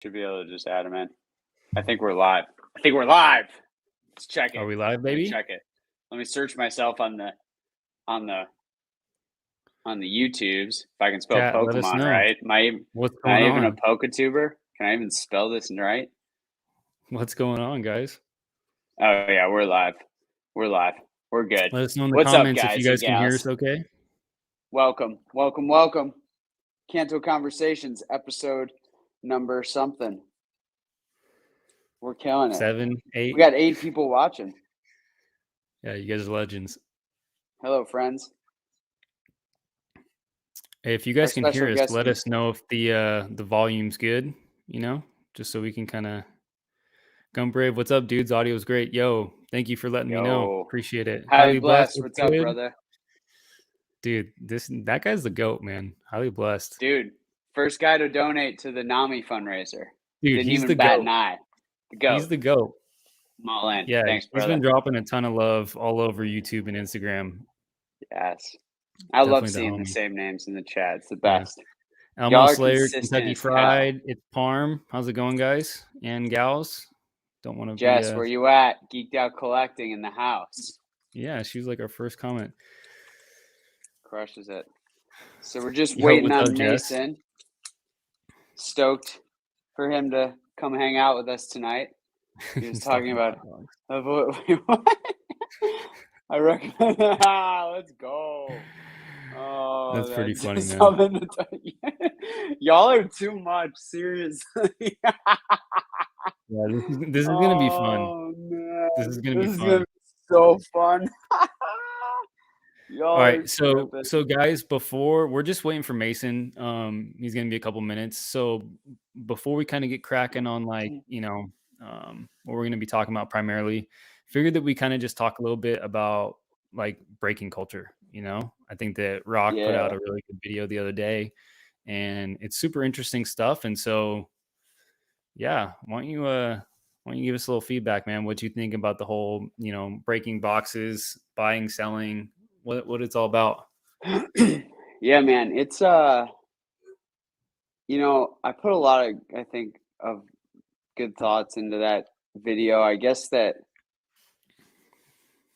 Should be able to just add them in. I think we're live. Let's check it. Are we live, baby? Check it. Let me search myself on the YouTubes if I can spell Chat, let us Pokemon know. right. What's Am I going even a on? Pokatuber? Can I even spell this right? What's going on, guys? Oh yeah, we're live. We're good. Let us know in the What's up, comments guys if you guys and can hear gals? us okay. Welcome. Canto Conversations, episode number something. We're killing it. 7, 8. We got 8 people watching. Yeah, you guys are legends. Hello, friends. Hey, if you guys can hear us, let guest- us know if the volume's good, just so we can kind of Gun Brave. What's up, dudes? Audio's great. Yo, thank you for letting me know. Appreciate it. Highly blessed. What's up, brother? Dude, that guy's the GOAT, man. Highly blessed. Dude, first guy to donate to the NAMI fundraiser. Dude, Didn't he's even the bat GOAT. an eye. The GOAT. He's the GOAT. I'm all in. Yeah, thanks, brother. He's been dropping a ton of love all over YouTube and Instagram. Yes. I love seeing the same names in the chat. It's the best. Yeah. Elmo Slayer, Kentucky Fried. It's Parm. How's it going, guys and gals? Don't want to be... Jess, where you at? Geeked Out Collecting in the house. Yeah, she was like our first comment. Crushes it. So we're just waiting on Mason. Jess? Stoked for him to come hang out with us tonight. He was talking about I recommend let's go. Oh, that's pretty funny, man. Y'all are too much, seriously. Yeah, this is gonna be fun. Man. This is gonna be fun. Gonna be so fun. All right, so guys, before we're just waiting for Mason. He's gonna be a couple minutes. So before we kind of get cracking on what we're gonna be talking about primarily, figured that we kind of just talk a little bit about like breaking culture. I think that Rock put out a really good video the other day, and it's super interesting stuff. And so, yeah, why don't you give us a little feedback, man? What you think about the whole, breaking boxes, buying, selling, what it's all about? Yeah, man, it's I put a lot of good thoughts into that video. I guess that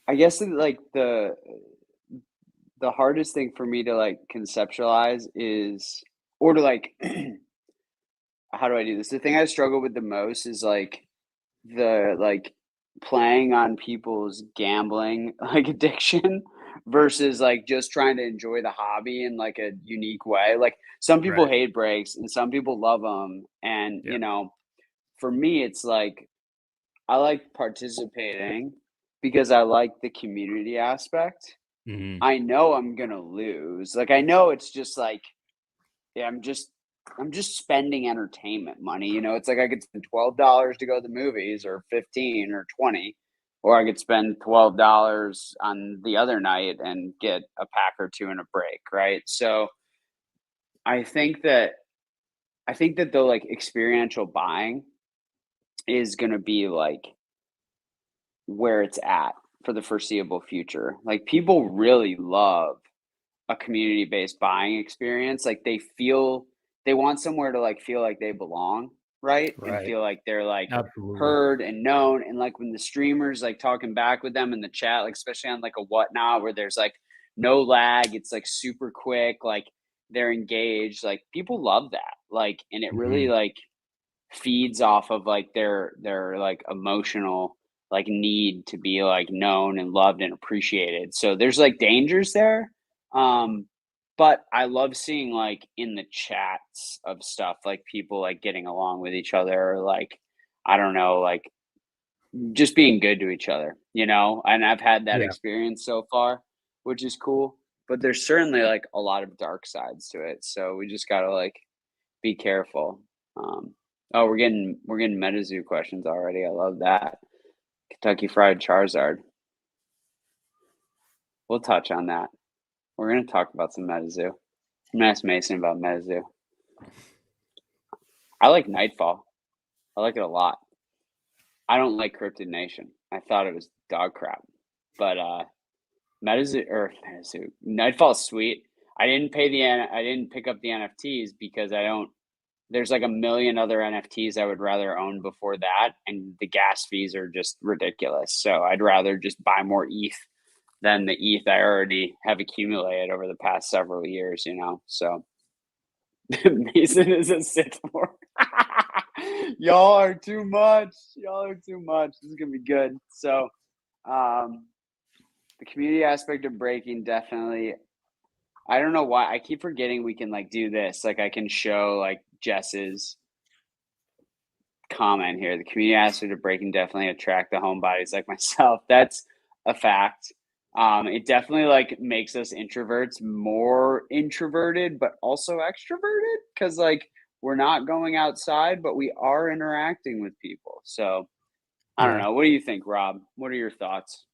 like the hardest thing for me to like conceptualize is, or to like how do I do this? The thing I struggle with the most is like the like playing on people's gambling like addiction versus like just trying to enjoy the hobby in like a unique way. Like some people hate breaks and some people love them. And, for me, it's like, I like participating because I like the community aspect. Mm-hmm. I know I'm going to lose. Like, I know it's just like, I'm just spending entertainment money. It's like I could spend $12 to go to the movies or 15 or 20, or I could spend $12 on the other night and get a pack or two in a break. Right. So I think that the like experiential buying is going to be like where it's at for the foreseeable future. Like people really love a community-based buying experience. Like they want somewhere to like feel like they belong, right? And feel like they're like heard and known. And like when the streamers like talking back with them in the chat, like especially on like a whatnot where there's like no lag, it's like super quick, like they're engaged, like people love that. Like, and it really like feeds off of like their like emotional like need to be like known and loved and appreciated. So there's like dangers there. But I love seeing like in the chats of stuff, like people like getting along with each other, or like, I don't know, like just being good to each other, and I've had that experience so far, which is cool, but there's certainly like a lot of dark sides to it. So we just got to like be careful. Oh, we're getting MetaZoo questions already. I love that. Kentucky Fried Charizard. We'll touch on that. We're going to talk about some MetaZoo. I'm going to ask Mason about MetaZoo. I like Nightfall. I like it a lot. I don't like Cryptid Nation. I thought it was dog crap. But MetaZoo, Nightfall's sweet. I didn't pick up the NFTs because there's like a million other NFTs I would rather own before that, and the gas fees are just ridiculous. So I'd rather just buy more ETH than the ETH I already have accumulated over the past several years, you know. So Mason is a Sith Lord. Y'all are too much. Y'all are too much. This is gonna be good. So the community aspect of breaking, definitely. I don't know why I keep forgetting we can like do this. Like I can show like Jess's comment here. The community aspect of breaking definitely attract the homebodies like myself. That's a fact. It definitely like makes us introverts more introverted, but also extroverted because like we're not going outside, but we are interacting with people. So I don't Yeah. know. What do you think, Rob? What are your thoughts?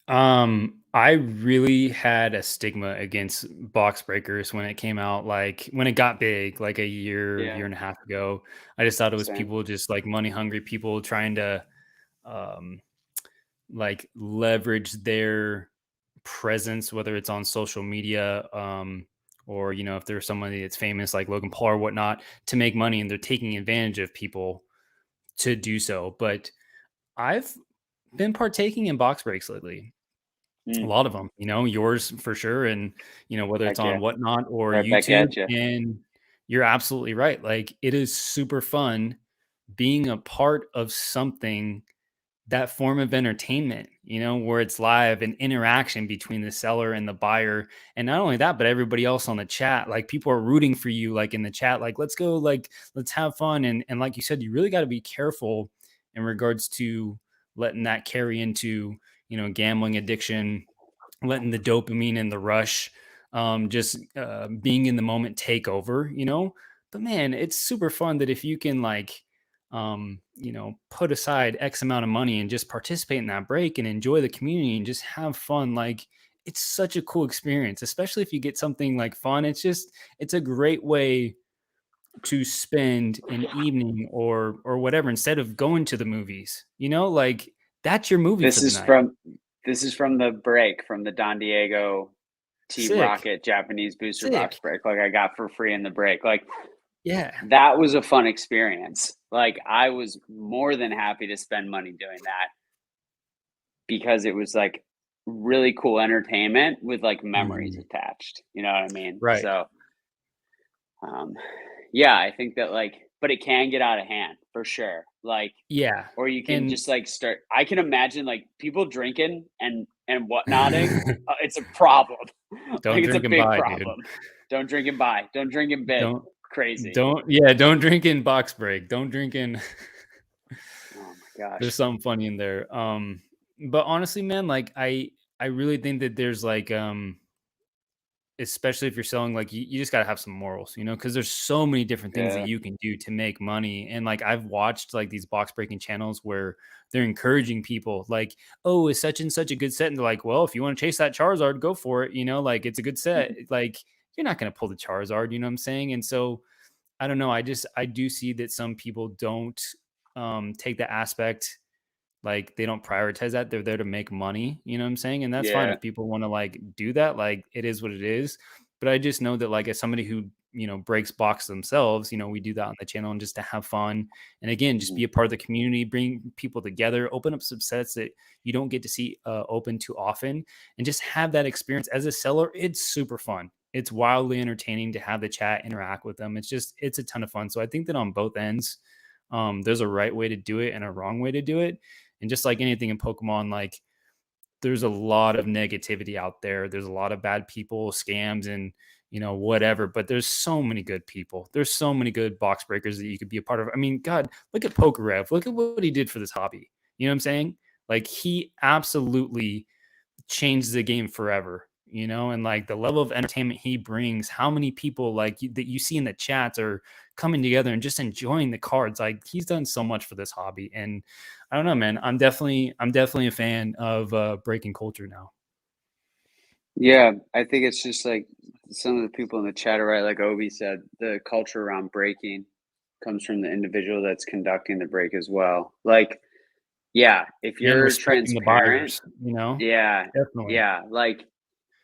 I really had a stigma against box breakers when it came out, like when it got big, like a year Yeah, and a half ago. I just thought it was same. people just like money hungry people trying to um like leverage their presence, whether it's on social media, or if there's somebody that's famous like Logan Paul or whatnot, to make money, and they're taking advantage of people to do so. But I've been partaking in box breaks lately. A Mm, lot of them, yours for sure, and, whether it's heck on yeah. Whatnot or Right back YouTube, at you. and you're absolutely right. Like, it is super fun being a part of something, that form of entertainment, where it's live and interaction between the seller and the buyer. And not only that, but everybody else on the chat, like people are rooting for you, like in the chat, like, let's go, like, let's have fun. And like you said, you really got to be careful in regards to letting that carry into, gambling addiction, letting the dopamine and the rush, just being in the moment take over, But man, it's super fun that if you can like, put aside X amount of money and just participate in that break and enjoy the community and just have fun. Like, it's such a cool experience, especially if you get something like fun. It's a great way to spend an evening or whatever, instead of going to the movies, like that's your movie for This the is night. from this is from the break from the Don Diego Team Sick. Rocket Japanese booster box Sick. break, like I got for free in the break. Like Yeah. that was a fun experience. Like I was more than happy to spend money doing that because it was like really cool entertainment with like memories Mhm. attached. You know what I mean? Right. So um yeah, I think that like but it can get out of hand for sure. Like Yeah. or you can And just like start I can imagine like people drinking and whatnotting, it's a problem. don't Like it's a drink and big buy, dude. problem. Don't drink and buy. Don't drink and bid. Don't Crazy. don't drink in box break. Don't drink in Oh my there's gosh. something funny in there. But honestly, man, like I really think that there's like especially if you're selling, like, you just gotta have some morals, because there's so many different things that Yeah. you can do to make money. And like I've watched like these box breaking channels where they're encouraging people, like, oh, is such and such a good set, and they're like, well, if you want to chase that Charizard, go for it, like it's a good set. Like, you're not going to pull the Charizard, you know what I'm saying? And so I don't know, I do see that some people don't take the aspect, like, they don't prioritize that. They're there to make money, you know what I'm saying? And that's fine Yeah. if people want to like do that, like it is what it is. But I just know that, like, as somebody who, breaks box themselves, we do that on the channel and just to have fun. And again, just Mhm. be a part of the community, bring people together, open up some sets that you don't get to see open too often, and just have that experience as a seller. It's super fun. It's wildly entertaining to have the chat, interact with them. It's a ton of fun. So I think that on both ends, there's a right way to do it and a wrong way to do it. And just like anything in Pokemon, like, there's a lot of negativity out there. There's a lot of bad people, scams, and whatever. But there's so many good people. There's so many good box breakers that you could be a part of. I mean, God, look at Pokerev. Look at what he did for this hobby. You know what I'm saying? Like, he absolutely changed the game forever, and like the level of entertainment he brings, how many people like that you see in the chats are coming together and just enjoying the cards. Like, he's done so much for this hobby. And I don't know, man, I'm definitely a fan of breaking culture now. Yeah. I think it's just like some of the people in the chat are right. Like Obi said, the culture around breaking comes from the individual that's conducting the break as well. Like, yeah, if And you're respecting the transparent, buyers, yeah, definitely. yeah. Like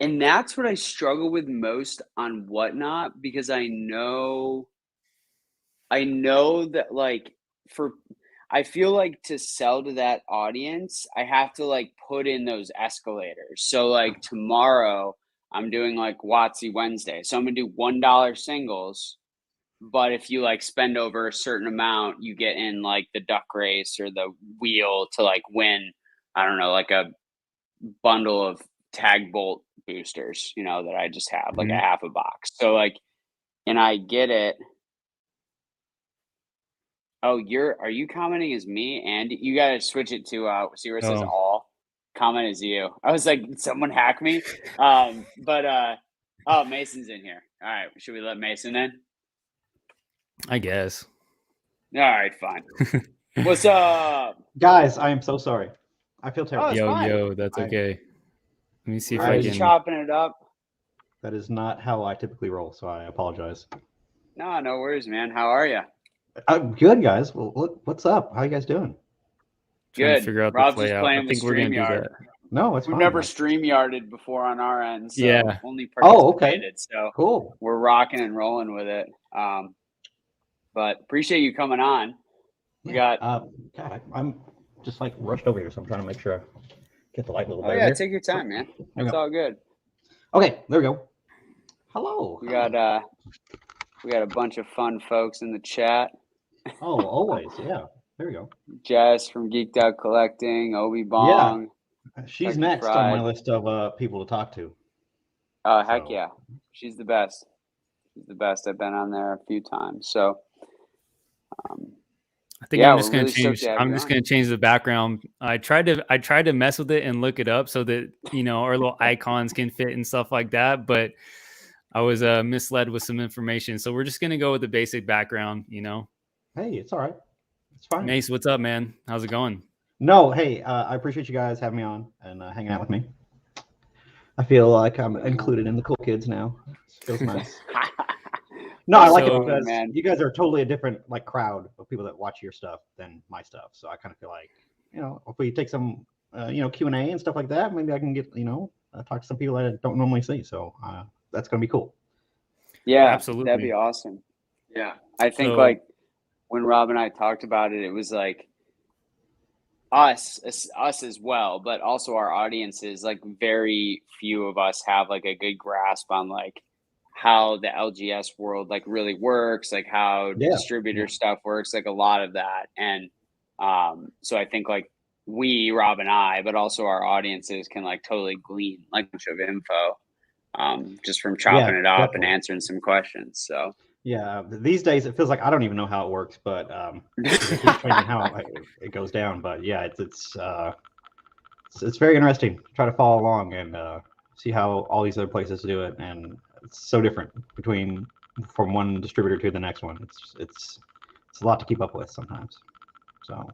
and that's what I struggle with most on Whatnot because I know I know that like I feel like to sell to that audience, I have to like put in those escalators. So like tomorrow I'm doing like Watsy Wednesday. So I'm gonna do $1 singles, but if you like spend over a certain amount, you get in like the duck race or the wheel to like win, I don't know, like a bundle of tag bolt boosters, that I just have, like a Mhm. half a box. So like, and I get it. Oh, are you commenting as me? And you gotta switch it to see where it says Oh, all. Comment as you. I was like, did someone hack me? But oh, Mason's in here. All right, should we let Mason in? I guess. All right, fine. What's up? Guys, I am so sorry. I feel Oh, terrible. it's Yo, fine. that's I- okay. Let me see if We're I just can. chopping it up. That is not how I typically roll, so I apologize. No, no worries, man. How are you? Good, guys. Well, what's up? How you guys doing? Trying to Good. figure out Rob's the just layout. I playing with think we're gonna do StreamYard. that. No, it's We've fine. never StreamYarded before on our end, so Yeah. only Oh, okay. participated. So Cool. we're rocking and rolling with it. But appreciate you coming on. We got. God, I'm just like rushed over here, so I'm trying to make sure I get the light a little Oh better yeah, here. take your time, man. There we It's go. all good. Okay, there we go. Hello. We Hi. got a bunch of fun folks in the chat. Oh, always. Yeah. There we go. Jess from Geeked Out Collecting, Obi Yeah. Bong. She's Kentucky next on Fried. my list of people to talk to. Oh heck So- yeah, she's the best. She's the best. I've been on there a few times. So I think yeah, I'm just we're gonna really stoked change. to have I'm you just on. gonna change the background. I tried to mess with it and look it up so that our little icons can fit and stuff like that. But I was misled with some information, so we're just gonna go with the basic background. Hey, it's all right. It's fine. Mace, what's up, man? How's it going? No, hey, I appreciate you guys having me on and hanging out with me. I feel like I'm included in the cool kids now. It feels nice. No, I like it So, because man. you guys are totally a different like crowd of people that watch your stuff than my stuff. So I kind of feel like, if we take some, Q&A and stuff like that, maybe I can get, talk to some people that I don't normally see. So that's gonna be cool. Yeah, Absolutely. that'd be awesome. Yeah, I think So- like when Rob and I talked about it, it was like us as well, but also our audiences. Like very few of us have like a good grasp on like how the LGS world like really works, like how Yeah, distributor yeah. stuff works, like a lot of that. And so I think like Rob and I, but also our audiences can like totally glean like a bunch of info just from chopping it up and definitely. answering some questions. So Yeah, these days it feels like I don't even know how it works, but they keep changing how it goes down. But yeah, it's very interesting to try to follow along and see how all these other places do it, and it's so different from one distributor to the next one. It's a lot to keep up with sometimes. So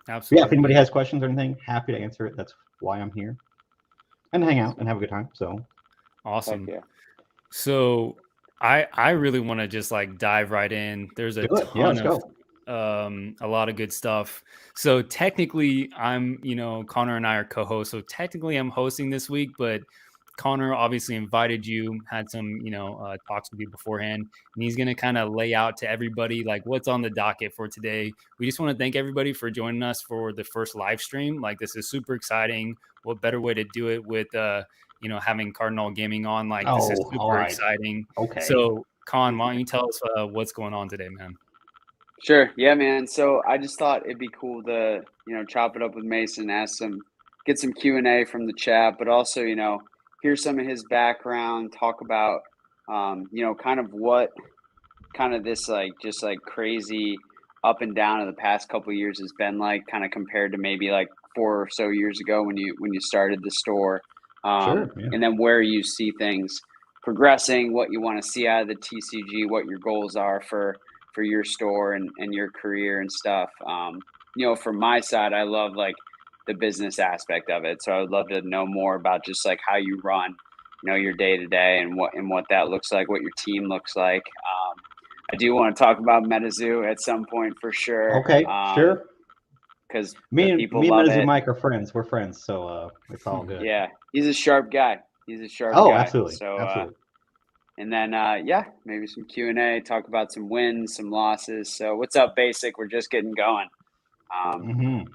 absolutely. yeah, if anybody has questions or anything, happy to answer it. That's why I'm here, and hang out and have a good time. So Awesome. heck yeah. So I really want to just like dive right in. There's a do it. Yeah, ton let's of go. a lot of good stuff. So technically I'm, Connor and I are co-hosts. So technically I'm hosting this week, but Connor obviously invited you, had some, talks with you beforehand, and he's going to kind of lay out to everybody like what's on the docket for today. We just want to thank everybody for joining us for the first live stream. Like this is super exciting. What better way to do it with, having Cardinal Gaming on? Like this is Oh, all super right. exciting. Okay. So Con, why don't you tell us what's going on today, man? Sure. Yeah, man. So I just thought it'd be cool to, chop it up with Mason, get some Q&A from the chat, but also, hear some of his background, talk about, kind of what kind of this like just like crazy up and down of the past couple of years has been like, kind of compared to maybe like 4 or so years ago when you started the store, Sure. Yeah. and then where you see things progressing, what you want to see out of the TCG, what your goals are for your store and your career and stuff. From my side, I love like the business aspect of it. So I would love to know more about just like how you run, your day to day and what that looks like, what your team looks like. I do want to talk about MetaZoo at some point for sure. Okay. Sure. Because Me and people love Mezzu it. Mike are friends. We're friends, so it's all good. Yeah, he's a sharp guy. He's a sharp Oh, guy. absolutely. So Absolutely. And then maybe some Q&A, talk about some wins, some losses. So what's up, Basic? We're just getting going. But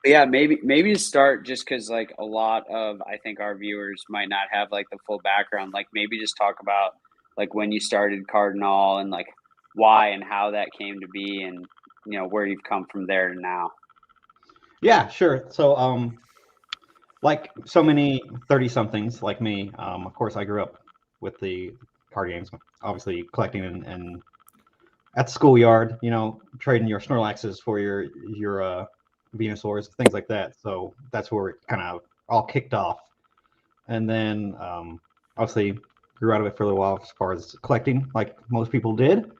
yeah, maybe to start, just because like a lot of I think our viewers might not have like the full background. Like maybe just talk about like when you started Cardinal and like why and how that came to be, and where you've come from there to now. Yeah, sure. So like so many 30-somethings like me, of course I grew up with the card games, obviously collecting and at the schoolyard, trading your Snorlaxes for your Venusaurs, things like that. So that's where it kind of all kicked off. And then obviously grew out of it for a little while as far as collecting, like most people did.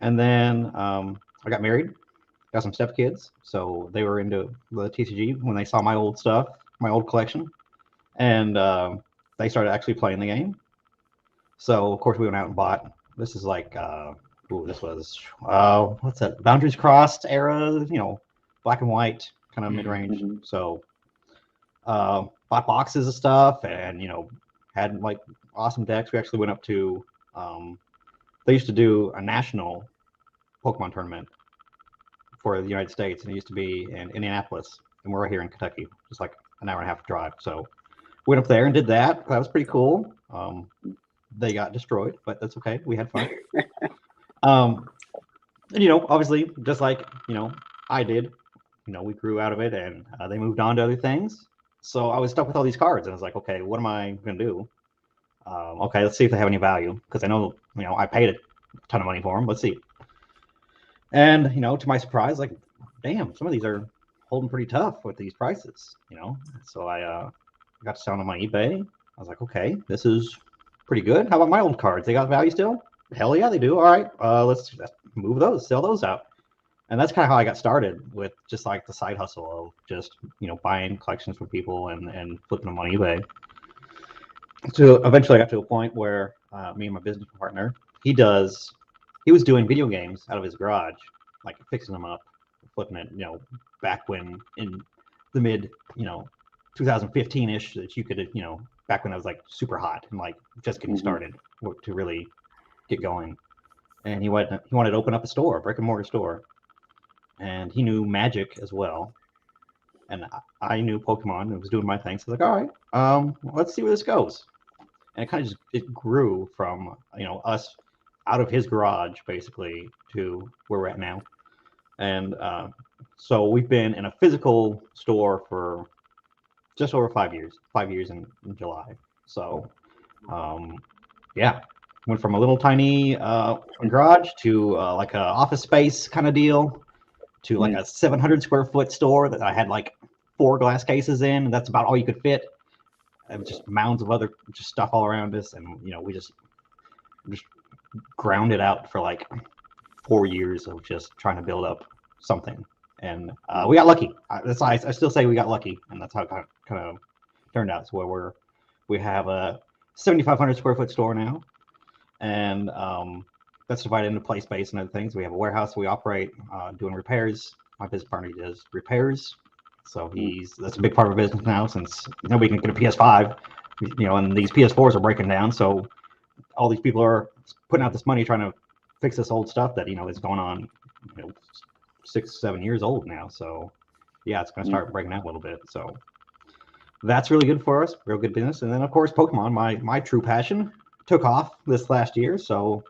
And then I got married, got some stepkids, so they were into the TCG when they saw my old stuff, my old collection, and they started actually playing the game. So of course we went out and bought. This is like this was what's that? Boundaries Crossed era, black and white kind of mid-range. Mm-hmm. So bought boxes of stuff, and had like awesome decks. We actually went up to they used to do a national Pokemon tournament for the United States, and it used to be in Indianapolis, and we're right here in Kentucky, just like an hour and a half drive. So went up there and did that. That was pretty cool. They got destroyed, but that's okay. We had fun. And, obviously, just like I did, we grew out of it, and they moved on to other things. So I was stuck with all these cards, and I was like, okay, what am I gonna do? Okay, let's see if they have any value, because I know I paid a ton of money for them. Let's see. And to my surprise, like, damn, some of these are holding pretty tough with these prices. So I got to sell them on my eBay. I was like, okay, this is pretty good. How about my old cards? They got value still? Hell yeah, they do. All right, let's move those, sell those out. And that's kind of how I got started with just like the side hustle of just buying collections from people and flipping them on eBay. So eventually I got to a point where me and my business partner, he was doing video games out of his garage, like fixing them up, flipping it, back when in the mid, 2015-ish, that you could, back when I was like super hot and like just getting started to really get going. And he wanted to open up a store, a brick and mortar store. And he knew Magic as well. And I knew Pokemon and was doing my thing. So I was like, all right, let's see where this goes. And it grew from, us out of his garage basically to where we're at now. And so we've been in a physical store for just over 5 years, 5 years in July. So went from a little tiny garage to like an office space kind of deal to like a 700 square foot store that I had like 4 glass cases in, and that's about all you could fit. And just mounds of other just stuff all around us, and we just ground it out for like 4 years of just trying to build up something. And we got lucky. I still say we got lucky, and that's how it kind of turned out. So where we have a 7,500 square foot store now, and that's divided into play space and other things. We have a warehouse we operate doing repairs. My business partner does repairs, so that's a big part of our business now, since nobody can get a PS5, and these PS4s are breaking down. So all these people are putting out this money trying to fix this old stuff that is going on 6-7 years old now. So yeah, it's going to start breaking out a little bit. So that's really good for us, real good business. And then of course Pokemon, my true passion, took off this last year. So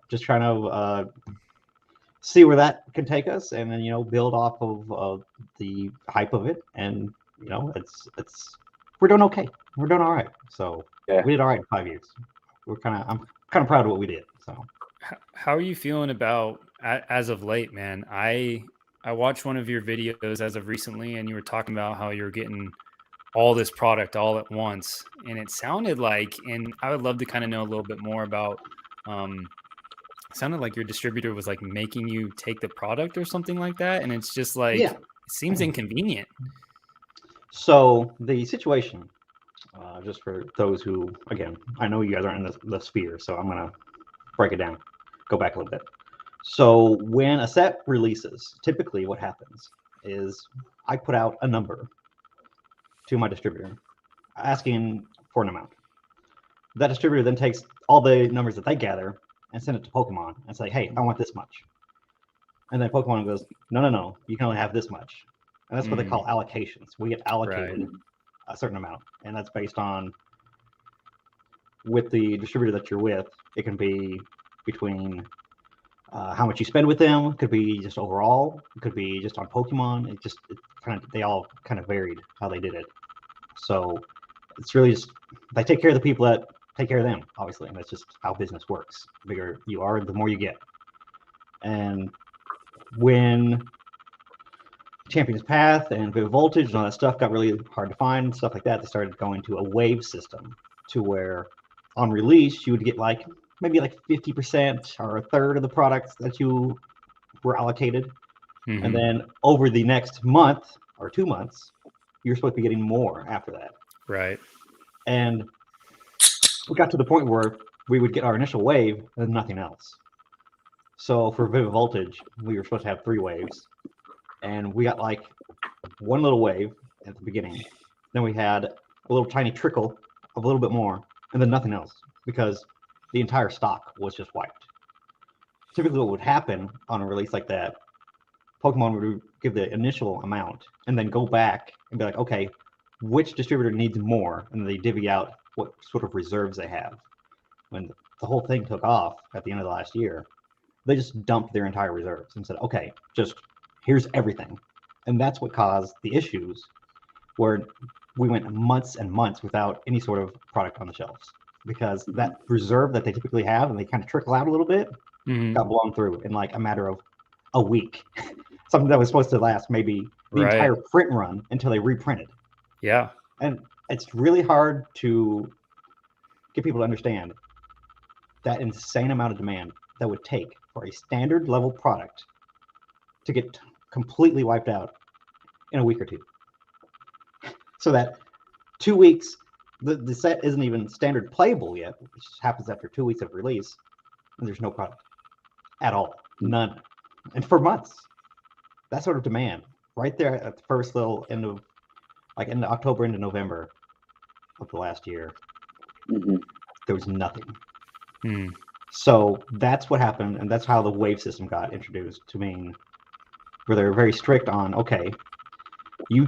just trying to see where that can take us, and then build off of the hype of it. And it's we're doing okay, we're doing all right. So we did all right in 5 years. I'm kind of proud of what we did. So how are you feeling about as of late, man? I watched one of your videos as of recently, and you were talking about how you're getting all this product all at once, and it sounded like, and I would love to kind of know a little bit more about it sounded like your distributor was like making you take the product or something like that, and it's just like it seems inconvenient. So the situation, just for those who, again, I know you guys aren't in the sphere, so I'm gonna break it down, go back a little bit. So when a set releases, typically what happens is I put out a number to my distributor asking for an amount. that distributor then takes all the numbers that they gather and send it to Pokemon and say, hey, I want this much. And then Pokemon goes, no, you can only have this much. And that's what they call allocations. We get allocated a certain amount. And that's based on, with the distributor that you're with, it can be between how much you spend with them. It could be just overall. It could be just on Pokemon. They all kind of varied how they did it. So it's really just, they take care of the people that take care of them, obviously. And that's just how business works. The bigger you are, the more you get. And when Champion's Path and Vivid Voltage and all that stuff got really hard to find, stuff like that, they started going to a wave system to where on release you would get maybe 50% or a third of the products that you were allocated. And then over the next month or 2 months, you're supposed to be getting more after that. Right. And we got to the point where we would get our initial wave and nothing else. So for Vivid Voltage, we were supposed to have 3 waves, and we got one little wave at the beginning. Then we had a little tiny trickle of a little bit more, and then nothing else, because the entire stock was just wiped. Typically what would happen on a release like that, Pokemon would give the initial amount and then go back and be like, okay, which distributor needs more? And they divvy out what sort of reserves they have. When the whole thing took off at the end of the last year, they just dumped their entire reserves and said, okay, just here's everything. And that's what caused the issues where we went months and months without any sort of product on the shelves, because that reserve that they typically have and they kind of trickle out a little bit got blown through in a matter of a week. Something that was supposed to last maybe the entire print run until they reprinted. Yeah. And it's really hard to get people to understand that insane amount of demand that would take for a standard level product to get completely wiped out in a week or two. So that 2 weeks, the set isn't even standard playable yet, which happens after 2 weeks of release, and there's no product at all. None. And for months. That sort of demand right there at the first little end of October into November of the last year, there was nothing. So that's what happened, and that's how the wave system got introduced to mean where they're very strict on, okay, you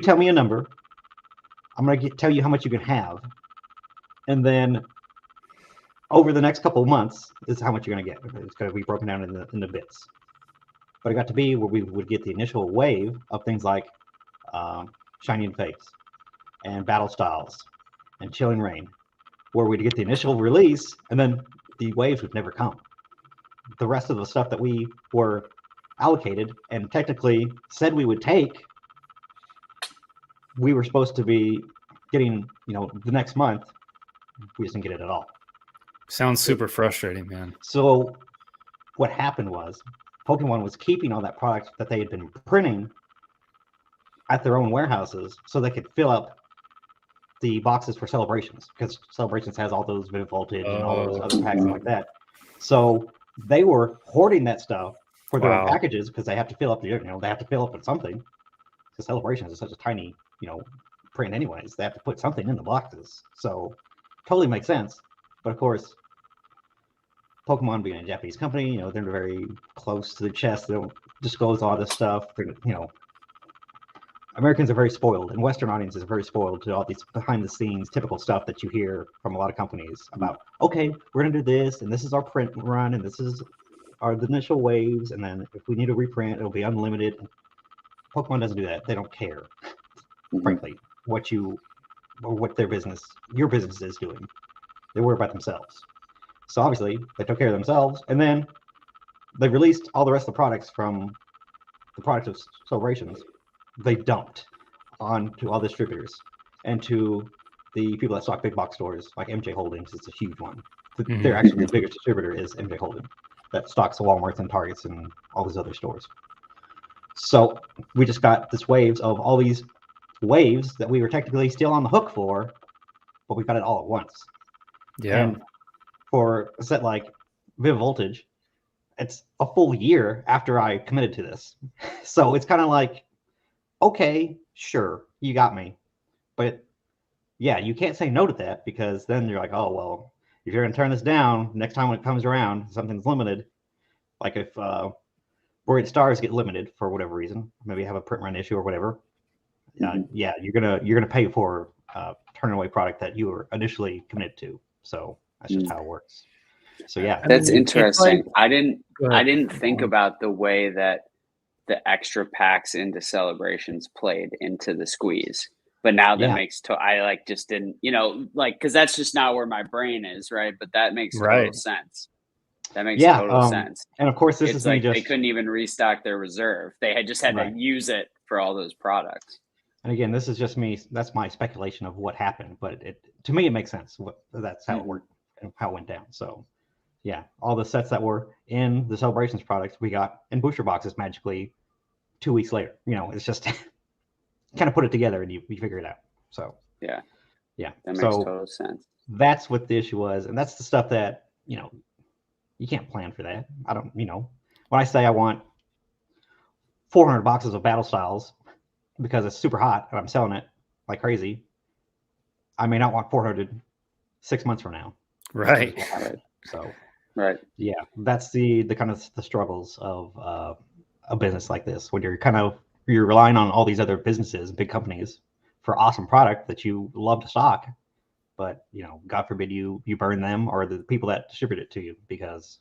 tell me a number, I'm going to tell you how much you can have, and then over the next couple of months is how much you're going to get. It's going to be broken down in the bits. But it got to be where we would get the initial wave of things like Shining Fates and Battle Styles and Chilling Reign, where we'd get the initial release, and then the waves would never come. The rest of the stuff that we were allocated and technically said we would take, we were supposed to be getting, the next month. We just didn't get it at all. Sounds super frustrating, man. So what happened was Pokemon was keeping all that product that they had been printing at their own warehouses so they could fill up the boxes for Celebrations, because Celebrations has all those Vivid Voltage and all those other packs like that. So they were hoarding that stuff for their own packages because they have to fill up they have to fill up with something. Because Celebrations is such a tiny, print anyways. They have to put something in the boxes. So totally makes sense. But of course, Pokemon being a Japanese company, they're very close to the chest. They don't disclose all this stuff. Americans are very spoiled, and Western audiences are very spoiled to all these behind-the-scenes typical stuff that you hear from a lot of companies about, okay, we're going to do this, and this is our print run, and this is our initial waves, and then if we need to reprint, it'll be unlimited. Pokemon doesn't do that. They don't care, frankly, what your business is doing. They worry about themselves. So obviously, they took care of themselves, and then they released all the rest of the products from the product of Celebrations. They dumped onto all distributors and to the people that stock big box stores like MJ Holdings. It's a huge one. They're actually the biggest distributor is MJ Holdings that stocks the Walmarts and Targets and all these other stores. So we just got this waves of all these waves that we were technically still on the hook for, but we got it all at once. Yeah. And for a set like Vivid Voltage, it's a full year after I committed to this. So it's kind of like, okay, sure, you got me. But yeah, you can't say no to that, because then you're like, oh, well, if you're going to turn this down, next time when it comes around, something's limited. Like if Brilliant Stars get limited for whatever reason, maybe have a print run issue or whatever. Yeah, you're gonna pay for turning away product that you were initially committed to. So that's just how it works. So yeah, that's interesting. Like, I didn't think about the way that the extra packs into celebrations played into the squeeze. But now that makes I like just didn't, like, because that's just not where my brain is, right? But that makes total sense. That makes total sense. And of course, it's like they couldn't even restock their reserve. They had to use it for all those products. And again, this is just me. That's my speculation of what happened, but to me, it makes sense. That's how it worked and how it went down. So yeah, all the sets that were in the Celebrations products we got in booster boxes magically 2 weeks later. It's just kind of put it together and you figure it out. So yeah, that makes total sense. That's what the issue was, and that's the stuff that you can't plan for that. I don't, when I say I want 400 boxes of Battle Styles because it's super hot and I'm selling it like crazy, I may not want 400 6 months from now. Right. So, yeah, that's the kind of the struggles of a business like this, when you're relying on all these other businesses, big companies, for awesome product that you love to stock. But God forbid you burn them or the people that distribute it to you, because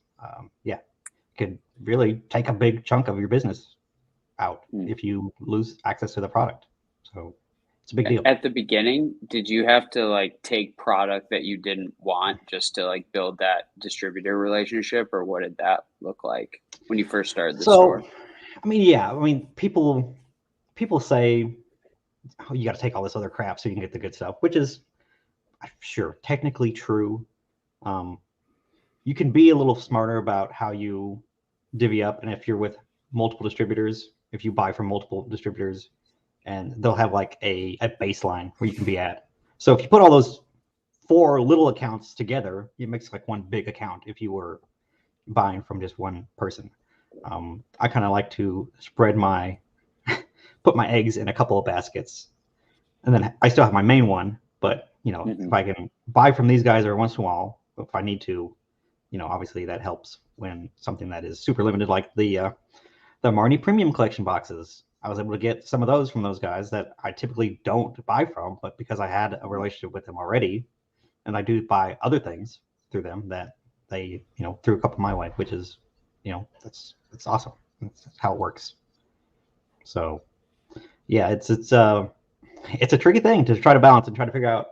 could really take a big chunk of your business out if you lose access to the product. So it's a big deal. At the beginning, did you have to like take product that you didn't want just to like build that distributor relationship, or what did that look like when you first started the store? I mean, people say, oh, you got to take all this other crap so you can get the good stuff, which is sure technically true. You can be a little smarter about how you divvy up, and if you're with multiple distributors, if you buy from multiple distributors, and they'll have like a baseline where you can be at. So if you put all those 4 little accounts together, it makes like one big account if you were buying from just one person. I kind of like to spread put my eggs in a couple of baskets, and then I still have my main one. But if I can buy from these guys every once in a while, if I need to, obviously that helps when something that is super limited, like the Marnie Premium Collection boxes. I was able to get some of those from those guys that I typically don't buy from, but because I had a relationship with them already, and I do buy other things through them, that they threw a couple my way, which is that's awesome. That's how it works. So yeah, it's a tricky thing to try to balance and try to figure out.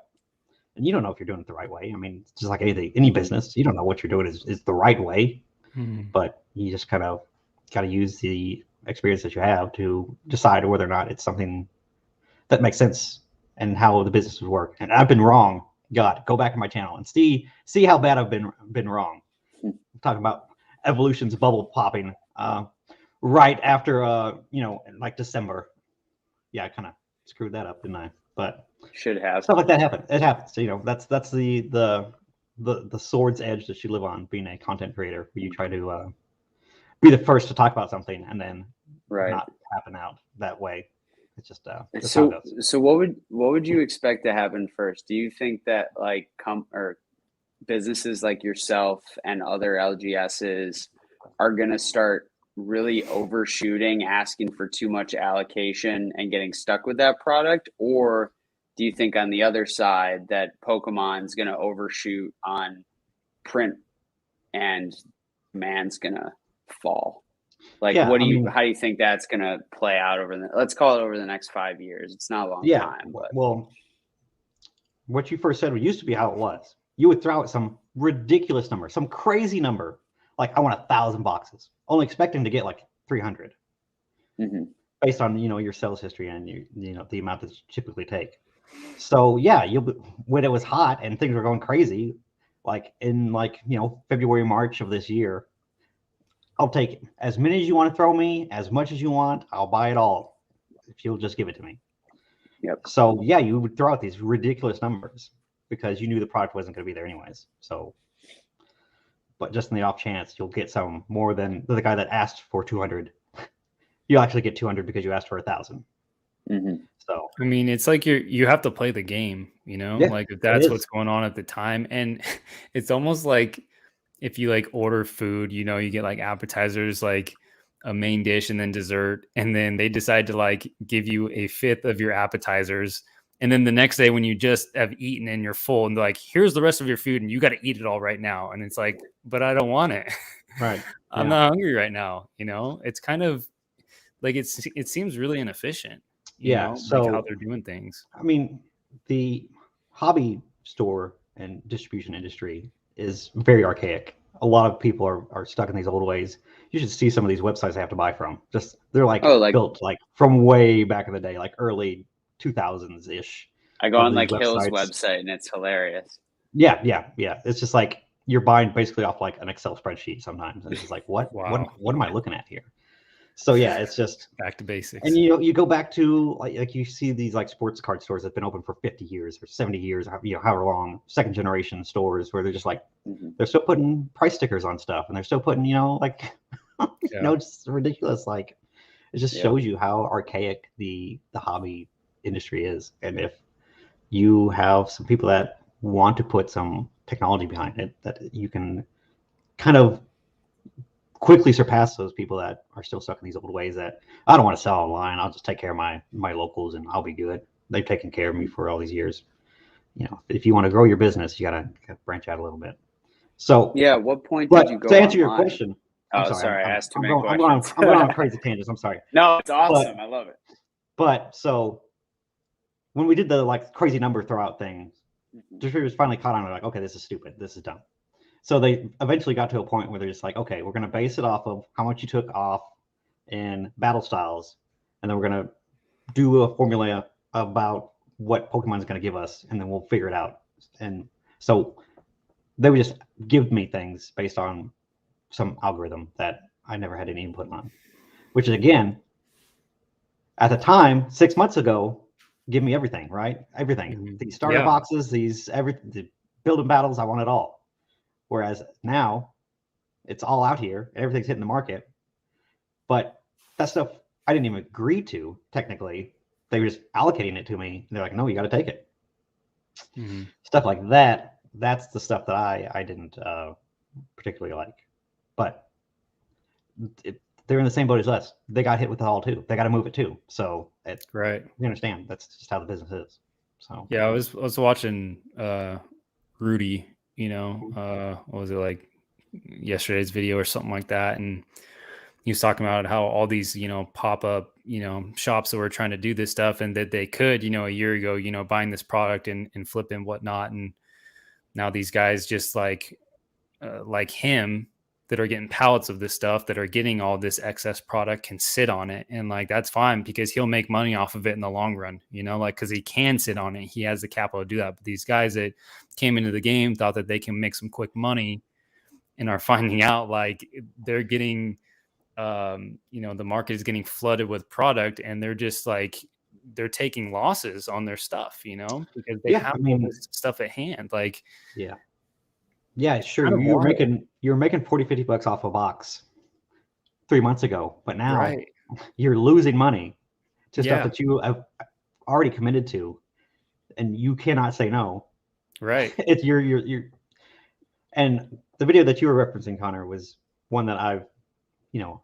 And you don't know if you're doing it the right way. I mean, it's just like any business, you don't know what you're doing is the right way, but you just kind of got to use the experience that you have to decide whether or not it's something that makes sense and how the business would work. And I've been wrong. God, go back to my channel and see how bad I've been wrong. I'm talking about Evolution's bubble popping right after like December. Yeah, I kind of screwed that up, didn't I? But should have stuff like that happen. It happens. That's the sword's edge that you live on, being a content creator, where you try to be the first to talk about something and then not happen out that way. It's just so what would you expect to happen first? Do you think that like or businesses like yourself and other LGSs are going to start really overshooting, asking for too much allocation and getting stuck with that product? Or do you think on the other side that Pokemon's going to overshoot on print and demand's going to fall? Like, how do you think that's going to play out let's call it over the next 5 years? It's not a long time. But. Well, what you first said used to be how it was. You would throw out some ridiculous number, some crazy number, like I want 1,000 boxes, only expecting to get like 300, based on your sales history and the amount that you typically take. So yeah, when it was hot and things were going crazy, like in February, March of this year, I'll take as many as you want to throw me, as much as you want. I'll buy it all if you'll just give it to me. Yep. So yeah, you would throw out these ridiculous numbers because you knew the product wasn't going to be there anyways. So, but just in the off chance you'll get some more than the guy that asked for 200, you actually get 200 because you asked for 1,000. So I mean, it's like you have to play the game, yeah, like if it that's is. what's going on at the time. And it's almost like if you like order food, you get like appetizers, like a main dish and then dessert, and then they decide to like give you a fifth of your appetizers. And then the next day when you just have eaten and you're full and they're like, here's the rest of your food and you got to eat it all right now. And it's like, but I don't want it. Right. I'm Yeah. not hungry right now. It's kind of like it seems really inefficient, Yeah. like how So they're doing things. I mean, the hobby store and distribution industry is very archaic. A lot of people are stuck in these old ways. You should see some of these websites they have to buy from. Just they're like Oh, like built like from way back in the day, like early 2000s ish. I go Of on these like Hill's websites. website and it's hilarious. Yeah. It's just like you're buying basically off like an Excel spreadsheet sometimes, and it's just like Wow. what am I looking at here? So yeah, it's just Back to basics. and you go back to like you see these like sports card stores that've been open for 50 years or 70 years, however long, second generation stores where they're just like they're still putting price stickers on stuff and they're still putting like Yeah. it's ridiculous. Like it just shows you how archaic the hobby industry is. And if you have some people that want to put some technology behind it, that you can kind of quickly surpass those people that are still stuck in these old ways that I don't want to sell online. I'll just take care of my locals and I'll be good. They've taken care of me for all these years. If you want to grow your business, you gotta branch out a little bit. So yeah, what point but did you go to answer your online? question, Oh, I'm sorry, I I'm, asked too I'm many going, questions. I'm going on crazy tangents. I'm sorry. No, it's awesome. I love it. But so when we did the like crazy number throwout thing, distributors finally caught on. They're like, okay, this is stupid. This is dumb. So they eventually got to a point where they're just like, okay, we're going to base it off of how much you took off in battle styles, and then we're going to do a formula about what Pokemon's going to give us, and then we'll figure it out. And so they would just give me things based on some algorithm that I never had any input on, which is again, at the time, 6 months ago, give me everything, right? Everything. These starter boxes, the building battles, I want it all. Whereas now it's all out here and everything's hitting the market. But that stuff I didn't even agree to, technically. They were just allocating it to me. And they're like, no, you got to take it. Stuff like that. That's the stuff that I didn't particularly like. But they're in the same boat as us. They got hit with it all too. They got to move it too. So right. You understand. That's just how the business is. So yeah, I was watching Rudy, what was it, like yesterday's video or something like that, and he was talking about how all these pop-up shops that were trying to do this stuff and that they could a year ago buying this product and flip and whatnot, and now these guys just like him that are getting pallets of this stuff that are getting all this excess product can sit on it, and like that's fine because he'll make money off of it in the long run, like because he can sit on it, he has the capital to do that. But these guys that came into the game thought that they can make some quick money and are finding out like they're getting the market is getting flooded with product, and they're just like they're taking losses on their stuff because they have all this stuff at hand. Like yeah, sure. You're making 40-50 bucks off a box 3 months ago, but now you're losing money to stuff that you have already committed to, and you cannot say no. Right. It's you're and the video that you were referencing, Connor, was one that I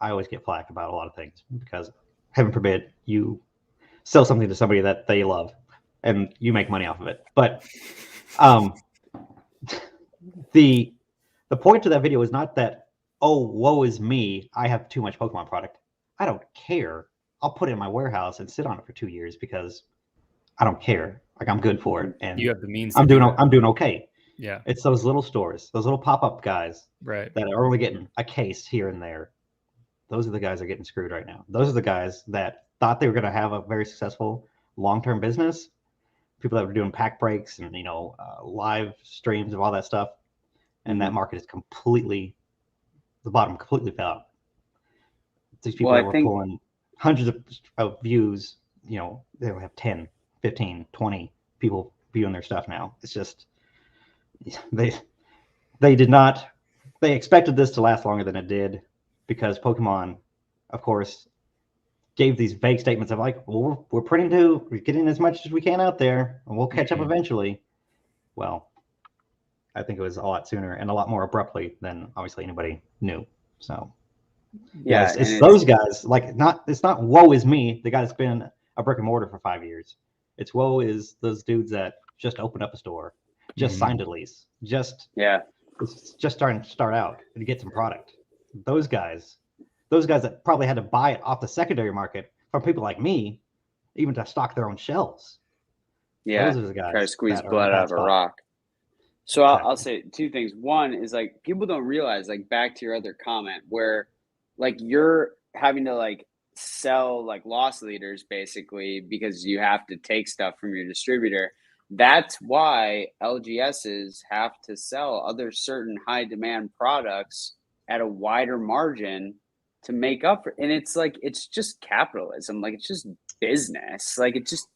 always get flack about a lot of things because heaven forbid you sell something to somebody that they love and you make money off of it. But the point of that video is not that, oh, woe is me, I have too much Pokemon product. I don't care. I'll put it in my warehouse and sit on it for 2 years because I don't care. Like I'm good for it, and you have the means. I'm doing okay. Yeah, it's those little stores, those little pop-up guys, right, that are only getting a case here and there. Those are the guys that are getting screwed right now. Those are the guys that thought they were going to have a very successful long-term business. People that were doing pack breaks and live streams of all that stuff, and that market is completely the bottom completely fell out. These people that were pulling hundreds of views, they don't have 10, 15, 20 people viewing their stuff now. It's just they expected this to last longer than it did because Pokemon, of course, gave these vague statements of like, well, we're getting as much as we can out there, and we'll catch up eventually. Well, I think it was a lot sooner and a lot more abruptly than obviously anybody knew. So yeah, it's those guys. Like, it's not woe is me, the guy that's been a brick and mortar for 5 years. It's woe is those dudes that just opened up a store, just signed a lease, just starting to start out and get some product. Those guys that probably had to buy it off the secondary market from people like me, even to stock their own shelves. Yeah, those are the guys try to squeeze blood out of a rock. So Exactly. I'll say two things. One is like, people don't realize, like, back to your other comment, where like you're having to like sell like loss leaders basically because you have to take stuff from your distributor. That's why LGSs have to sell other certain high demand products at a wider margin to make up for. And it's like, it's just capitalism. Like, it's just business. Like, it just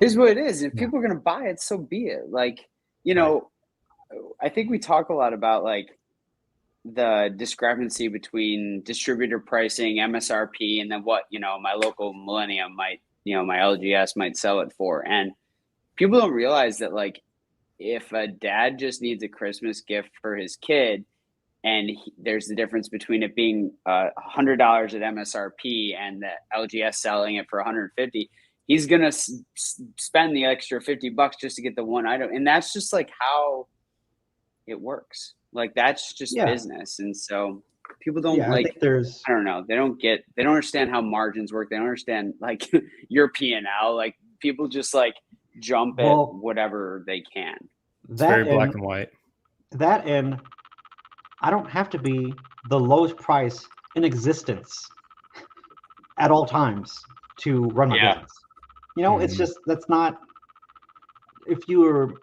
is what it is. If people are going to buy it, so be it. Like, you know, I think we talk a lot about like the discrepancy between distributor pricing, MSRP, and then what, you know, my local Millennium might, you know, my LGS might sell it for. And people don't realize that, like, if a dad just needs a Christmas gift for his kid, and there's the difference between it being $100 at MSRP and the LGS selling it for $150, he's gonna spend the extra $50 just to get the one item. And that's just like how it works. Like, that's just business. And so people don't like, I don't know, they don't understand how margins work. They don't understand like your P&L. Like, people just like jump at whatever they can. It's very black and white. That, and I don't have to be the lowest price in existence at all times to run my business. You know, it's just, that's not, you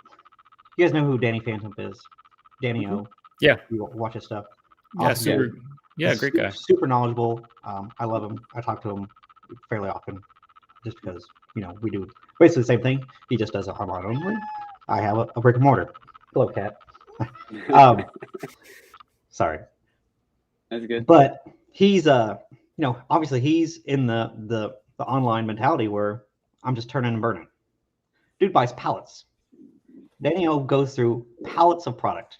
guys know who Danny Phantom is? Danny O. Yeah. You watch his stuff. Yeah, great guy. Super knowledgeable. I love him. I talk to him fairly often just because, you know, we do basically the same thing. He just does it online only. I have a brick and mortar. Hello, cat. Sorry. That's good. But he's you know, obviously he's in the online mentality where I'm just turning and burning. Dude buys pallets. Danny O goes through pallets of product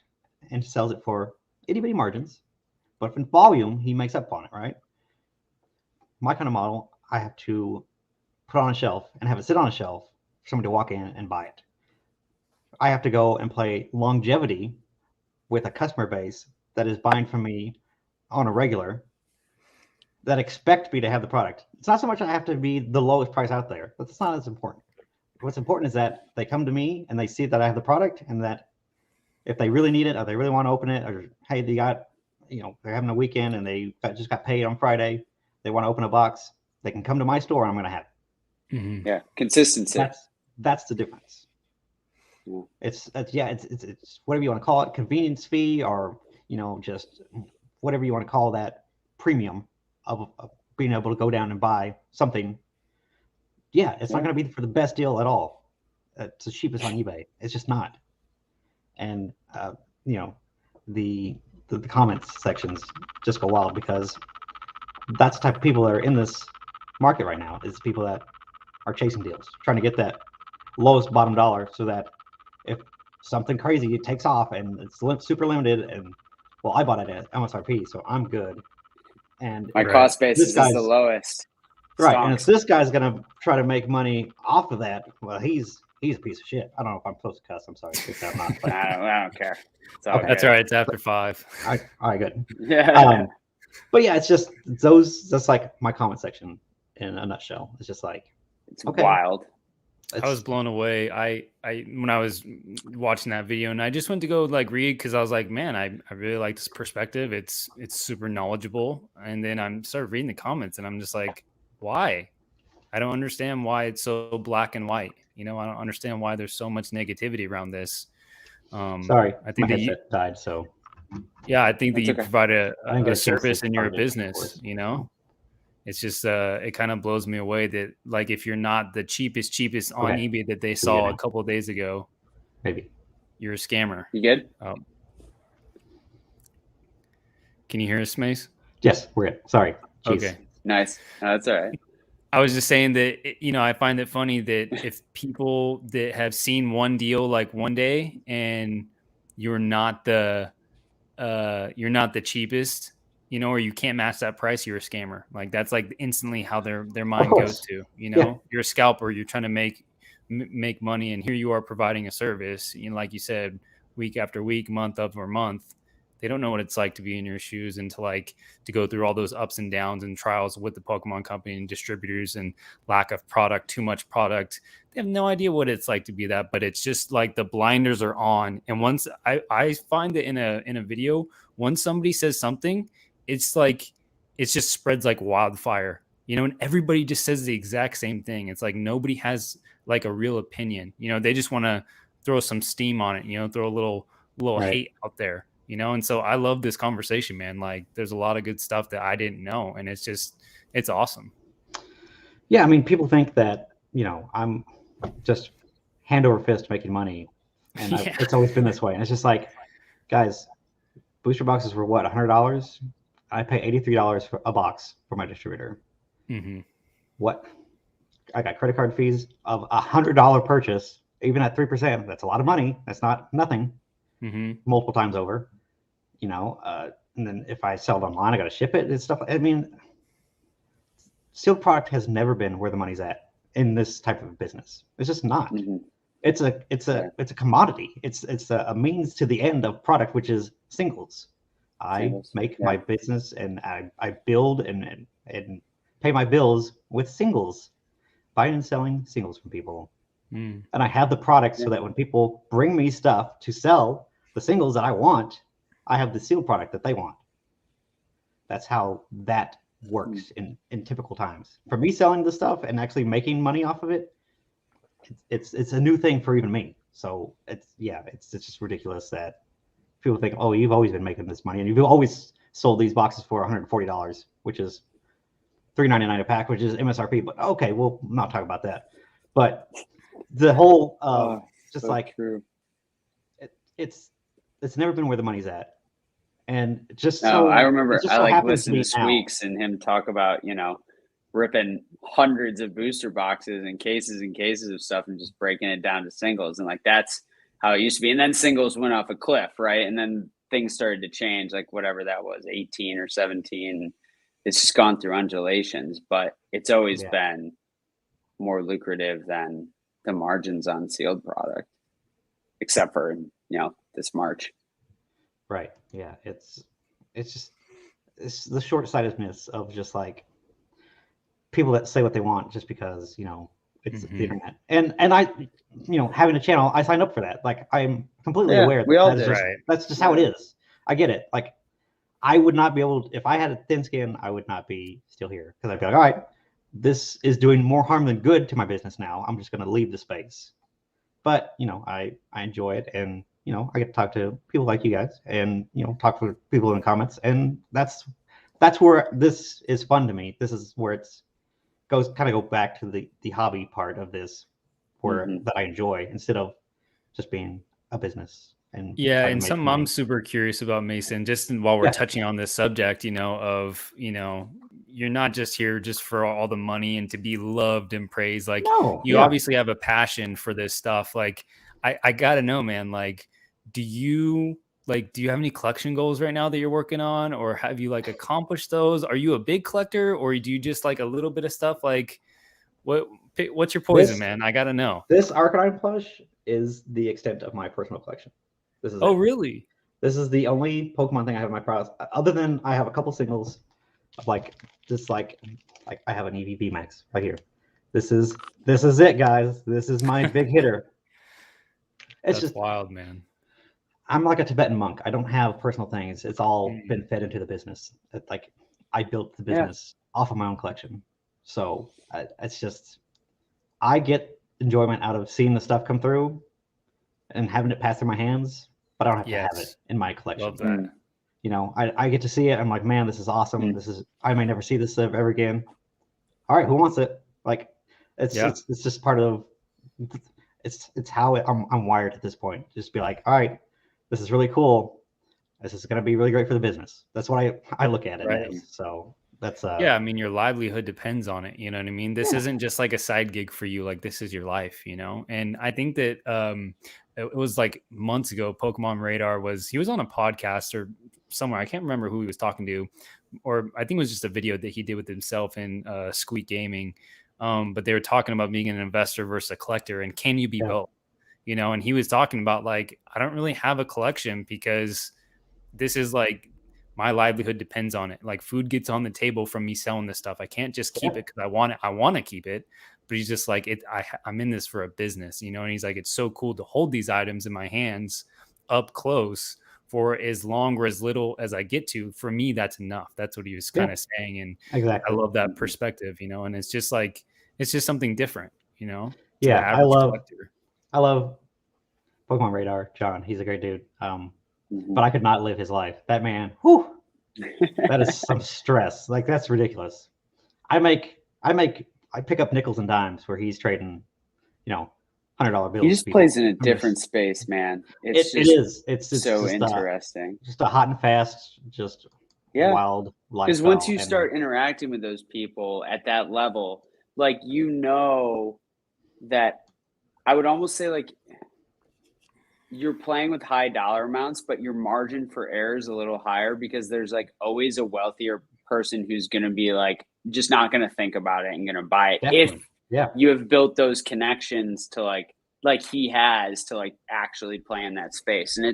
and sells it for itty-bitty margins, but in volume, he makes up on it, right? My kind of model, I have to put on a shelf and have it sit on a shelf for somebody to walk in and buy it. I have to go and play longevity with a customer base that is buying from me on a regular, that expect me to have the product. It's not so much I have to be the lowest price out there. That's not as important. What's important is that they come to me and they see that I have the product, and that if they really need it or they really want to open it, or hey, they got, you know, they're having a weekend and they just got paid on Friday, they want to open a box, they can come to my store and I'm going to have it. Mm-hmm. Yeah, consistency. That's the difference. It's whatever you want to call it, convenience fee, or, you know, just whatever you want to call that premium of being able to go down and buy something. Yeah, it's not going to be for the best deal at all. It's the cheapest on eBay. It's just not. And you know, the comments sections just go wild, because that's the type of people that are in this market right now, is people that are chasing deals, trying to get that lowest bottom dollar, so that if something crazy takes off and it's super limited, and well, I bought it at MSRP, so I'm good. And my cost basis is the lowest. Right, and if this guy's gonna try to make money off of that, well, he's a piece of shit. I don't know if I'm supposed to cuss. I'm sorry. I'm not, but... I don't care. That's all right. It's after 5. All right, good. Yeah. But yeah, it's just those. That's like my comment section in a nutshell. It's just like, it's wild. I was blown away. I when I was watching that video, and I just went to go like read, because I was like, man, I really like this perspective. It's super knowledgeable. And then I started reading the comments, and I'm just like, why? I don't understand why it's so black and white. You know, I don't understand why there's so much negativity around this. Sorry, I think my headset died. So yeah, I think that you provide a service in your business. You know, it's just it kind of blows me away that, like, if you're not the cheapest on eBay that they saw a couple of days ago, maybe you're a scammer. You good? Can you hear us, Mace? Yes, we're good. Sorry. Jeez. Okay. Nice. No, that's all right. I was just saying that, I find it funny that if people that have seen one deal like one day and you're not the cheapest, or you can't match that price, you're a scammer. Like that's like instantly how their Of mind goes course. to, Yeah. you're a scalper, you're trying to make money, and here you are providing a service, like you said, week after week, month over month. They don't know what it's like to be in your shoes and to go through all those ups and downs and trials with the Pokemon company and distributors and lack of product, too much product. They have no idea what it's like to be that, but it's just like the blinders are on. And once I find that in a video, once somebody says something, it's like, it just spreads like wildfire, and everybody just says the exact same thing. It's like nobody has like a real opinion. They just want to throw some steam on it, throw a little Right. hate out there. And so I love this conversation, man. Like there's a lot of good stuff that I didn't know, and it's awesome. Yeah, I mean, people think that, I'm just hand over fist making money, and it's always been this way. And it's just like, guys, booster boxes were what, $100? I pay $83 for a box for my distributor. Mm-hmm. What? I got credit card fees of $100 purchase, even at 3%. That's a lot of money. That's not nothing. Mm-hmm. Multiple times over. And then if I sell it online, I got to ship it and stuff. I mean, sealed product has never been where the money's at in this type of business. It's just not. Mm-hmm. It's a commodity. It's a means to the end of product, which is singles. I make my business, and I build and pay my bills with singles, buying and selling singles from people. And I have the product so that when people bring me stuff to sell the singles that I want, I have the sealed product that they want. That's how that works in typical times. For me selling the stuff and actually making money off of it, it's a new thing for even me. So it's just ridiculous that people think, oh, you've always been making this money, and you've always sold these boxes for $140, which is $3.99 a pack, which is MSRP. But okay, we'll not talk about that. But the whole just so like true. It's never been where the money's at. And just so I remember I like listened to Squeaks and him talk about, ripping hundreds of booster boxes and cases of stuff and just breaking it down to singles. And like, that's how it used to be. And then singles went off a cliff, right? And then things started to change, like whatever that was, 18 or 17. It's just gone through undulations, but it's always been more lucrative than the margins on sealed product, except for, this March. Right. Yeah. It's the short-sightedness of just like people that say what they want just because, it's the internet. And I, having a channel, I signed up for that. Like I'm completely aware that's just how it is. I get it. Like I would not be able to, if I had a thin skin, I would not be still here because I'd be like, all right, this is doing more harm than good to my business now. I'm just going to leave the space. But, I enjoy it, and, I get to talk to people like you guys and, talk to people in the comments. And that's where this is fun to me. This is where go back to the hobby part of this that I enjoy instead of just being a business. And something money. I'm super curious about, Mason, just while we're touching on this subject, you're not just here just for all the money and to be loved and praised. Like you obviously have a passion for this stuff. Like I gotta know, man, like, do you have any collection goals right now that you're working on, or have you like accomplished those? Are you a big collector, or do you just like a little bit of stuff? Like what's your poison, man? I gotta know. This Arcanine plush is the extent of my personal collection. This is really? This is the only Pokemon thing I have in my prowess, other than I have a couple singles of like I have an EV Max right here. This is it, guys. This is my big hitter. It's just wild, man. I'm like a Tibetan monk. I don't have personal things. It's all been fed into the business. Like I built the business off of my own collection. So it's just, I get enjoyment out of seeing the stuff come through and having it pass through my hands, but I don't have to have it in my collection. Love that. I get to see it. I'm like, man, this is awesome. I may never see this stuff ever again. All right, who wants it? Like, it's just part of, it's how I'm wired at this point. Just be like, all right, this is really cool. This is going to be really great for the business. That's what I look at it as. So That's Yeah, I mean, your livelihood depends on it. You know what I mean? This Yeah. isn't just like a side gig for you. Like this is your life, you know? And I think that it was like months ago, Pokemon Radar he was on a podcast or somewhere. I can't remember who he was talking to, or I think it was just a video that he did with himself in Squeak Gaming. But they were talking about being an investor versus a collector, and can you be Yeah. both? You know, and he was talking about like, I don't really have a collection because this is like my livelihood depends on it. Like food gets on the table from me selling this stuff. I can't just keep Yeah. it because I want it. I want to keep it, but he's just like I'm in this for a business, you know. And he's like, it's so cool to hold these items in my hands up close for as long or as little as I get to. For me, that's enough. That's what he was kind of saying, and I Exactly. love that perspective, you know. And it's just like it's just something different, you know, to the Yeah, average collector. I love Pokemon Radar, John. He's a great dude. But I could not live his life. That man, whew, that is some stress. Like that's ridiculous. I pick up nickels and dimes where he's trading, $100 bills. He just plays in a different space, man. It is. It's so just interesting. Just a hot and fast, just wild lifestyle. Because once you start interacting with those people at that level, like that I would almost say like you're playing with high dollar amounts, but your margin for error is a little higher because there's like always a wealthier person who's going to be like just not going to think about it and going to buy it. Definitely. If you have built those connections to like he has to like actually play in that space. And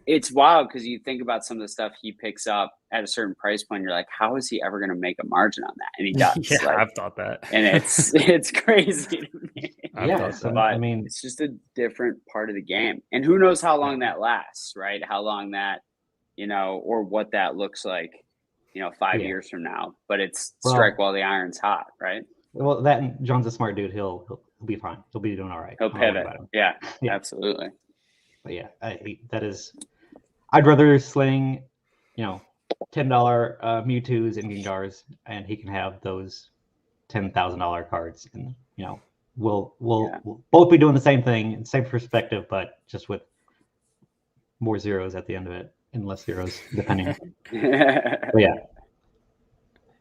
it's wild because you think about some of the stuff he picks up at a certain price point. You're like, how is he ever going to make a margin on that? And he does. Yeah, I've thought that. And it's crazy to me. I mean, it's just a different part of the game. And who knows how long that lasts, right? How long that, or what that looks like, 5 years from now. But it's strike while the iron's hot, right? Well, John's a smart dude. He'll be fine. He'll be doing all right. He'll pivot. Yeah, absolutely. But yeah, I'd rather sling, $10 Mewtwo's and Gengars, and he can have those $10,000 cards, and we'll both be doing the same thing, same perspective, but just with more zeros at the end of it and less zeros, depending. But yeah,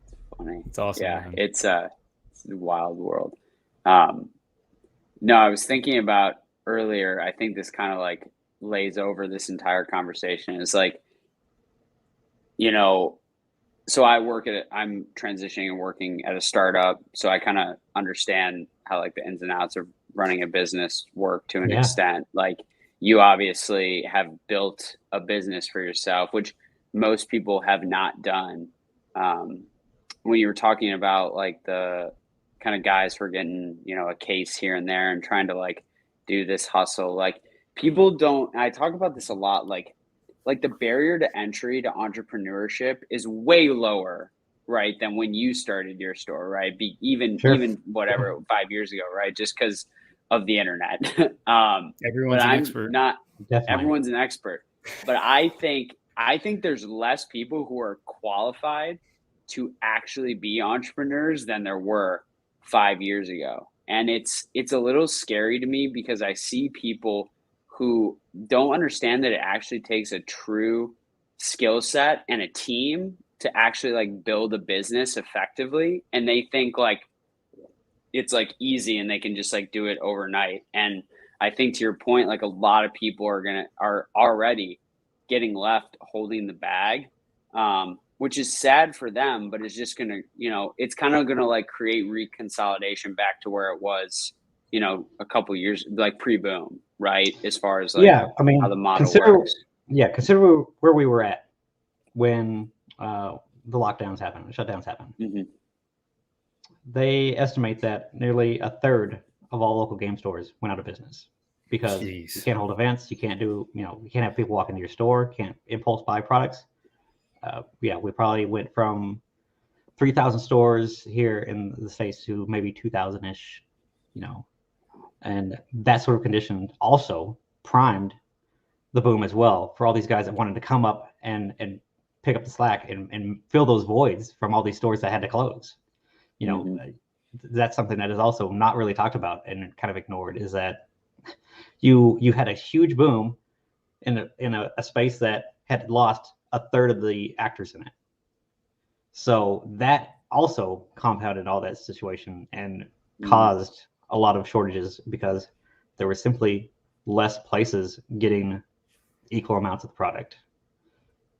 it's funny. It's awesome. Yeah, man. It's a wild world. No, I was thinking about earlier. I think this kind of like lays over this entire conversation. It's like, so I'm transitioning and working at a startup. So I kind of understand how like the ins and outs of running a business work to an extent. Like you obviously have built a business for yourself, which most people have not done. When you were talking about like the kind of guys who are getting, a case here and there and trying to like do this hustle, like people don't, I talk about this a lot, like the barrier to entry to entrepreneurship is way lower, right, than when you started your store, right? Even whatever 5 years ago, right? Just because of the internet. Everyone's an expert. Everyone's an expert. But I think there's less people who are qualified to actually be entrepreneurs than there were 5 years ago. And it's a little scary to me because I see people who don't understand that it actually takes a true skill set and a team to actually like build a business effectively. And they think like it's like easy and they can just like do it overnight. And I think to your point, like a lot of people are already getting left holding the bag, which is sad for them, but it's just gonna, it's kind of gonna like create reconsolidation back to where it was, a couple years, like pre-boom, right? As far as like I mean, how the model works. Yeah, consider where we were at when the shutdowns happened. Mm-hmm. They estimate that nearly a third of all local game stores went out of business because you can't hold events, you can't do, you can't have people walk into your store, can't impulse buy products. We probably went from 3,000 stores here in the States to maybe 2,000-ish, and that sort of condition also primed the boom as well for all these guys that wanted to come up and pick up the slack and fill those voids from all these stores that had to close. That's something that is also not really talked about and kind of ignored, is that you had a huge boom in a space that had lost a third of the actors in it. So that also compounded all that situation and caused a lot of shortages because there were simply less places getting equal amounts of the product.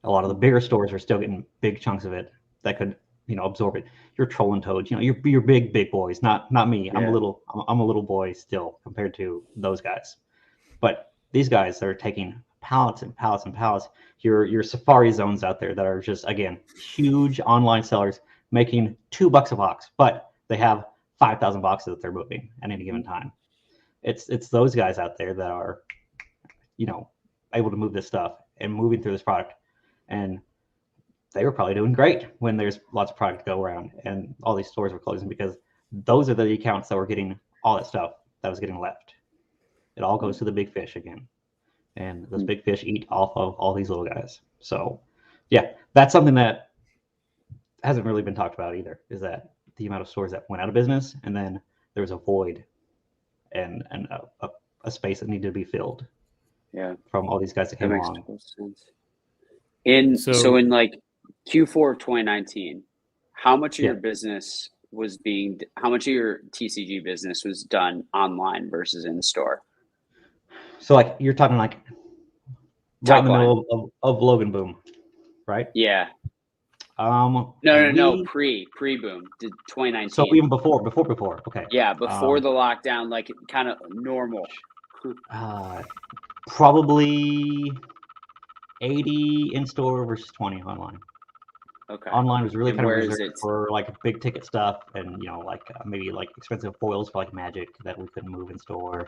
A lot of the bigger stores are still getting big chunks of it that could, absorb it. Your Troll and Toads, you're big boys, not me. Yeah. I'm a little boy still compared to those guys. But these guys are taking pallets and pallets and pallets. Your Safari Zones out there that are just, again, huge online sellers making $2 a box, but they have 5,000 boxes that they're moving at any given time. It's those guys out there that are, able to move this stuff and moving through this product. And they were probably doing great when there's lots of product to go around and all these stores were closing, because those are the accounts that were getting all that stuff that was getting left. It all goes to the big fish again. And those big fish eat off of all these little guys. So, yeah, that's something that hasn't really been talked about either, is that the amount of stores that went out of business, and then there was a void and a space that needed to be filled. Yeah. From all these guys that came along. Total sense. So in like Q4 of 2019, how much of your business how much of your TCG business was done online versus in store? So like you're talking like right in the middle of Logan Boom, right? Yeah. No, pre-boom, 2019. So even before, okay. Yeah, before the lockdown, like kind of normal. Probably 80 in store versus 20 online. Okay. Online was really kind of reserved for like big ticket stuff, and maybe like expensive foils for like Magic that we couldn't move in store.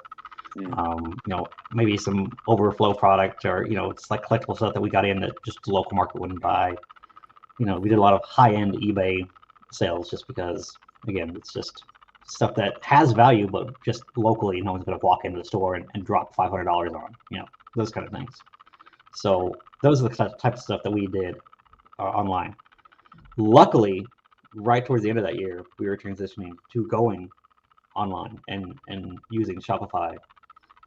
Maybe some overflow product, or it's like collectible stuff that we got in that just the local market wouldn't buy. We did a lot of high-end eBay sales just because, again, it's just stuff that has value, but just locally, no one's going to walk into the store and drop $500 on, those kind of things. So those are the type of stuff that we did online. Luckily, right towards the end of that year, we were transitioning to going online and using Shopify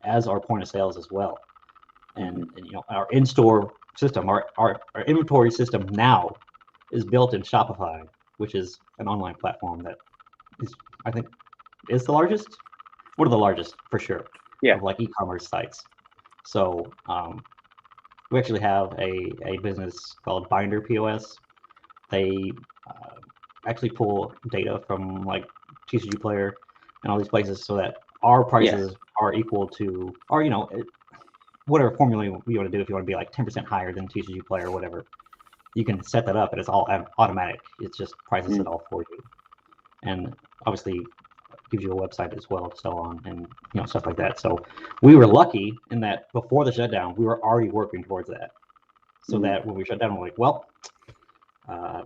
as our point of sales as well. And our in-store system, our inventory system now is built in Shopify, which is an online platform that is, I think, is the largest. One of the largest for sure. Yeah. Of like e-commerce sites. So we actually have a business called Binder POS. They actually pull data from like TCG Player and all these places so that our prices are equal to, or whatever formula you want to do. If you want to be like 10% higher than TCG Player or whatever, you can set that up and it's all automatic. It's just prices it all for you, and obviously gives you a website as well to sell on, and stuff like that. So we were lucky in that before the shutdown, we were already working towards that. So that when we shut down, we're like, well,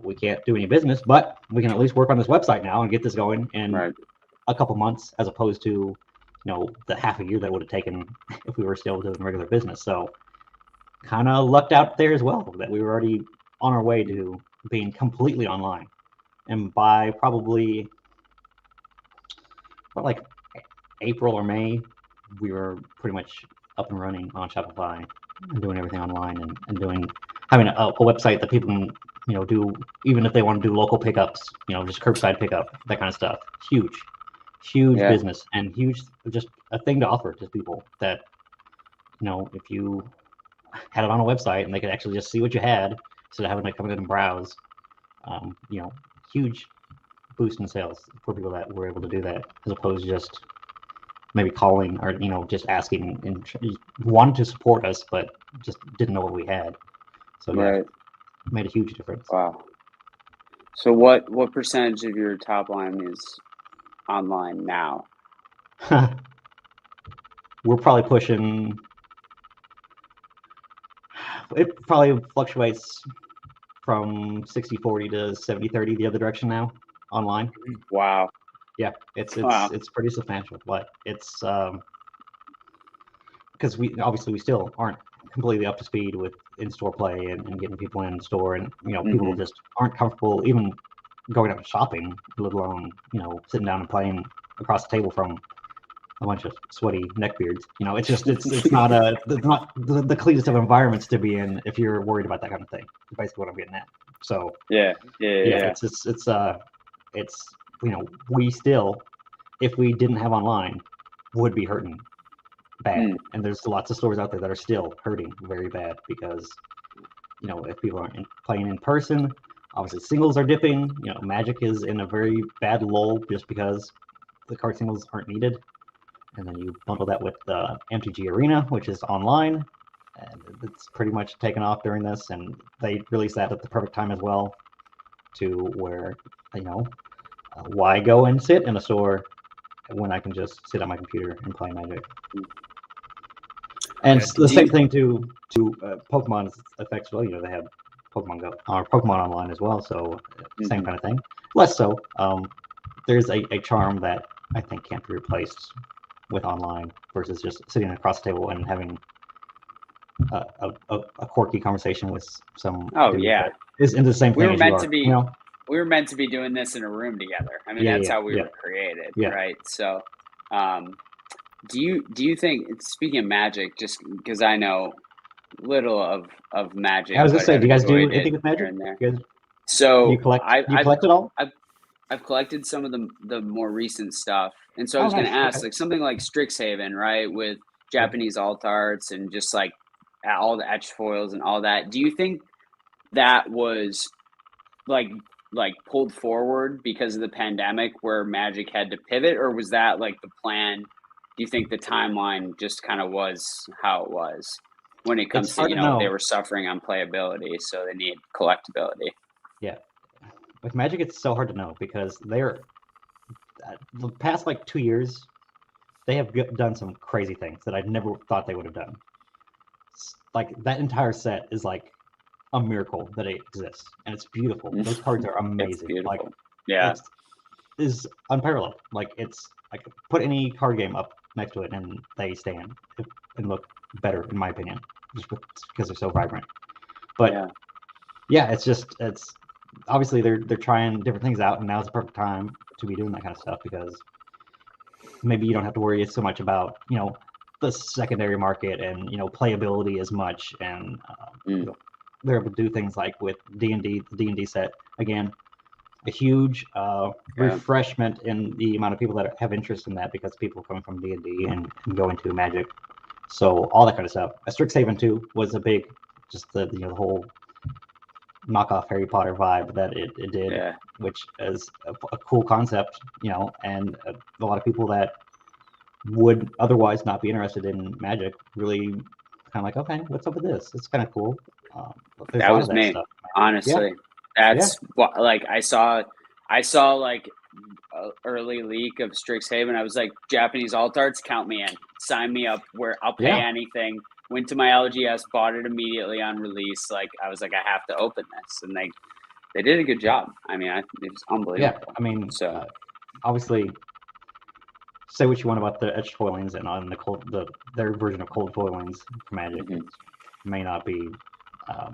we can't do any business, but we can at least work on this website now and get this going in a couple months, as opposed to the half a year that would have taken if we were still doing regular business. So kind of lucked out there as well that we were already on our way to being completely online. And by probably like April or May, we were pretty much up and running on Shopify and doing everything online and having a website that people can do, even if they want to do local pickups, just curbside pickup, that kind of stuff. Huge business, and huge, just a thing to offer to people that if you had it on a website and they could actually just see what you had instead of having to come in and browse, huge boost in sales for people that were able to do that, as opposed to just maybe calling or just asking and wanted to support us but just didn't know what we had. So made a huge difference. Wow. So what percentage of your top line is online now? We're probably pushing, it probably fluctuates from 60-40 to 70-30 the other direction now online. Wow. Yeah, it's pretty substantial, but it's because we still aren't completely up to speed with in-store play and getting people in store, and people just aren't comfortable even going out shopping, let alone sitting down and playing across the table from a bunch of sweaty neckbeards. It's just it's not the cleanest of environments to be in if you're worried about that kind of thing. Basically what I'm getting at. So yeah, it's we still, if we didn't have online, would be hurting bad. And there's lots of stores out there that are still hurting very bad because if people aren't playing in person, obviously singles are dipping. Magic is in a very bad lull just because the card singles aren't needed. And then you bundle that with the MTG Arena, which is online, and it's pretty much taken off during this. And they released that at the perfect time as well, to where why go and sit in a store when I can just sit on my computer and play Magic? And it's the same thing to Pokemon effects. Well, they have Pokemon Go or Pokemon Online as well, so same kind of thing. Less so. There's a charm that I think can't be replaced with online versus just sitting across the table and having a quirky conversation with some. Oh yeah, is in the same thing. We were meant to be doing this in a room together. I mean, that's how we were created, right? So, do you think, speaking of Magic, just because I know little of Magic, I was just saying, do you guys do anything with Magic? So you collect it all? I've collected some of the more recent stuff, and so I was going to ask, like something like Strixhaven, right, with Japanese alt arts and just like all the etched foils and all that. Do you think that was like pulled forward because of the pandemic where Magic had to pivot, or was that like the plan? Do you think the timeline just kind of was how it was when it comes to they were suffering on playability, so they need collectability? Yeah, with Magic it's so hard to know because they're the past 2 years they have done some crazy things that I never thought they would have done. Like that entire set is like a miracle that it exists, and it's beautiful. Those cards are amazing. It is unparalleled. It's I could put any card game up next to it and they stand and look better, in my opinion, just because they're so vibrant. But it's obviously they're trying different things out, and now's the perfect time to be doing that kind of stuff because maybe you don't have to worry so much about the secondary market and playability as much, and they're able to do things like with D&D, the D&D set, again, a huge refreshment in the amount of people that have interest in that because people coming from D&D and go into Magic. So all that kind of stuff. Strixhaven 2 was a big, just the whole knockoff Harry Potter vibe that it did, which is a cool concept, and a lot of people that would otherwise not be interested in Magic really kind of like, okay, what's up with this? It's kind of cool. That was me, stuff, honestly. That's what, like, I saw like early leak of Strixhaven. I was like, Japanese alt arts, count me in, sign me up. Where I'll pay anything. Went to my LGS, bought it immediately on release. Like, I was like, I have to open this, and they did a good job. I mean, it was unbelievable. Yeah, I mean, so obviously, say what you want about the etched foilings and on their version of cold foilings for Magic may not be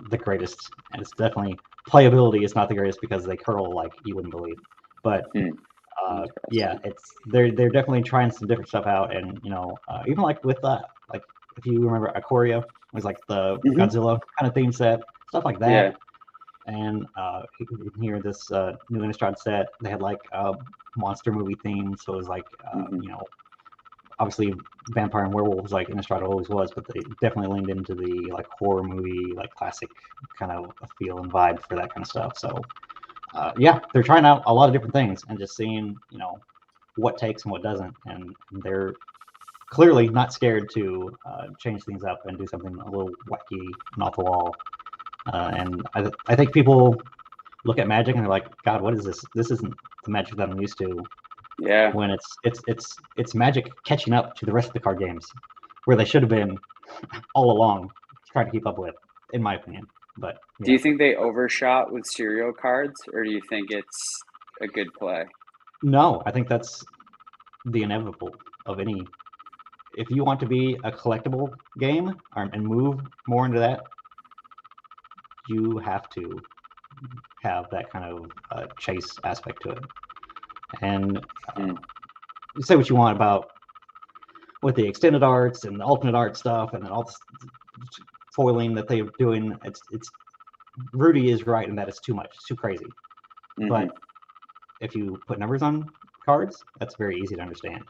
the greatest, and it's definitely playability is not the greatest because they curl like you wouldn't believe. But they're definitely trying some different stuff out, and even like with like if you remember Ikoria was like the Godzilla kind of theme set, stuff like that. And you can hear this new Innistrad set. They had like a monster movie theme, so it was like obviously vampire and werewolves like Innistrad always was, but they definitely leaned into the like horror movie, like classic kind of a feel and vibe for that kind of stuff. So they're trying out a lot of different things and just seeing what takes and what doesn't, and they're clearly not scared to change things up and do something a little wacky and off the wall. And I think people look at Magic and they're like, God, what is this? This isn't the Magic that I'm used to. Yeah. When it's Magic catching up to the rest of the card games, where they should have been all along, trying to keep up with, in my opinion. But do you think they overshot with serial cards, or do you think it's a good play? No, I think that's the inevitable of any. If you want to be a collectible game and move more into that, you have to have that kind of chase aspect to it. And say what you want about with the extended arts and the alternate art stuff and then all this foiling that they're doing. It's Rudy is right in that it's too much, it's too crazy. Mhm. But if you put numbers on cards, that's very easy to understand.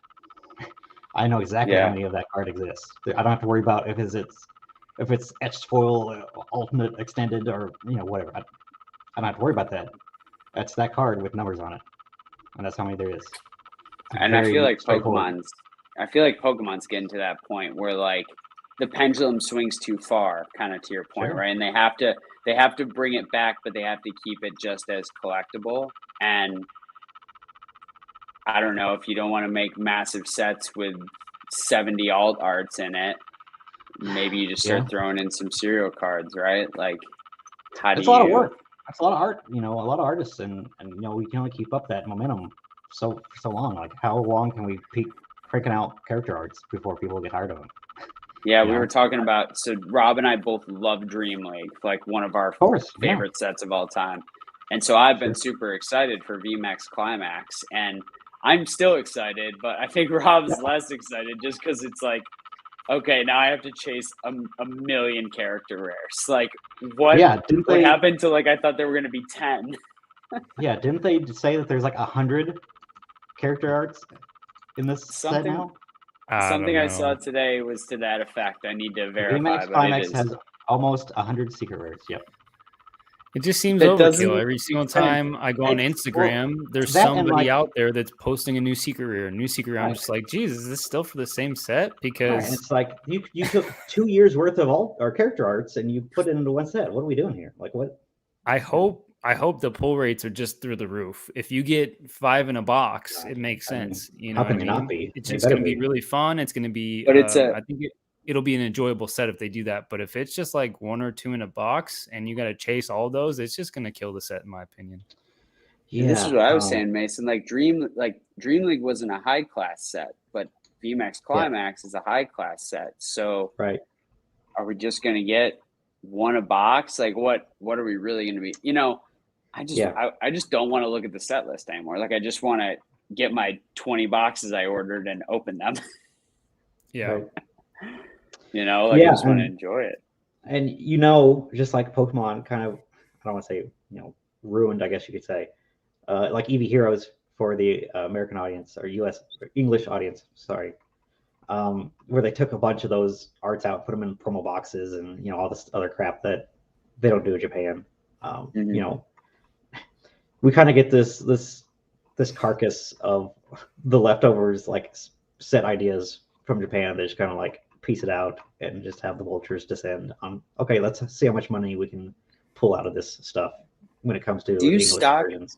I know exactly how many of that card exists. I don't have to worry about if it's etched foil, ultimate extended, or whatever. I don't have to worry about that. That's that card with numbers on it, and that's how many there is. And I feel like straightforward. Pokemon's getting to that point where like the pendulum swings too far, kind of to your point, Sure. right? And they have to bring it back, but they have to keep it just as collectible. And I don't know if you don't want to make massive sets with 70 alt arts in it. Maybe you just start throwing in some serial cards, right? Like, It's a lot of work. It's a lot of art. A lot of artists, and we can only keep up that momentum for so long. Like, how long can we keep cranking out character arts before people get tired of them? Yeah, we were talking about. So Rob and I both love Dream League, like one of our favorite sets of all time. And so I've been super excited for VMAX Climax, and I'm still excited, but I think Rob's less excited just because it's like, okay, now I have to chase a million character rares. Like, what happened to, like, I thought there were going to be 10. Yeah, didn't they say that there's like 100 character arts in this set now? Something I saw today was to that effect. I need to verify. VMAX Climax has almost 100 secret rares. Yep. It just seems overkill. Every single time I go on Instagram, there's somebody out there that's posting a new secret rare, I'm just like, geez, is this still for the same set? Because it's like you took 2 years worth of our character arts and you put it into one set. What are we doing here? Like, what? I hope the pull rates are just through the roof. If you get 5 in a box, it makes sense. How can they not be? It's just going to be really fun. It's going to be. But I think it'll be an enjoyable set if they do that. But if it's just like 1 or 2 in a box and you got to chase all those, it's just going to kill the set, in my opinion. Yeah, this is what I was saying, Mason. Like Dream League wasn't a high class set, but VMAX Climax is a high class set. So are we just going to get 1 a box? Like, what are we really going to be? I just don't want to look at the set list anymore. Like, I just want to get my 20 boxes I ordered and open them. Yeah. I just want to enjoy it. And just like Pokemon kind of, I don't want to say, ruined, I guess you could say, like EV Heroes for the American audience or English audience, sorry, where they took a bunch of those arts out, put them in promo boxes and, all this other crap that they don't do in Japan. We kind of get this carcass of the leftovers, like set ideas from Japan. They just kind of like piece it out and just have the vultures descend on, okay, let's see how much money we can pull out of this stuff when it comes to English versions.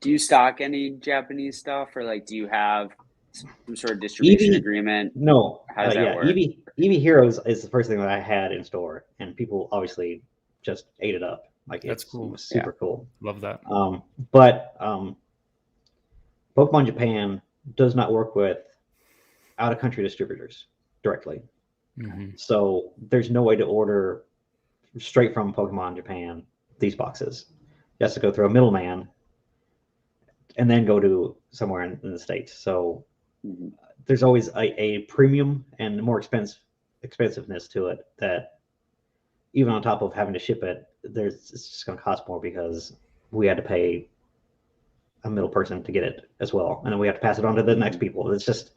Do you stock any Japanese stuff, or like, do you have some sort of distribution agreement? No. How does that work? EV Heroes is the first thing that I had in store, and people obviously just ate it up. Like, that's cool. It was super cool. Love that. But Pokemon Japan does not work with out-of-country distributors directly. Mm-hmm. So there's no way to order straight from Pokemon Japan these boxes. You have to go through a middleman and then go to somewhere in the States. So there's always a premium and more expensiveness to it that even on top of having to ship it, it's just going to cost more because we had to pay a middle person to get it as well. And then we have to pass it on to the next people. It's just,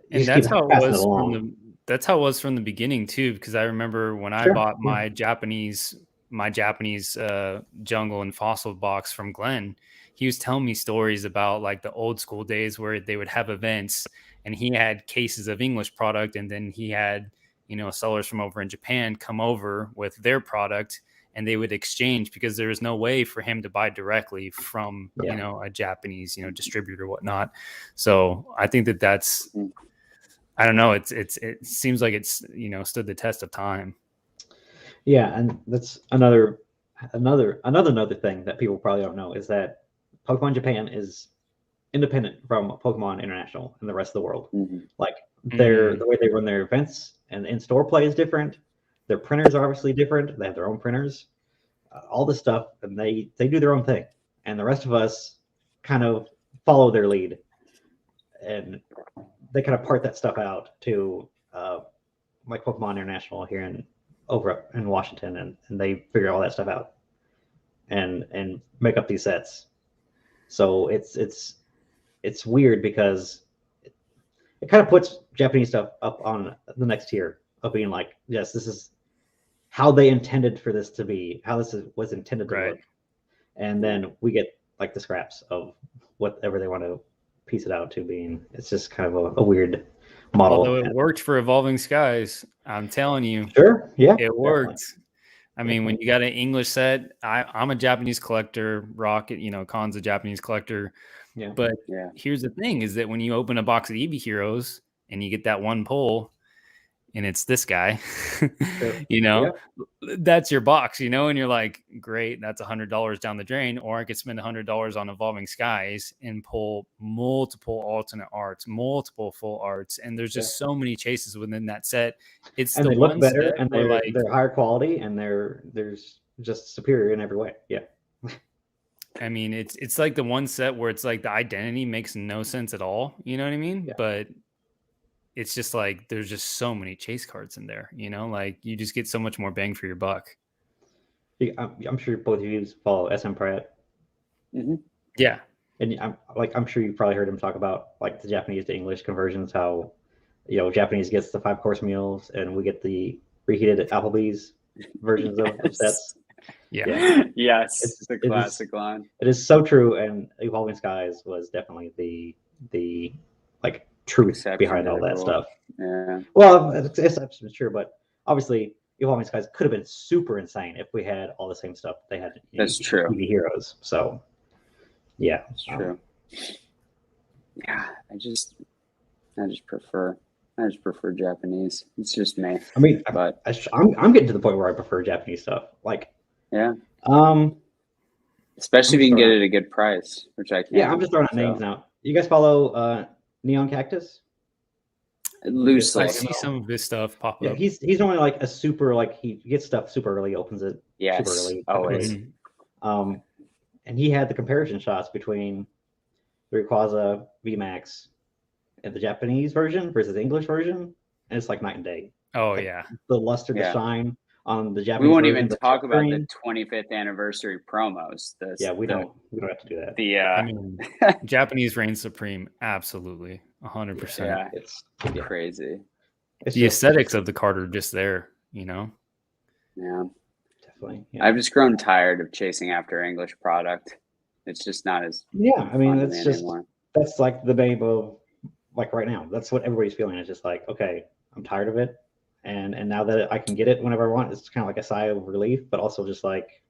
that's how it was from the beginning too, because I remember when I bought my Japanese jungle and fossil box from Glenn, he was telling me stories about like the old school days where they would have events and he had cases of English product, and then he had sellers from over in Japan come over with their product, and they would exchange because there was no way for him to buy directly from a Japanese distributor or whatnot. So I think that's, I don't know, it seems like it's stood the test of time. Yeah, and that's another thing that people probably don't know is that Pokemon Japan is independent from Pokemon International and the rest of the world. Like the way they run their events and in-store play is different. Their printers are obviously different. They have their own printers, all this stuff, and they do their own thing. And the rest of us kind of follow their lead, and they kind of part that stuff out to like Pokemon International here in over in Washington, and they figure all that stuff out and make up these sets. So it's weird because it kind of puts Japanese stuff up on the next tier of being like, yes, this is how they intended for this to be, how was intended to look. And then we get like the scraps of whatever they want to piece it out to being. It's just kind of a weird model. Although it worked for Evolving Skies, I'm telling you. Sure, yeah. It worked. Definitely. I mean, when you got an English set, I'm a Japanese collector, Rocket, Khan's a Japanese collector. Yeah. But here's the thing is that when you open a box of EV Heroes and you get that one pull and it's this guy, that's your box, and you're like, great, that's $100 down the drain. Or I could spend $100 on Evolving Skies and pull multiple alternate arts, multiple full arts. And there's just so many chases within that set. And they look better and they're higher quality and there's just superior in every way. Yeah. I mean, it's like the one set where it's like the identity makes no sense at all. You know what I mean? Yeah. But it's just like there's just so many chase cards in there. Like you just get so much more bang for your buck. I'm sure both of you follow SM Pratt. Mm-hmm. Yeah, and I'm sure you've probably heard him talk about like the Japanese to English conversions. How Japanese gets the 5-course meals and we get the reheated Applebee's versions of sets. Yeah. Yes. It's the classic line. It is so true. And Evolving Skies was definitely the like truth behind all that stuff. Yeah. Well, it's true, but obviously Evolving Skies could have been super insane if we had all the same stuff they had. That's true. EV Heroes. So yeah. That's true. Yeah. I just prefer Japanese. It's just me. I mean, but I'm getting to the point where I prefer Japanese stuff. Like, yeah. Especially if you can get it at a good price, which I can. Yeah, I'm just throwing out names now. You guys follow Neon Cactus? Loosely. I see some of his stuff pop up. He's normally like a super, like he gets stuff super early, opens it super early. Always. And he had the comparison shots between the Rayquaza VMAX and the Japanese version versus the English version, and it's like night and day. Oh like, yeah, the luster, the shine on the Japanese. We won't even talk about the 25th anniversary promos. We don't have to do that. I mean, Japanese reigns supreme. Absolutely, 100%. Yeah, it's crazy. The aesthetics of the card are just there, Yeah, definitely. Yeah. I've just grown tired of chasing after English product. It's just not as I mean, it's just anymore. That's like the babe of like right now. That's what everybody's feeling. It's just like, okay, I'm tired of it. And now that I can get it whenever I want, it's kind of like a sigh of relief, but also just like,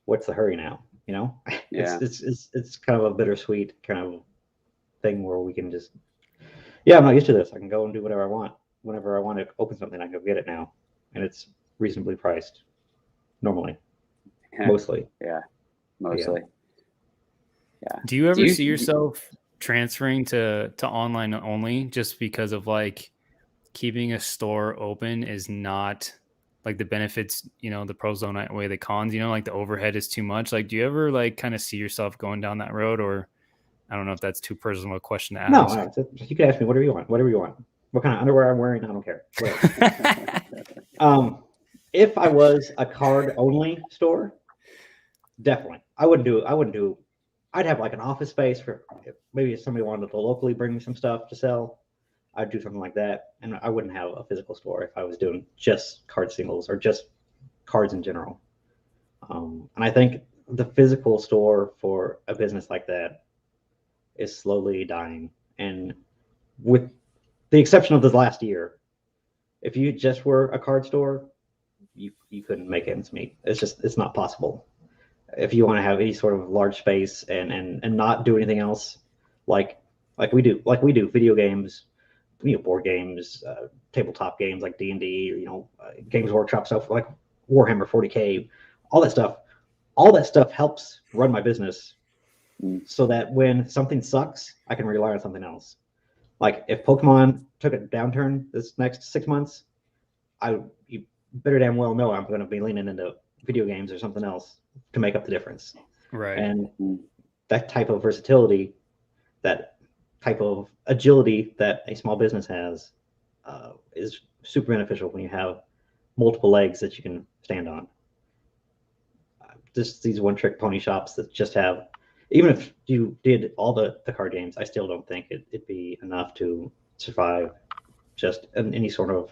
what's the hurry now? Yeah. It's kind of a bittersweet kind of thing where we can just, I'm not used to this. I can go and do whatever I want. Whenever I want to open something, I can go get it now. And it's reasonably priced normally, mostly. Yeah, mostly. Yeah. Do you ever see yourself transferring to online only just because of like keeping a store open is not like the benefits, the pros don't outweigh the cons, like the overhead is too much. Like, do you ever like kind of see yourself going down that road, or I don't know if that's too personal a question to ask. No, you can ask me whatever you want. What kind of underwear I'm wearing, I don't care. If I was a card only store, definitely. I'd have like an office space for maybe if somebody wanted to locally bring me some stuff to sell, I'd do something like that. And I wouldn't have a physical store if I was doing just card singles or just cards in general. And I think the physical store for a business like that is slowly dying. And with the exception of this last year, if you just were a card store, you couldn't make ends meet. It's not possible. If you want to have any sort of large space and not do anything else, like we do video games, board games, tabletop games like D&D, Games Workshop stuff like Warhammer 40K, all that stuff helps run my business so that when something sucks, I can rely on something else. Like if Pokemon took a downturn this next 6 months, you better damn well know I'm going to be leaning into video games or something else to make up the difference. Right. And that type of versatility, that type of agility that a small business has is super beneficial when you have multiple legs that you can stand on. Just these one-trick pony shops that just have, even if you did all the card games, I still don't think it'd be enough to survive just in any sort of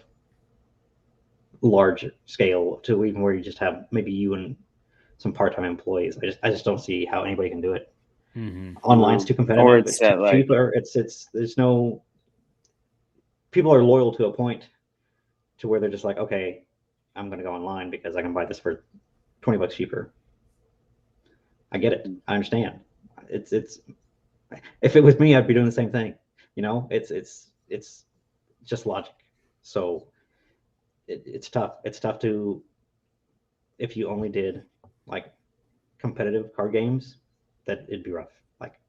large scale to even where you just have maybe you and some part-time employees. I just don't see how anybody can do it. Online's too competitive. Or it's too cheap. Or there's no, people are loyal to a point to where they're just like, okay, I'm going to go online because I can buy this for $20 cheaper. I get it. I understand. It's if it was me, I'd be doing the same thing. You know, it's just logic. So it's tough. It's tough to, if you only did like competitive card games, that it'd be rough. Like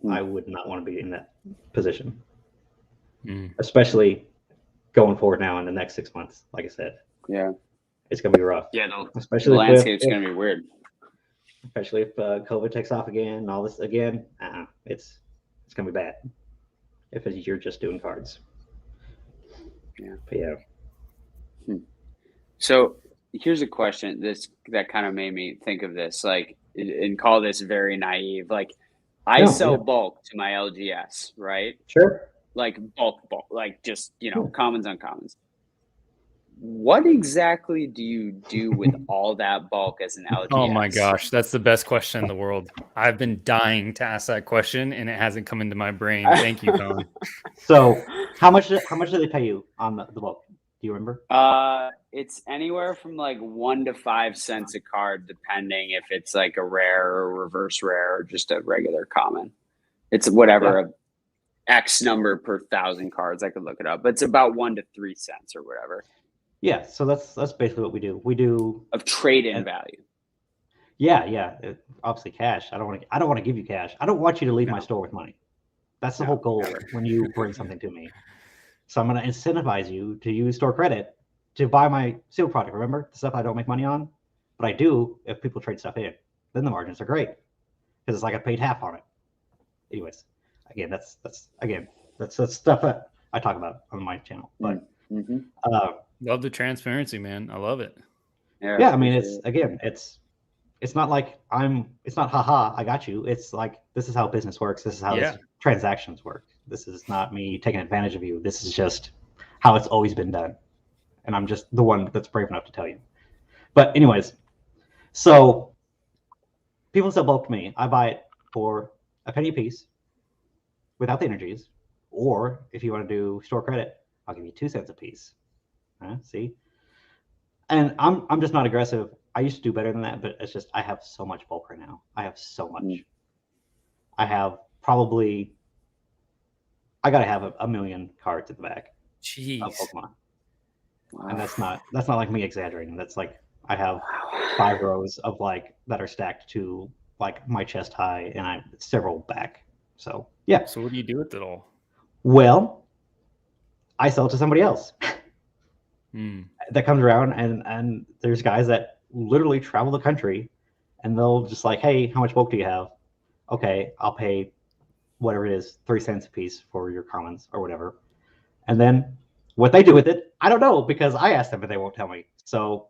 I would not want to be in that position, especially going forward now in the next 6 months. Like I said, it's gonna be rough. Yeah, especially the landscape's gonna be weird. Especially if COVID takes off again and all this again, it's gonna be bad. If you're just doing cards. But So here's a question that kind of made me think of this, like, and call this very naive. Like, I sell bulk to my LGS, right? Sure. Like bulk, like just, commons, uncommons. What exactly do you do with all that bulk as an LGS? Oh my gosh, that's the best question in the world. I've been dying to ask that question and it hasn't come into my brain. Thank you, Colin. So how much do they pay you on the bulk? Do you remember? It's anywhere from like 1 to 5 cents a card, depending if it's like a rare or reverse rare or just a regular common. It's whatever, X number per 1,000 cards. I could look it up, but it's about 1 to 3 cents or whatever. Yeah, so that's basically what we do. We do of trade-in value. Yeah. Obviously, cash. I don't want to give you cash. I don't want you to leave my store with money. That's the whole goal when you bring something to me. So I'm going to incentivize you to use store credit to buy my sealed product. Remember the stuff I don't make money on, but I do if people trade stuff in. Then the margins are great because it's like I paid half on it. Anyways, again, that's stuff that I talk about on my channel. But love the transparency, man. I love it. Yeah, I mean, it's not like it's not haha, I got you. It's like, this is how business works. This is how transactions work. This is not me taking advantage of you. This is just how it's always been done. And I'm just the one that's brave enough to tell you. But anyways, so people sell bulk to me. I buy it for a penny a piece without the energies. Or if you want to do store credit, I'll give you 2 cents a piece. See? And I'm just not aggressive. I used to do better than that, but it's just I have so much bulk right now. I have so much. I have probably, I gotta have a million cards at the back of Pokemon. Wow. And that's not like me exaggerating. That's like I have 5 rows of like that are stacked to like my chest high, and I several back. So yeah. So what do you do with it all? Well, I sell it to somebody else. That comes around, and there's guys that literally travel the country, and they'll just like, hey, how much bulk do you have? Okay, I'll pay whatever it is, 3 cents a piece for your commons or whatever. And then what they do with it, I don't know, because I asked them, but they won't tell me. So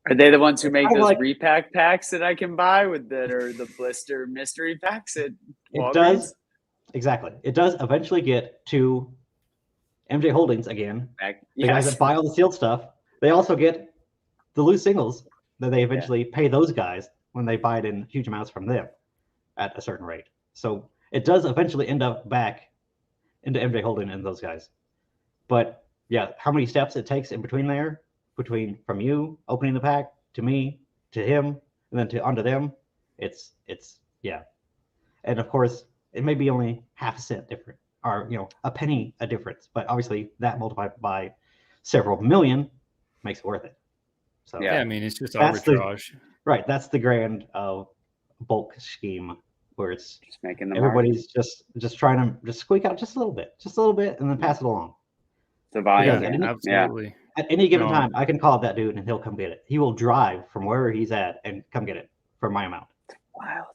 are they the ones who make those repack packs that I can buy with that, or the blister mystery packs at Walgreens? It does. Exactly. It does eventually get to MJ Holdings again. The guys that buy all the sealed stuff, they also get the loose singles that they eventually pay those guys when they buy it in huge amounts from them at a certain rate. So it does eventually end up back into MJ Holding and those guys. But yeah, how many steps it takes in between there, from you opening the pack to me, to him, and then onto them, it's and of course it may be only half a cent different, or a penny a difference, but obviously that multiplied by several million makes it worth it. So I mean, it's just arbitrage. Right, that's the grand bulk scheme where it's just making the everybody's just trying to just squeak out just a little bit, and then pass it along. The volume, absolutely. At any given time, I can call that dude and he'll come get it. He will drive from wherever he's at and come get it for my amount. It's wild.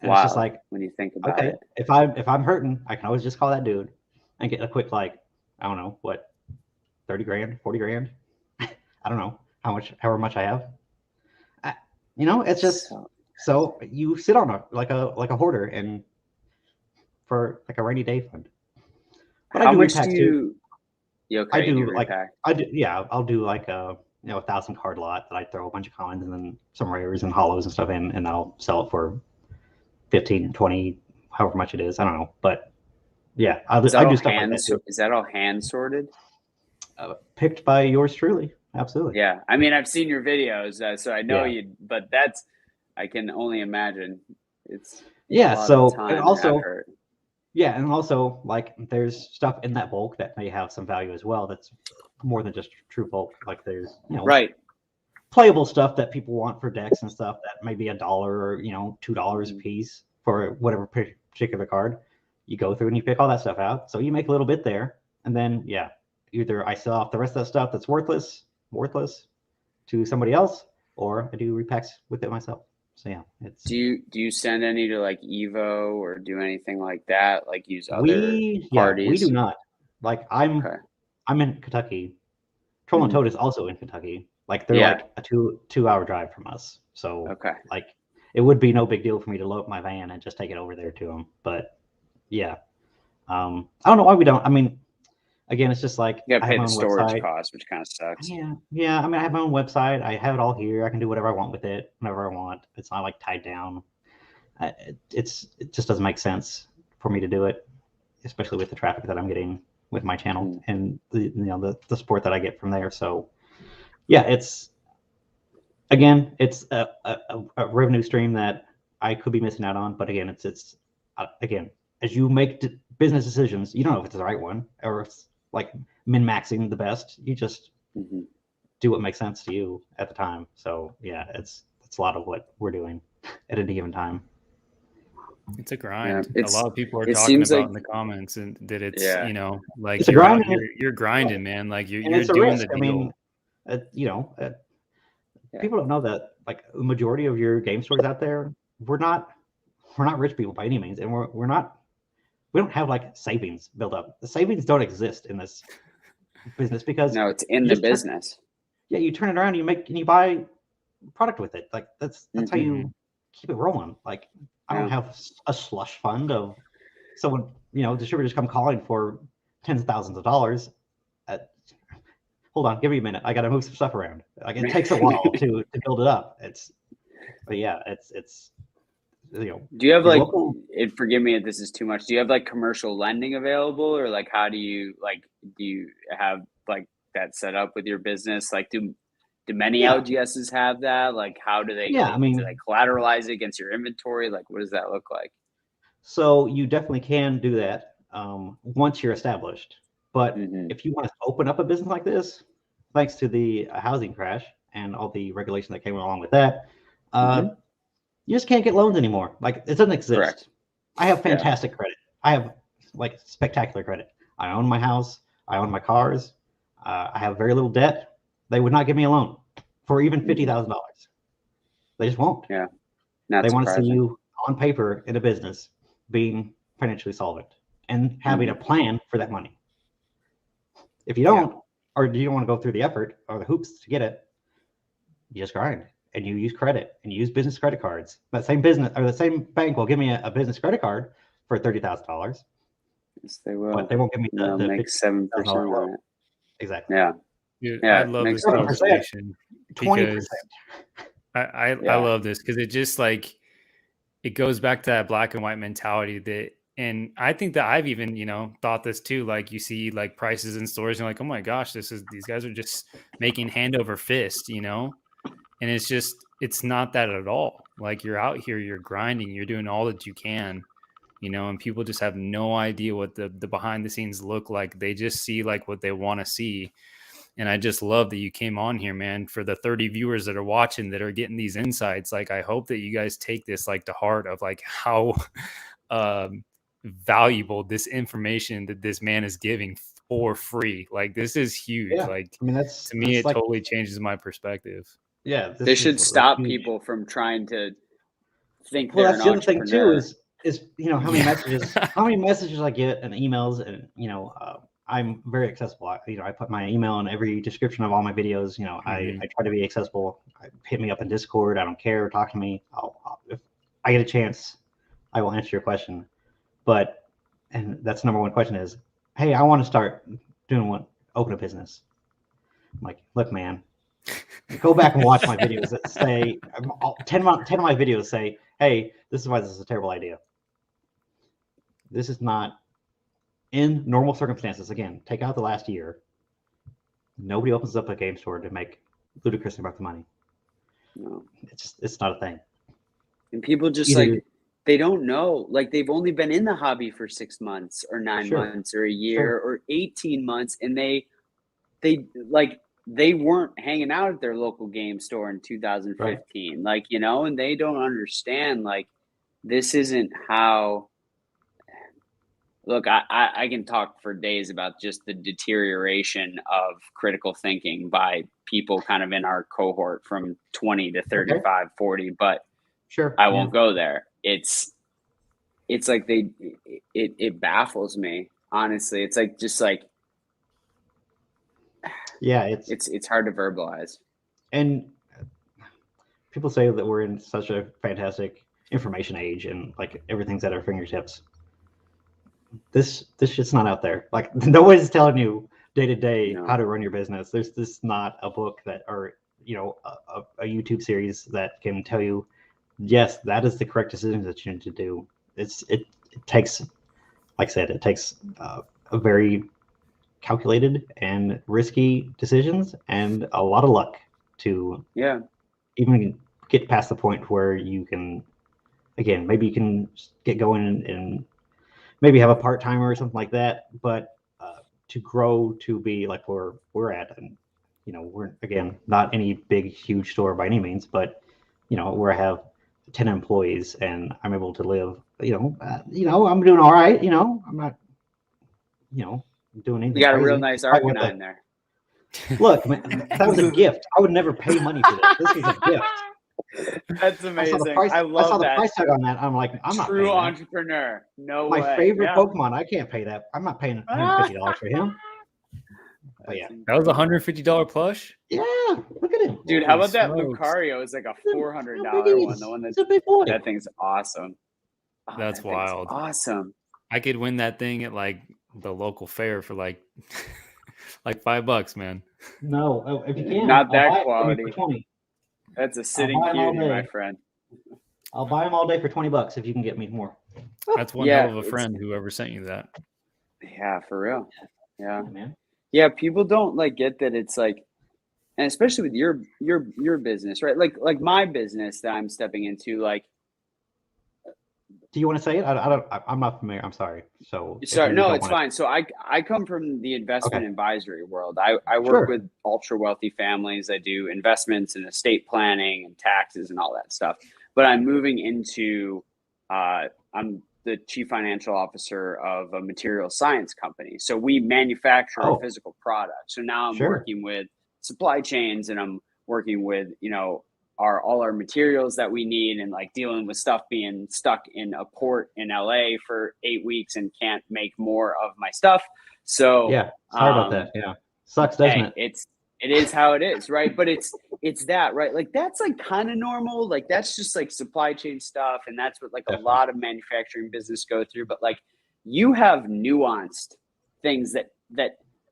It's just like, when you think about it. If I'm hurting, I can always just call that dude and get a quick, like, I don't know what, 30 grand, 40 grand. I don't know however much I have. It's just so you sit on like a hoarder and for like a rainy day fund. But How I do much do repacks too. you? Okay, I do repack. I'll do like a 1,000 card lot that I throw a bunch of coins and then some rares and hollows and stuff in, and I'll sell it for 15, 20, however much it is. I don't know, but yeah, I do stuff like that too. Is that all hand sorted? Picked by yours truly, absolutely. Yeah, I mean, I've seen your videos, so I know Yeah. you. But I can only imagine it's Yeah. a lot So of time and also. effort. Yeah, and also like there's stuff in that bulk that may have some value as well. That's more than just true bulk. Like there's Right. playable stuff that people want for decks and stuff that may be $1 or $2 a piece for whatever particular card. You go through and you pick all that stuff out. So you make a little bit there, and then either I sell off the rest of that stuff that's worthless to somebody else, or I do repacks with it myself. So yeah, it's. Do you send any to like Evo or do anything like that? Like use other parties? We do not. Like I'm in Kentucky. Troll and Toad is also in Kentucky. Like they're like a 2-hour drive from us. So like it would be no big deal for me to load up my van and just take it over there to them. But yeah, I don't know why we don't. I mean, again, it's just like you gotta pay the storage cost, which kind of sucks. Yeah. I mean, I have my own website. I have it all here. I can do whatever I want with it whenever I want. It's not like tied down. It just doesn't make sense for me to do it, especially with the traffic that I'm getting with my channel and the support that I get from there. So yeah, it's a revenue stream that I could be missing out on. But again, it's again, as you make business decisions, you don't know if it's the right one or if it's like min-maxing the best. You just do what makes sense to you at the time. So yeah, it's a lot of what we're doing at any given time. It's a grind. A lot of people are talking about in the comments and that it's like it's a grind. You're grinding, man. Like you're doing the deal. I mean, people don't know that like the majority of your game stores out there, we're not rich people by any means, and we don't have like savings built up. The savings don't exist in this business because it's in the business. You turn it around, you buy product with it. Like that's how you keep it rolling. Like I don't have a slush fund of someone, distributors come calling for tens of thousands of dollars. Hold on, give me a minute. I got to move some stuff around. Like it takes a while to build it up. It's. Do you have like? Forgive me if this is too much. Do you have like commercial lending available, or like how do you have like that set up with your business? Like do many LGSs have that? Like how do they? Yeah, I mean, do they collateralize it against your inventory? Like what does that look like? So you definitely can do that once you're established. But if you want to open up a business like this, thanks to the housing crash and all the regulation that came along with that, you just can't get loans anymore. Like it doesn't exist. Correct. I have fantastic credit. I have like spectacular credit. I own my house. I own my cars. I have very little debt. They would not give me a loan for even $50,000. They just won't. Yeah. They want to see you on paper in a business being financially solvent and having a plan for that money. If you don't, or you don't want to go through the effort or the hoops to get it, you just grind and you use credit and you use business credit cards. That same business or the same bank will give me a business credit card for $30,000. Yes, they will. But they won't give me the make 7% on it. Exactly. Yeah. Dude, I love this conversation because I love this because it just like it goes back to that black and white mentality that. And I think that I've even, thought this too. Like you see like prices in stores and you're like, oh my gosh, these guys are just making hand over fist, and it's not that at all. Like you're out here, you're grinding, you're doing all that you can, and people just have no idea what the behind the scenes look like. They just see like what they want to see. And I just love that you came on here, man, for the 30 viewers that are watching that are getting these insights. Like, I hope that you guys take this like to heart of like how, valuable this information that this man is giving for free. Like this is huge. Like I mean, to me it totally changes my perspective. Yeah, they should stop people from trying to think. Well, that's the other thing too is how many messages I get and emails and I'm very accessible. I put my email in every description of all my videos. I try to be accessible. Hit me up in Discord. I don't care. Talk to me. If I get a chance, I will answer your question. And that's the number one question is, hey, I want to start open a business. I'm like, look, man, go back and watch my videos that say 10 of my videos say, hey, this is why this is a terrible idea. This is not in normal circumstances. Again, take out the last year. Nobody opens up a game store to make ludicrous amount of money. No. It's not a thing. And people just they don't know. Like they've only been in the hobby for 6 months or 9 months or a year or 18 months. And they weren't hanging out at their local game store in 2015. Right. And they don't understand, this isn't how. Look, I can talk for days about just the deterioration of critical thinking by people kind of in our cohort from 20 to 35, 40, but I won't go there. It's like it baffles me, honestly. It's it's hard to verbalize. And people say that we're in such a fantastic information age and everything's at our fingertips. This shit's not out there. Nobody's telling you day to day how to run your business. There's not a book or a YouTube series that can tell you, yes, that is the correct decision that you need to do. It takes, like I said, it takes a very calculated and risky decisions and a lot of luck to even get past the point where you can, again, maybe you can get going and maybe have a part-timer or something like that, but to grow to be like where we're at, and we're, again, not any big huge store by any means, but where I have 10 employees and I'm able to live, I'm doing all right. I'm not doing anything. You got crazy. A real nice Arcanine there. Look, man, that was a gift. I would never pay money for this. This is a gift. That's amazing. I saw the price tag on that. I'm like, I'm not true entrepreneur. No way. My favorite Pokemon. I can't pay that. I'm not paying $150 for him. But yeah, that was $150 plush. Yeah, look at him, dude. How about that Lucario? It's like a $400 one. The one that's a big boy. That thing's awesome. That's wild. Awesome. I could win that thing at the local fair for $5, man. No, if you can, not that quality. For 20. That's a sitting cutie, my friend. I'll buy them all day for $20 if you can get me more. That's one hell of a friend, whoever sent you that. Yeah, for real. Yeah, man. Yeah, people don't get that. It's and especially with your business, right? Like my business that I'm stepping into, Do you want to say it? I'm not familiar. I'm sorry. Sorry, no, it's fine. So I come from the investment advisory world. I work with ultra wealthy families. I do investments and estate planning and taxes and all that stuff. But I'm moving into I'm the chief financial officer of a material science company. So we manufacture a physical product. So now I'm working with supply chains, and I'm working with all our materials that we need, and dealing with stuff being stuck in a port in LA for 8 weeks and can't make more of my stuff. So sorry about that. Yeah, sucks, doesn't it? It is how it is, right? But it's that, right? That's kind of normal. That's just supply chain stuff, and that's what a lot of manufacturing business go through. But you have nuanced things that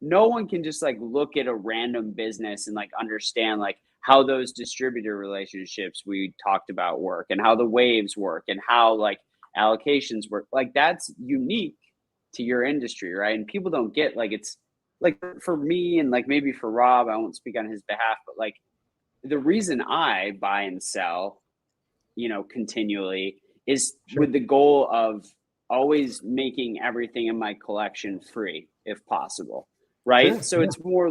no one can just look at a random business and understand how those distributor relationships we talked about work, and how the waves work, and how allocations work. That's unique to your industry, right? And people don't get it's for me, and maybe for Rob, I won't speak on his behalf, but the reason I buy and sell, continually is with the goal of always making everything in my collection free if possible, right? So it's more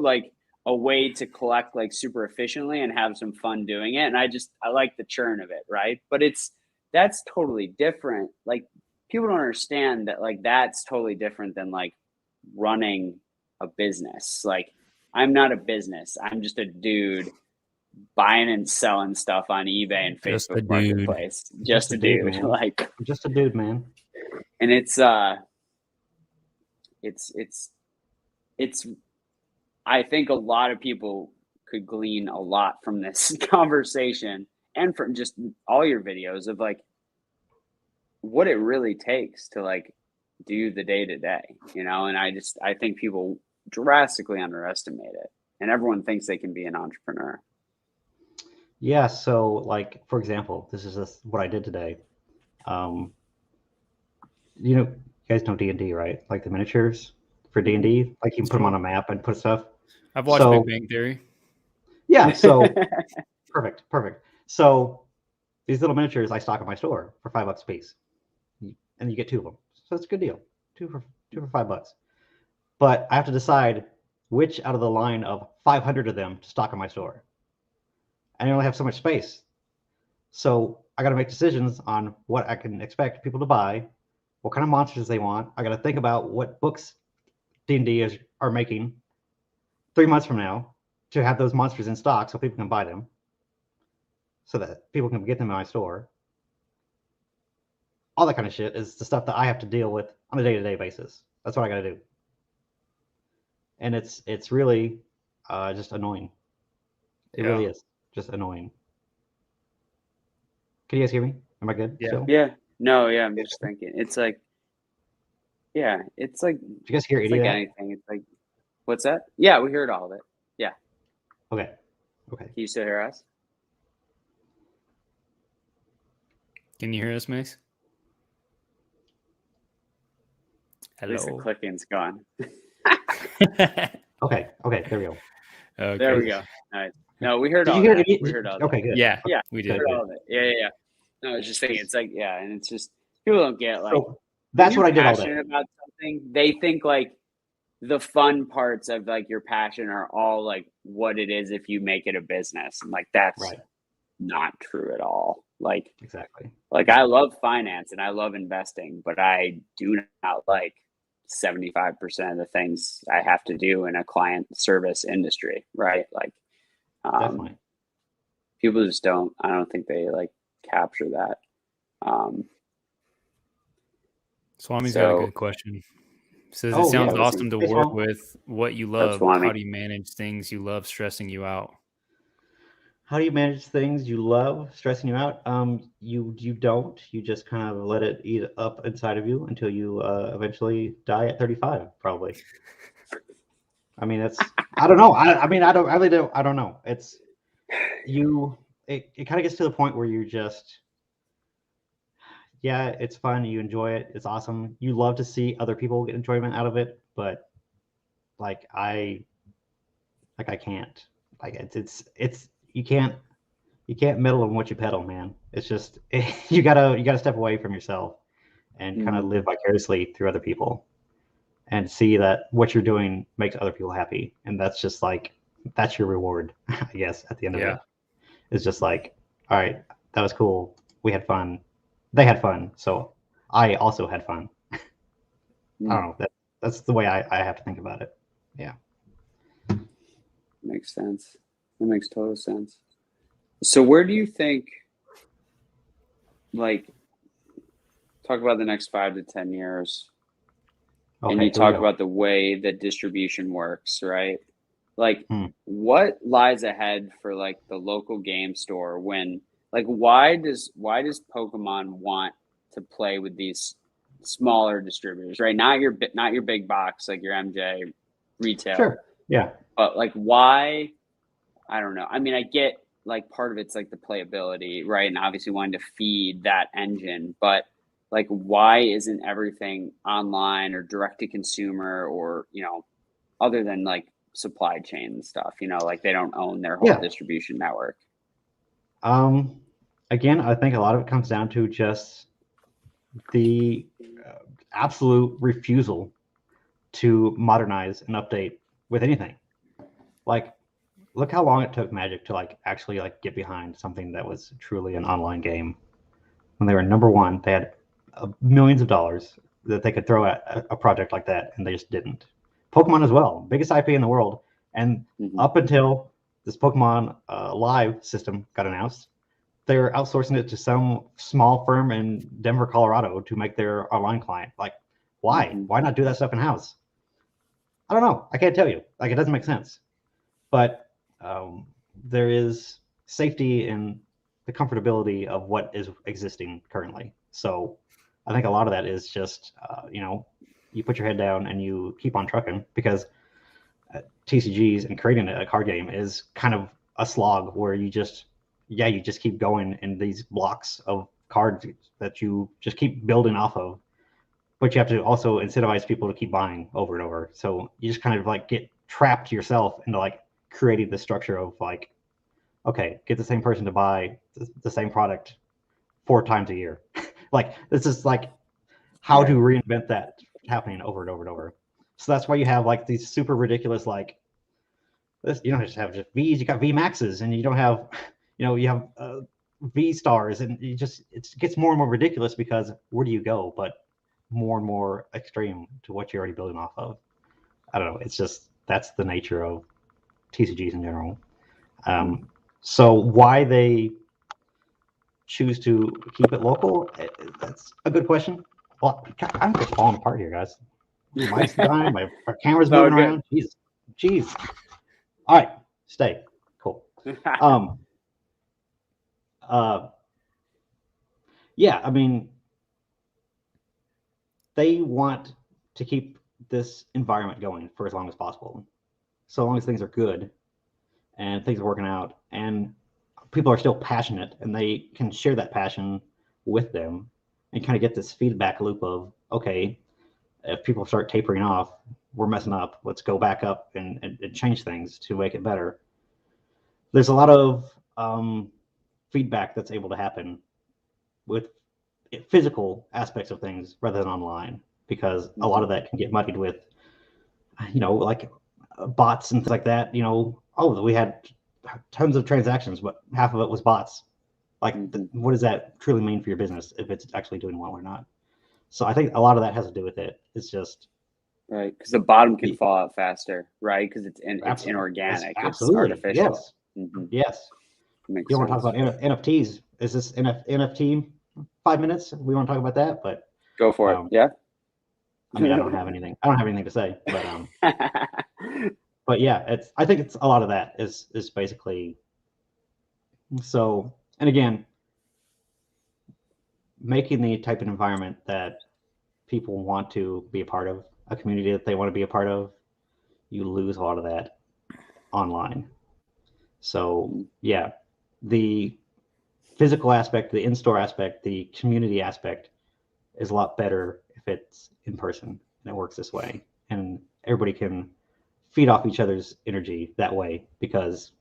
a way to collect super efficiently and have some fun doing it. And I like the churn of it, right? But that's totally different. People don't understand that that's totally different than running a business. I'm not a business. I'm just a dude buying and selling stuff on eBay and Facebook Marketplace. Just a dude. Just a dude, man. And it's I think a lot of people could glean a lot from this conversation and from just all your videos of like what it really takes to like do the day to day, you know? And I think people drastically underestimate it, and everyone thinks they can be an entrepreneur. Yeah. So like, for example, this is just what I did today. You guys know D&D, right? Like the miniatures for D&D, like you can put them on a map and put stuff. I've watched Big Bang Theory. Yeah. So perfect. So these little miniatures I stock at my store for $5 a piece, and you get 2 of them. So it's a good deal. Two for $5. But I have to decide which out of the line of 500 of them to stock in my store. And I only have so much space. So I got to make decisions on what I can expect people to buy, what kind of monsters they want. I got to think about what books D&D are making 3 months from now to have those monsters in stock so people can buy them, so that people can get them in my store. All that kind of shit is the stuff that I have to deal with on a day-to-day basis. That's what I got to do. And it's really just annoying. It really is just annoying. Can you guys hear me? Am I good? Yeah. Still? Yeah. No, yeah, I'm just thinking. It's like, yeah, it's like, did you guys hear it's any like of that? anything. It's like, what's that? Yeah, we heard all of it. Yeah. Okay. Can you still hear us? Can you hear us, Mace? At least the Hello. clicking's gone. Okay. There we go. Okay. There we go. All right. No, we heard Did all you hear that. it? We heard all that. Okay, good. Yeah, Yeah, we did. heard all of it. Yeah. No, I was just thinking, it's like, yeah, and it's just people don't get like. So that's what I did all day. Passionate about something, they think like the fun parts of like your passion are all like what it is if you make it a business, and like that's Right. not true at all. Like Exactly. like I love finance and I love investing, but I do not like 75% of the things I have to do in a client service industry, right? Like Definitely. people just don't, I don't think they like capture that. Swami's got a good question. Says it sounds awesome to work with what you love. How do you manage things you love stressing you out? How do you manage things you love stressing you out? You don't. You just kind of let it eat up inside of you until you eventually die at 35, probably. I mean, it's, I don't know. I don't know. It's it kind of gets to the point where you just, yeah, it's fun. You enjoy it. It's awesome. You love to see other people get enjoyment out of it, but like I can't. Like it's you can't meddle in what you peddle, man. It's just you gotta step away from yourself and kind of live vicariously through other people and see that what you're doing makes other people happy, and that's just like that's your reward, I guess. At the end of it, it's just like, all right, that was cool. We had fun. They had fun, so I also had fun. I don't know. That's the way I have to think about it. Yeah. Makes sense. That makes total sense. So where do you think, like, talk about the next 5 to 10 years, and you talk about the way that distribution works, right? Like, what lies ahead for like the local game store when, like, why does Pokemon want to play with these smaller distributors, right? Not your big box like your MJ retail. Sure. Yeah. But like, why? I don't know. I mean, I get like part of it's like the playability, right? And obviously wanting to feed that engine, but like, why isn't everything online or direct to consumer, or, you know, other than like supply chain and stuff, you know, like they don't own their whole distribution network? Again, I think a lot of it comes down to just the absolute refusal to modernize and update with anything. Like, look how long it took Magic to like actually like get behind something that was truly an online game. When they were number one, they had millions of dollars that they could throw at a project like that, and they just didn't. Pokemon as well, biggest IP in the world, and up until this Pokemon Live system got announced, they were outsourcing it to some small firm in Denver, Colorado, to make their online client. Like, why? Why not do that stuff in house? I don't know. I can't tell you. Like, it doesn't make sense. But there is safety in the comfortability of what is existing currently. So I think a lot of that is just, you put your head down and you keep on trucking, because TCGs and creating a card game is kind of a slog where you just keep going in these blocks of cards that you just keep building off of. But you have to also incentivize people to keep buying over and over. So you just kind of like get trapped yourself into like creating the structure of like, okay, get the same person to buy the same product 4 times a year. Like, this is like how to reinvent that happening over and over and over. So that's why you have like these super ridiculous, like this, you don't just have just V's, you got V Maxes, and you don't have, you have V stars, and it gets more and more ridiculous, because where do you go but more and more extreme to what you're already building off of. I don't know. It's just, that's the nature of TCGs in general. So why they choose to keep it local, that's a good question. Well, I'm just falling apart here, guys. My mic's dying, my camera's moving around. Jeez. All right, stay. Cool. Yeah, I mean, they want to keep this environment going for as long as possible. So long as things are good and things are working out and people are still passionate and they can share that passion with them and kind of get this feedback loop of, okay, if people start tapering off, we're messing up. Let's go back up and change things to make it better. There's a lot of feedback that's able to happen with physical aspects of things rather than online, because a lot of that can get muddied with, like bots and things like that. We had tons of transactions, but half of it was bots. Like, what does that truly mean for your business if it's actually doing well or not? So I think a lot of that has to do with it. It's just right, because the bottom can fall out faster, right? Because it's inorganic, it's artificial. Yes, yes. You want to talk about NFTs? Is this NFT 5 minutes? We want to talk about that, but go for it. Yeah. I mean, I don't have anything to say, but but yeah, I think it's a lot of that is basically. So, and again, making the type of environment that people want to be a part of, a community that they want to be a part of, you lose a lot of that online. So yeah, the physical aspect, the in-store aspect, the community aspect is a lot better if it's in person and it works this way, and everybody can feed off each other's energy that way, because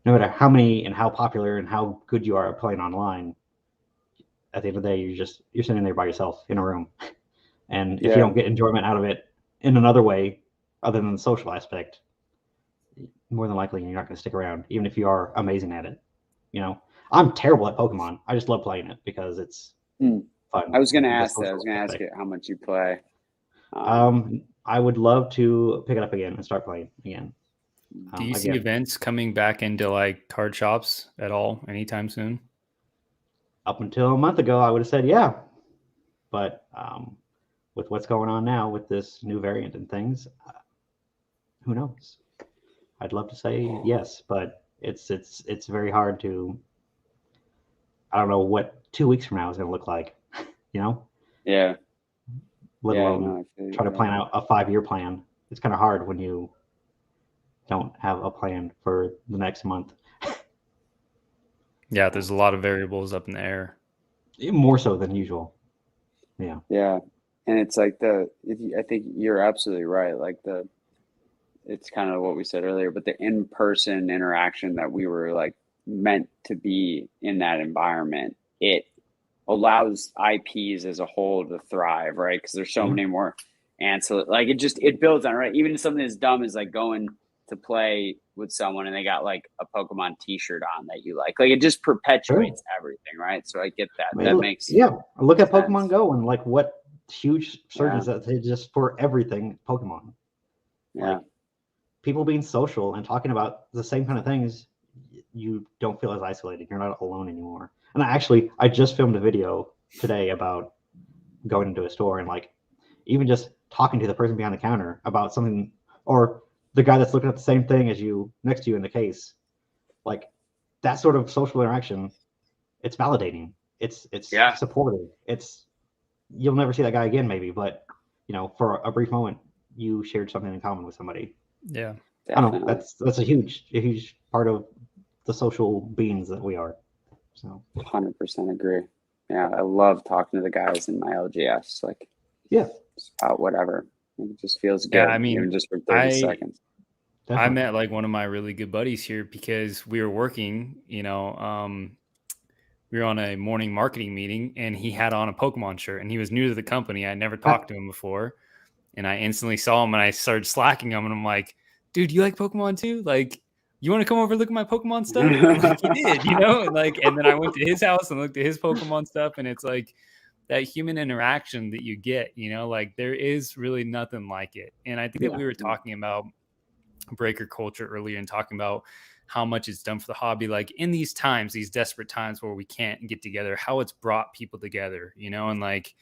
no matter how many and how popular and how good you are at playing online, at the end of the day, you're sitting there by yourself in a room. And if you don't get enjoyment out of it in another way other than the social aspect, more than likely you're not going to stick around, even if you are amazing at it. I'm terrible at Pokemon. I just love playing it because it's fun. I was going to ask that. I was going to ask you how much you play. I would love to pick it up again and start playing again. Do you see events coming back into like card shops at all anytime soon? Up until a month ago, I would have said yeah, but with what's going on now with this new variant and things, who knows? I'd love to say yes, but it's very hard to. I don't know what 2 weeks from now is going to look like, Yeah. Let alone try to plan out a 5-year plan. It's kind of hard when you don't have a plan for the next month. Yeah, there's a lot of variables up in the air. More so than usual. Yeah. Yeah. And it's like I think you're absolutely right. Like it's kind of what we said earlier, but the in-person interaction that we were like meant to be in that environment, it allows IPs as a whole to thrive, right? Because there's so many more ancillary, like it builds on, right? Even something as dumb as like going to play with someone and they got like a Pokemon t-shirt on that you like it just perpetuates everything, right? So I get that. I mean, that makes look at sense. Pokemon Go and like what huge surges that they just for everything Pokemon. Yeah. Like, people being social and talking about the same kind of things, you don't feel as isolated. You're not alone anymore. And I just filmed a video today about going into a store and like even just talking to the person behind the counter about something, or the guy that's looking at the same thing as you next to you in the case, like that sort of social interaction, it's validating. It's supportive. You'll never see that guy again, maybe, but for a brief moment, you shared something in common with somebody. Yeah, definitely. I don't know. That's a huge part of the social beings that we are. So 100% agree. Yeah, I love talking to the guys in my LGS. Like, yeah, about whatever. It just feels good. Yeah, I mean, even just for 30 seconds. I met like one of my really good buddies here because we were working, we were on a morning marketing meeting and he had on a Pokemon shirt and he was new to the company. I never talked to him before. And I instantly saw him and I started slacking him. And I'm like, dude, you like Pokemon too? Like, you want to come over and look at my Pokemon stuff? And like he did, and then I went to his house and looked at his Pokemon stuff. And it's like that human interaction that you get, like there is really nothing like it. And I think that we were talking about breaker culture earlier and talking about how much it's done for the hobby, like in these times, these desperate times where we can't get together, how it's brought people together, and like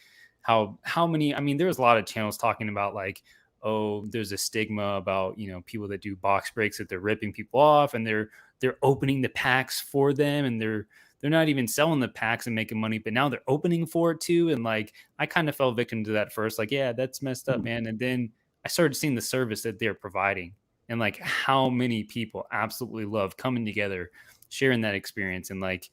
how many, I mean, there's a lot of channels talking about like, oh, there's a stigma about, people that do box breaks, that they're ripping people off and they're opening the packs for them and they're not even selling the packs and making money, but now they're opening for it too. And like, I kind of fell victim to that first, like, yeah, that's messed up, man. And then I started seeing the service that they're providing and like how many people absolutely love coming together, sharing that experience. And like,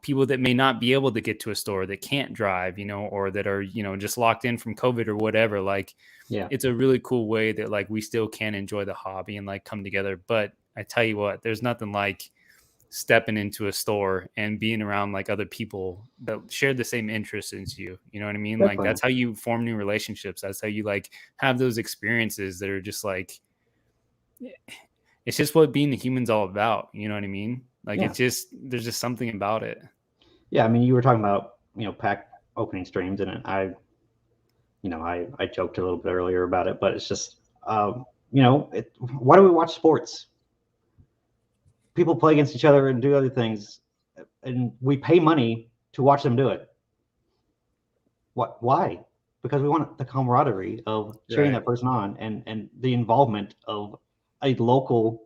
people that may not be able to get to a store, that can't drive, or that are, just locked in from COVID or whatever. Like, it's a really cool way that like we still can enjoy the hobby and like come together. But I tell you what, there's nothing like stepping into a store and being around like other people that share the same interests as you. You know what I mean? Definitely. Like that's how you form new relationships. That's how you like have those experiences that are just like, it's just what being a human's all about. You know what I mean? Like it's just, there's just something about it. Yeah. I mean, you were talking about, pack opening streams, and I joked a little bit earlier about it, but it's just, why do we watch sports? People play against each other and do other things, and we pay money to watch them do it. What? Why? Because we want the camaraderie of cheering that person on and the involvement of a local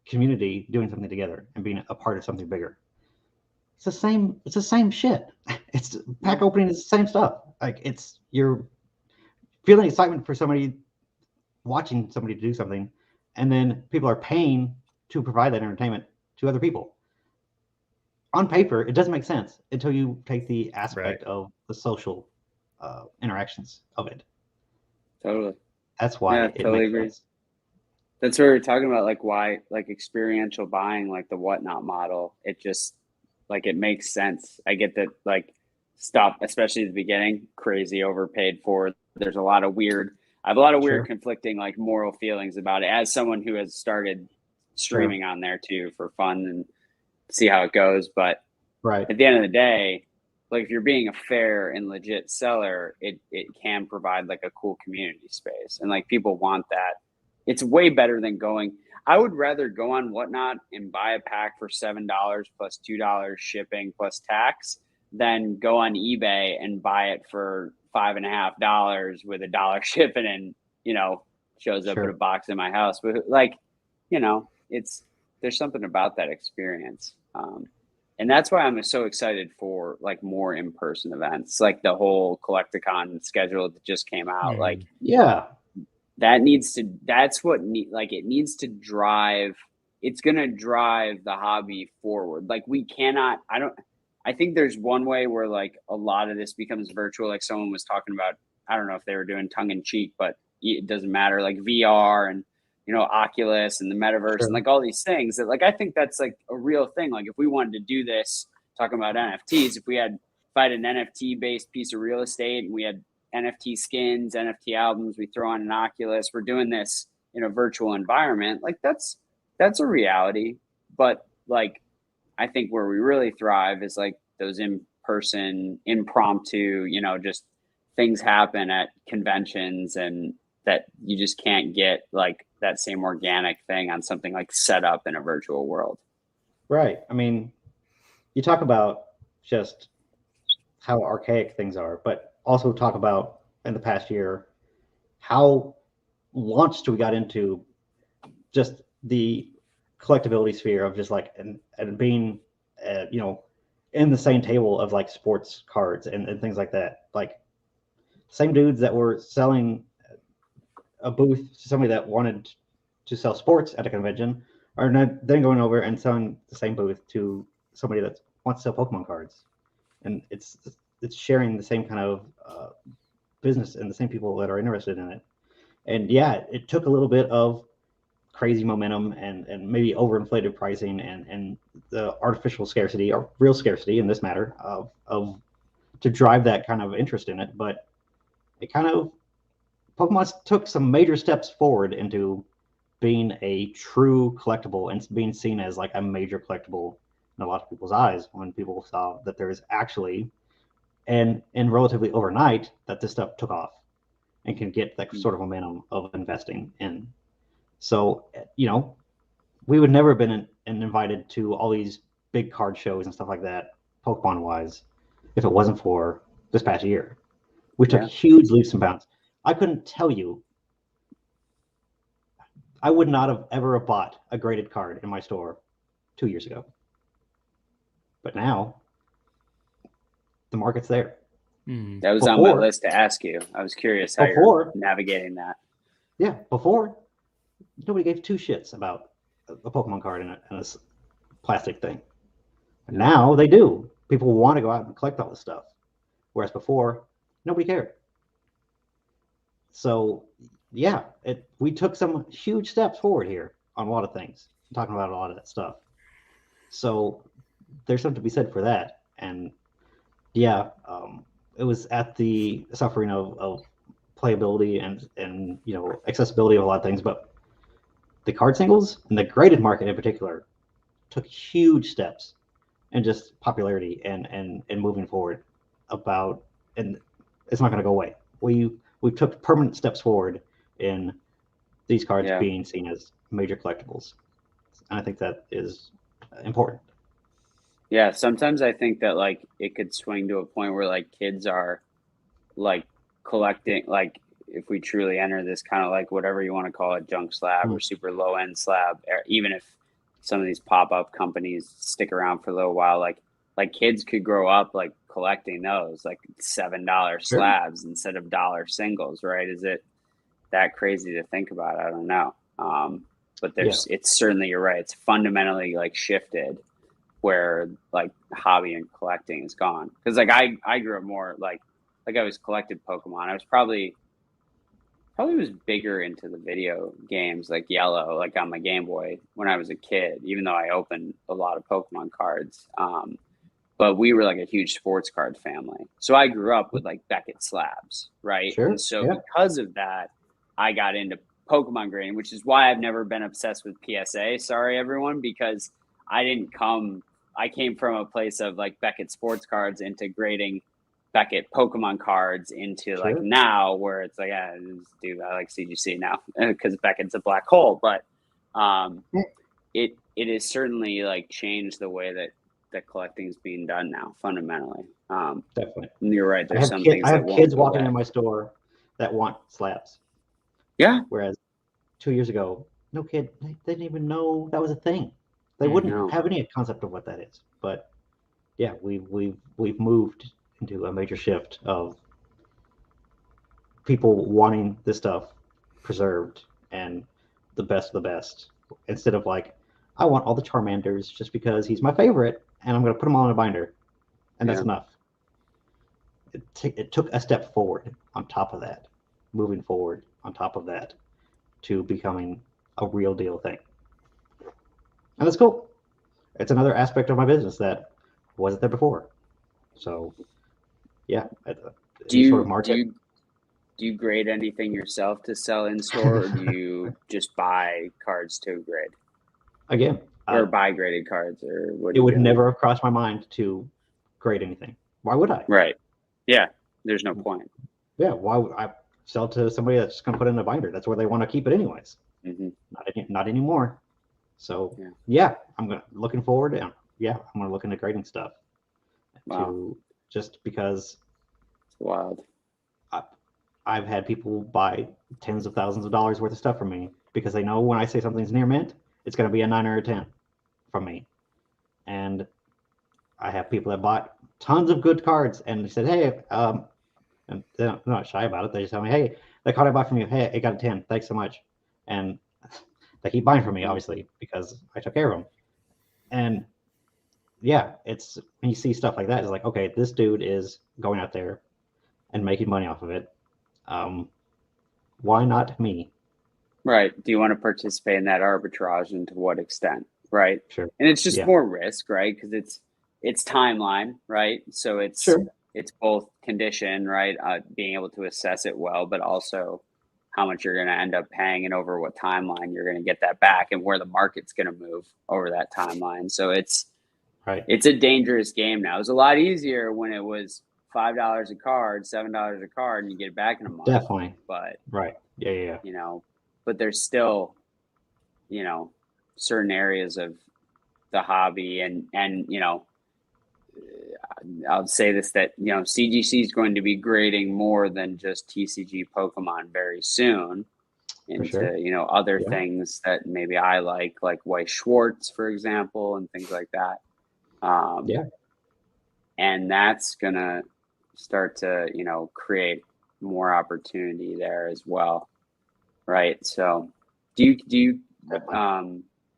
community doing something together and being a part of something bigger. It's the same shit. It's pack opening is the same stuff. Like you're feeling excitement for somebody, watching somebody do something, and then people are paying to provide that entertainment to other people. On paper, it doesn't make sense until you take the aspect of the social interactions of it. Totally. That's why it totally makes agree. sense. That's what we're talking about, like why, like experiential buying, like the Whatnot model. It just like it makes sense. I get that, like stuff, especially at the beginning, crazy overpaid for. There's a lot of weird. I have a lot of weird conflicting like moral feelings about it as someone who has started streaming on there too for fun and see how it goes. But at the end of the day, like if you're being a fair and legit seller, it can provide like a cool community space, and like people want that. It's way better than going. I would rather go on Whatnot and buy a pack for $7 plus $2 shipping plus tax than go on eBay and buy it for $5.50 with $1 shipping and shows up in a box in my house. But like, there's something about that experience. And that's why I'm so excited for like more in-person events, like the whole Collecticon schedule that just came out. Like, it needs to drive, it's going to drive the hobby forward. Like I think there's one way where like a lot of this becomes virtual. Like someone was talking about, I don't know if they were doing tongue in cheek, but it doesn't matter, like VR and, Oculus and the metaverse and like all these things that like, I think that's like a real thing. Like if we wanted to do this, talking about NFTs, if I had an NFT based piece of real estate and we had NFT skins, NFT albums, we throw on an Oculus, we're doing this in a virtual environment. Like that's a reality. But like, I think where we really thrive is like those in-person, impromptu, just things happen at conventions and that you just can't get like that same organic thing on something like set up in a virtual world. Right. I mean, you talk about just how archaic things are, but also talk about in the past year how launched we got into just the collectability sphere of just like and being in the same table of like sports cards and things like that. Like same dudes that were selling a booth to somebody that wanted to sell sports at a convention are then going over and selling the same booth to somebody that wants to sell Pokemon cards, and it's sharing the same kind of business and the same people that are interested in it. And yeah, it took a little bit of crazy momentum and maybe overinflated pricing and the artificial scarcity or real scarcity in this matter of to drive that kind of interest in it. But it kind of Pokemon took some major steps forward into being a true collectible and being seen as like a major collectible in a lot of people's eyes when people saw that there's actually and relatively overnight that this stuff took off and can get that sort of momentum of investing in. So, we would never have been invited to all these big card shows and stuff like that, Pokemon wise, if it wasn't for this past year. We took huge leaps and bounds. I couldn't tell you. I would not have ever bought a graded card in my store 2 years ago. But now, the market's there. That was on my list to ask you. I was curious how you're navigating that. Yeah, before, nobody gave two shits about a Pokemon card in a plastic thing. And now they do. People want to go out and collect all this stuff. Whereas before, nobody cared. So, yeah, we took some huge steps forward here on a lot of things, talking about a lot of that stuff. So there's something to be said for that. And yeah, it was at the suffering of playability and accessibility of a lot of things, but the card singles and the graded market in particular took huge steps in just popularity and moving forward and it's not going to go away. We took permanent steps forward in these cards being seen as major collectibles, and I think that is important. Yeah, sometimes I think that like it could swing to a point where like kids are like collecting, like if we truly enter this kind of like whatever you want to call it, junk slab or super low end slab, even if some of these pop-up companies stick around for a little while, like kids could grow up like collecting those like $7 slabs instead of dollar singles, right? Is it that crazy to think about? I don't know. But it's certainly, you're right. It's fundamentally like shifted where like hobby and collecting is gone. Cause like I grew up more like I always collected Pokemon. I was probably was bigger into the video games like Yellow, like on my Game Boy when I was a kid, even though I opened a lot of Pokemon cards. But we were like a huge sports card family. So I grew up with like Beckett slabs, right? Sure. And so because of that, I got into Pokemon grading, which is why I've never been obsessed with PSA. Sorry, everyone, because I came from a place of like Beckett sports cards into grading Beckett Pokemon cards into like now where it's like, dude, I like CGC now because Beckett's a black hole. But it is certainly like changed the way that collecting is being done now, fundamentally. Definitely. And you're right. There's some things I have kids walking in my store that want slabs. Yeah. Whereas 2 years ago, no kid, they didn't even know that was a thing. They wouldn't have any concept of what that is. But yeah, we've moved into a major shift of people wanting this stuff preserved and the best of the best, instead of like, I want all the Charmanders just because he's my favorite and I'm going to put them all in a binder, and that's enough. It took a step forward on top of that, moving forward on top of that to becoming a real deal thing. And that's cool. It's another aspect of my business that wasn't there before. So yeah. Do you grade anything yourself to sell in store, or do you just buy cards to grade? Again, or buy graded cards, or what? It would never have crossed my mind to grade anything. Why would I? Right. Yeah. There's no point. Yeah. Why would I sell to somebody that's just going to put it in a binder? That's where they want to keep it anyways. Mm-hmm. Not anymore. So yeah, looking forward. I'm going to look into grading stuff. Wow. Just because it's wild. I've had people buy tens of thousands of dollars worth of stuff from me because they know when I say something's near mint, it's going to be a 9 or a 10 from me. And I have people that bought tons of good cards and they said, hey, and they're not shy about it. They just tell me, hey, the card I bought from you, hey, it got a 10. Thanks so much. And they keep buying from me, obviously, because I took care of them. And yeah, it's when you see stuff like that, it's like, okay, this dude is going out there and making money off of it. Why not me? Right. Do you want to participate in that arbitrage and to what extent? Right. Sure. And it's just Yeah. more risk, right? Because it's timeline, right? So it's Sure. it's both condition, right? Being able to assess it well, but also how much you're going to end up paying and over what timeline you're going to get that back and where the market's going to move over that timeline. So it's a dangerous game now. It was a lot easier when it was $5 a card, $7 a card, and you get it back in a month. Definitely. But right. Yeah. You know, but there's still, certain areas of the hobby and I'll say this, that, CGC is going to be grading more than just TCG Pokemon very soon into, sure. Other things that maybe I like Weiss Schwartz, for example, and things like that. And that's going to start to, create more opportunity there as well. Right. So do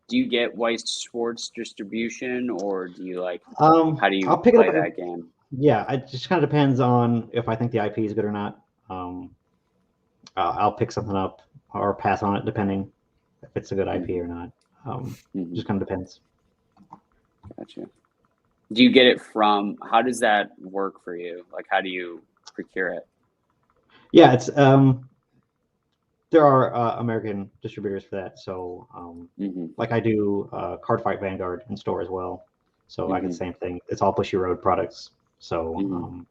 you get Weiss Schwartz distribution, or do you how do you I'll pick play it up that game? Yeah, it just kind of depends on if I think the IP is good or not. I'll pick something up or pass on it depending if it's a good IP or not. Just kind of depends. Gotcha. Do you get it from? How does that work for you? How do you procure it? Yeah, it's there are American distributors for that. So I do Card Fight Vanguard in store as well. So I get the same thing. It's all Bushy Road products. So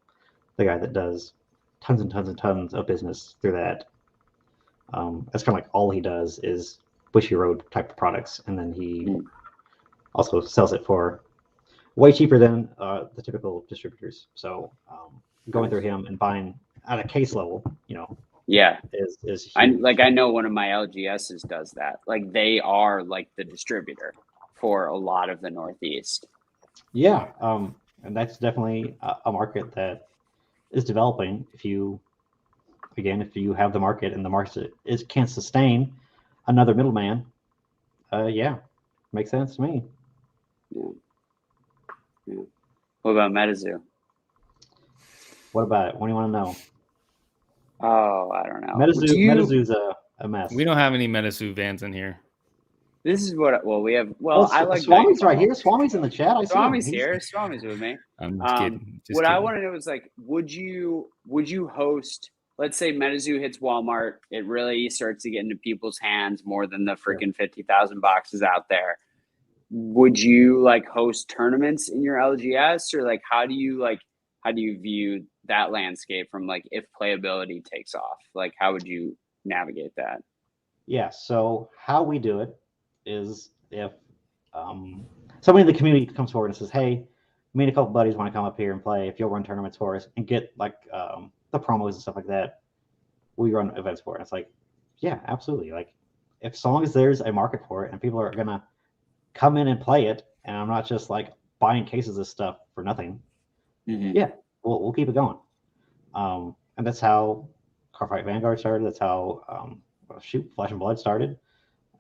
the guy that does tons and tons and tons of business through that, that's kind of all he does is Bushy Road type of products, and then he also sells it for way cheaper than the typical distributors. So going through him and buying at a case level, is huge. I know one of my LGSs does that. They are the distributor for a lot of the Northeast. Yeah, and that's definitely a market that is developing. If you have the market and the market can't sustain another middleman, makes sense to me. Yeah. What about MetaZoo? What about it? What do you want to know? Oh, I don't know. MetaZoo's a mess. We don't have any MetaZoo fans in here. This is what we have. Well, I like Swami's right here. Swami's in the chat. Swami's here. Swami's with me. I'm just kidding. What I want to know is would you host? Let's say MetaZoo hits Walmart. It really starts to get into people's hands more than the freaking 50,000 boxes out there. Would you host tournaments in your LGS, or how do you view that landscape from if playability takes off? How would you navigate that? Yeah. So how we do it is if somebody in the community comes forward and says, hey, me and a couple buddies want to come up here and play. If you'll run tournaments for us and get the promos and stuff like that, we run events for it. And it's yeah, absolutely. If as long as there's a market for it and people are gonna come in and play it, and I'm not just buying cases of stuff for nothing, we'll keep it going. And that's how Card Fight Vanguard started. That's how Flesh and Blood started.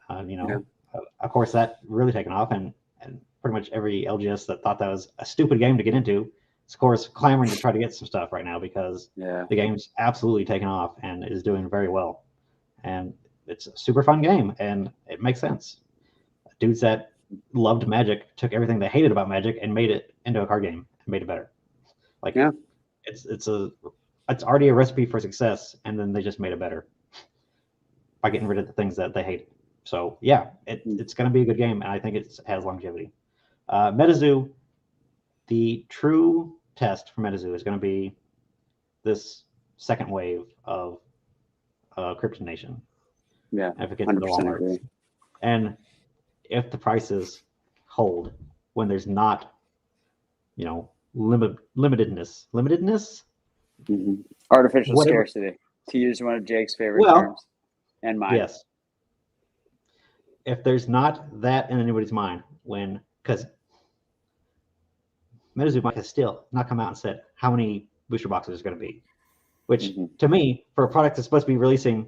Of course, that really taken off, and pretty much every LGS that thought that was a stupid game to get into is, of course, clamoring to try to get some stuff right now because the game's absolutely taken off and is doing very well. And it's a super fun game, and it makes sense. Dudes that loved Magic took everything they hated about Magic and made it into a card game and made it better. It's already a recipe for success, and then they just made it better by getting rid of the things that they hated. So yeah, it's going to be a good game, and I think it has longevity. MetaZoo, the true test for MetaZoo is going to be this second wave of Crypto Nation. Yeah, if it gets to the Walmarts, and if the prices hold when there's not, limitedness, artificial scarcity. To use one of Jake's favorite Well, terms, and mine. yes. If there's not that in anybody's mind, because MetaZoo might have still not come out and said how many booster boxes is going to be, which to me, for a product that's supposed to be releasing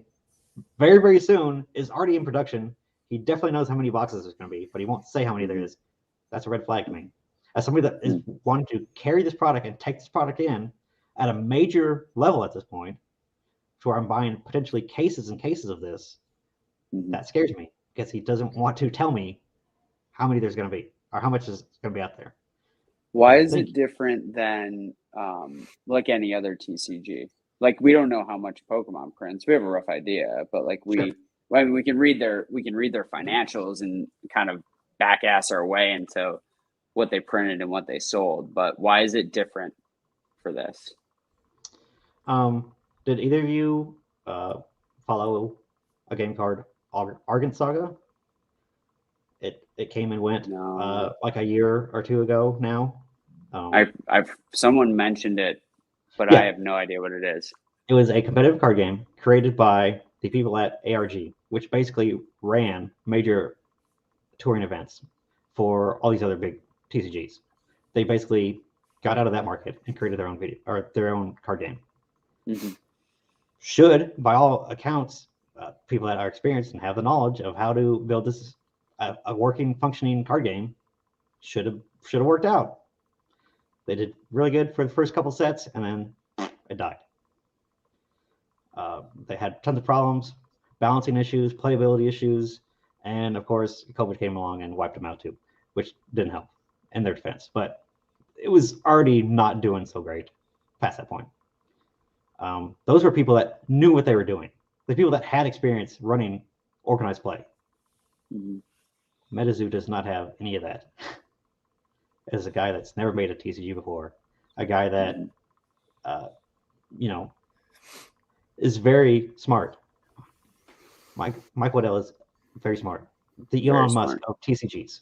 very, very soon, is already in production. He definitely knows how many boxes there's going to be, but he won't say how many there is. That's a red flag to me. As somebody that is wanting to carry this product and take this product in at a major level at this point, to where I'm buying potentially cases and cases of this, that scares me because he doesn't want to tell me how many there's going to be or how much is going to be out there. Why is it different than like any other TCG? Like, we don't know how much Pokemon prints. We have a rough idea, but like we can read their financials and kind of back ass our way into what they printed and what they sold. But why is it different for this? Did either of you follow a game called Argent Saga? It came and went like a year or two ago now. I've someone mentioned it, but I have no idea what it is. It was a competitive card game created by the people at ARG, which basically ran major touring events for all these other big TCGs. They basically got out of that market and created their own their own card game. Should, by all accounts, people that are experienced and have the knowledge of how to build this a working, functioning card game, should have worked out. They did really good for the first couple sets, and then it died. They had tons of problems, balancing issues, playability issues, and of course, COVID came along and wiped them out too, which didn't help in their defense. But it was already not doing so great past that point. Those were people that knew what they were doing. The people that had experience running organized play. MetaZoo does not have any of that. As a guy that's never made a TCG before, a guy that, is very smart. Mike Waddell is very smart. The Elon Musk of TCGs.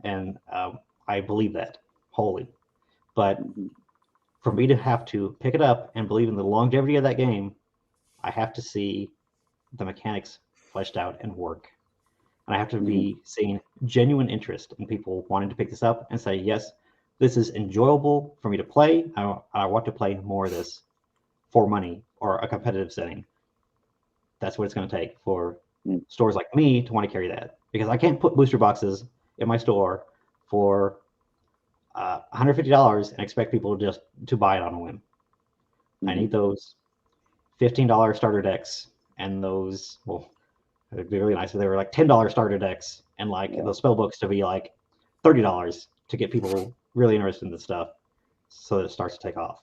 And I believe that wholly. But for me to have to pick it up and believe in the longevity of that game, I have to see the mechanics fleshed out and work. And I have to be seeing genuine interest in people wanting to pick this up and say, yes, this is enjoyable for me to play. I want to play more of this for money or a competitive setting. That's what it's going to take for stores like me to want to carry that. Because I can't put booster boxes in my store for $150 and expect people just to buy it on a whim. I need those $15 starter decks and those, well, it'd be really nice if they were like $10 starter decks and like those spell books to be like $30 to get people really interested in this stuff so that it starts to take off.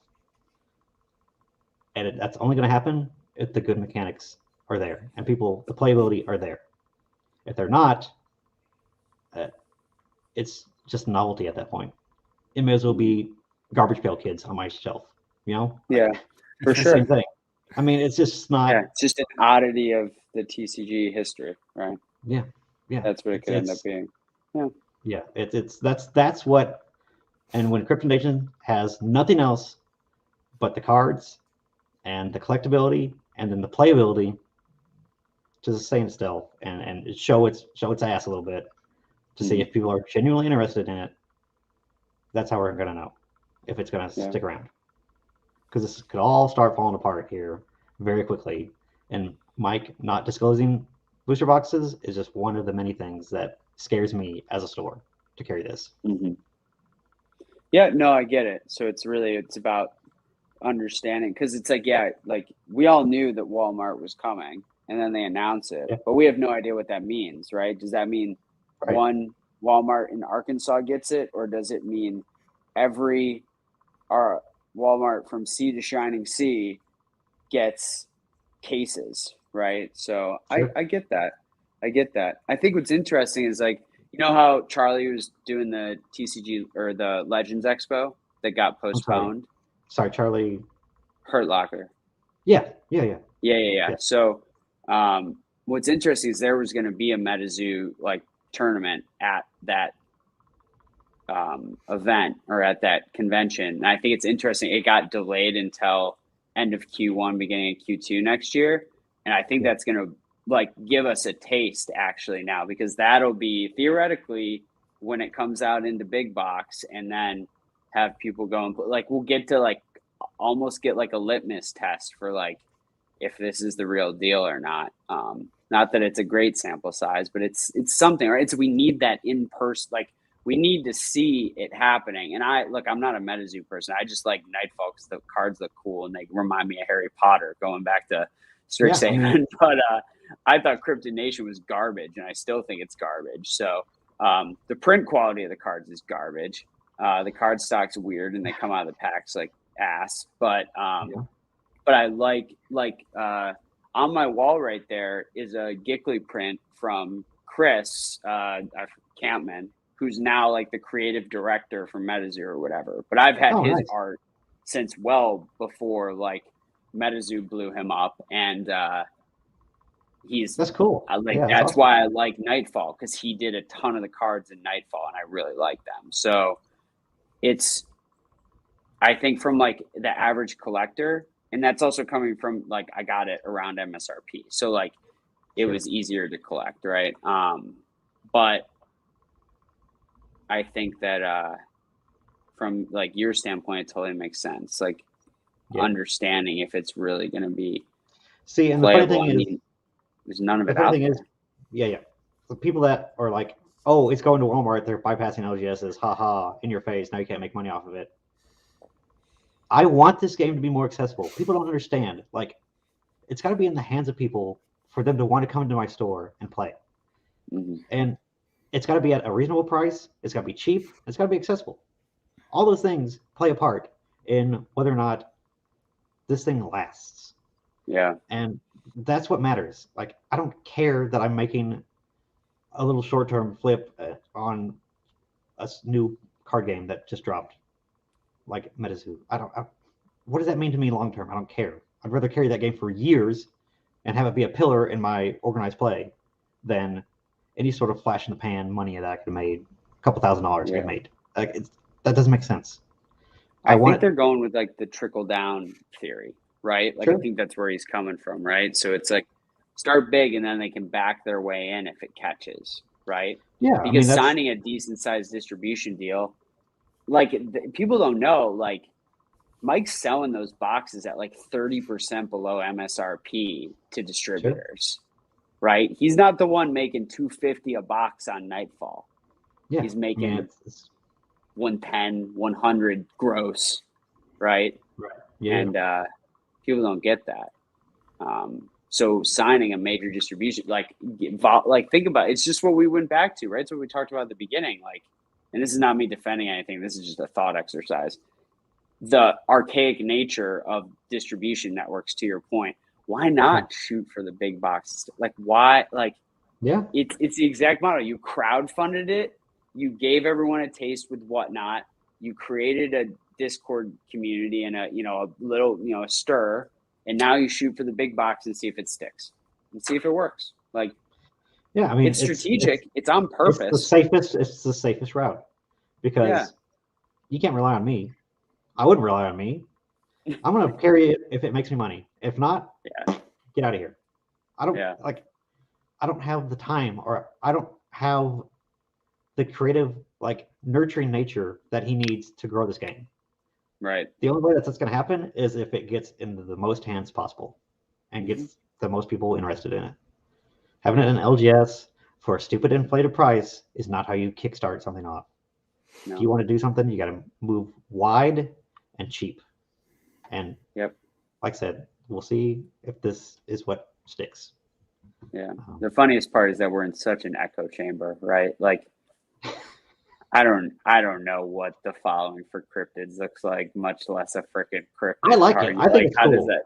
And that's only going to happen if the good mechanics are there and the playability are there. If they're not, it's just novelty at that point. It may as well be Garbage Pail Kids on my shelf, Yeah, for sure. Same thing. I mean, it's just not. Yeah, it's just an oddity of the TCG history, right? Yeah. That's what it could end up being. Yeah. That's what. And when Crypto Nation has nothing else but the cards and the collectability and then the playability to sustain itself and show its ass a little bit to see if people are genuinely interested in it, that's how we're going to know if it's going to stick around. Because this could all start falling apart here very quickly. And Mike not disclosing booster boxes is just one of the many things that scares me as a store to carry this. Yeah, no, I get it. So it's about understanding, because it's like, like we all knew that Walmart was coming and then they announce it, but we have no idea what that means, right? Does that mean one Walmart in Arkansas gets it, or does it mean every Walmart from sea to shining sea gets cases, right? So I get that. I think what's interesting is, like, you know how Charlie was doing the TCG or the Legends Expo that got postponed? Sorry, Charlie. Hurt Locker. Yeah. So what's interesting is there was going to be a MetaZoo like tournament at that event or at that convention. And I think it's interesting. It got delayed until end of Q1, beginning of Q2 next year. And I think that's going to like give us a taste actually now, because that'll be theoretically when it comes out into big box, and then have people go and like, we'll get to like almost get like a litmus test for like if this is the real deal or not. Not that it's a great sample size, but it's something, right? So we need that in person, like we need to see it happening. And I'm not a MetaZoo person. I just like Nightfall because the cards look cool and they remind me of Harry Potter, going back to Strixhaven. But I thought Cryptid Nation was garbage, and I still think it's garbage. So the print quality of the cards is garbage. The card stock's weird, and they come out of the packs like ass. But I like on my wall right there is a Gickley print from Chris Campman, who's now like the creative director for MetaZoo or whatever. But I've had his art since well before like MetaZoo blew him up, and that's cool. That's awesome. Why I like Nightfall, because he did a ton of the cards in Nightfall, and I really like them. So it's, I think, from like the average collector. And that's also coming from like, I got it around MSRP. So like it was easier to collect. Right. But I think that from like your standpoint, it totally makes sense. Like understanding if it's really going to be and playable. The funny thing is, there's none of it out there. The people that are like, oh, it's going to Walmart, they're bypassing LGSs, haha, in your face, now you can't make money off of it. I want this game to be more accessible. People don't understand. Like, it's got to be in the hands of people for them to want to come into my store and play it. Mm-hmm. And it's got to be at a reasonable price. It's got to be cheap. It's got to be accessible. All those things play a part in whether or not this thing lasts. Yeah. And that's what matters. Like, I don't care that I'm making a little short-term flip on a new card game that just dropped, like MetaZoo. What does that mean to me long term? I don't care. I'd rather carry that game for years and have it be a pillar in my organized play than any sort of flash in the pan money that I could have made, a couple $1,000 get made. Like, that doesn't make sense. I think they're going with like the trickle down theory, right? Like I think that's where he's coming from, right? So it's like start big and then they can back their way in if it catches, right? Yeah. Because signing a decent sized distribution deal, like people don't know, like Mike's selling those boxes at like 30% below MSRP to distributors, right? He's not the one making $250 a box on Nightfall. Yeah. He's making 110, 100 gross, right? Right. Yeah. And people don't get that. So signing a major distribution, like think about it. It's just what we went back to, right? It's what we talked about at the beginning. Like, and this is not me defending anything. This is just a thought exercise. The archaic nature of distribution networks, to your point, why not shoot for the big boxes? Like, why? Like, it's the exact model. You crowdfunded it. You gave everyone a taste with Whatnot. You created a Discord community and a little a stir, and now you shoot for the big box and see if it sticks and see if it works. Like, yeah, I mean, it's strategic. It's on purpose. It's the safest route because you can't rely on me. I wouldn't rely on me. I'm gonna carry it if it makes me money. If not, get out of here. I don't have the time, or I don't have the creative, like, nurturing nature that he needs to grow this game. Right. The only way that's going to happen is if it gets into the most hands possible and gets the most people interested in it. Having it in LGS for a stupid inflated price is not how you kickstart something off. No. If you want to do something, you got to move wide and cheap. And like I said, we'll see if this is what sticks. Yeah. The funniest part is that we're in such an echo chamber, right? Like, I don't know what the following for cryptids looks like, much less a freaking cryptid. I like it. I think it's cool. Does that?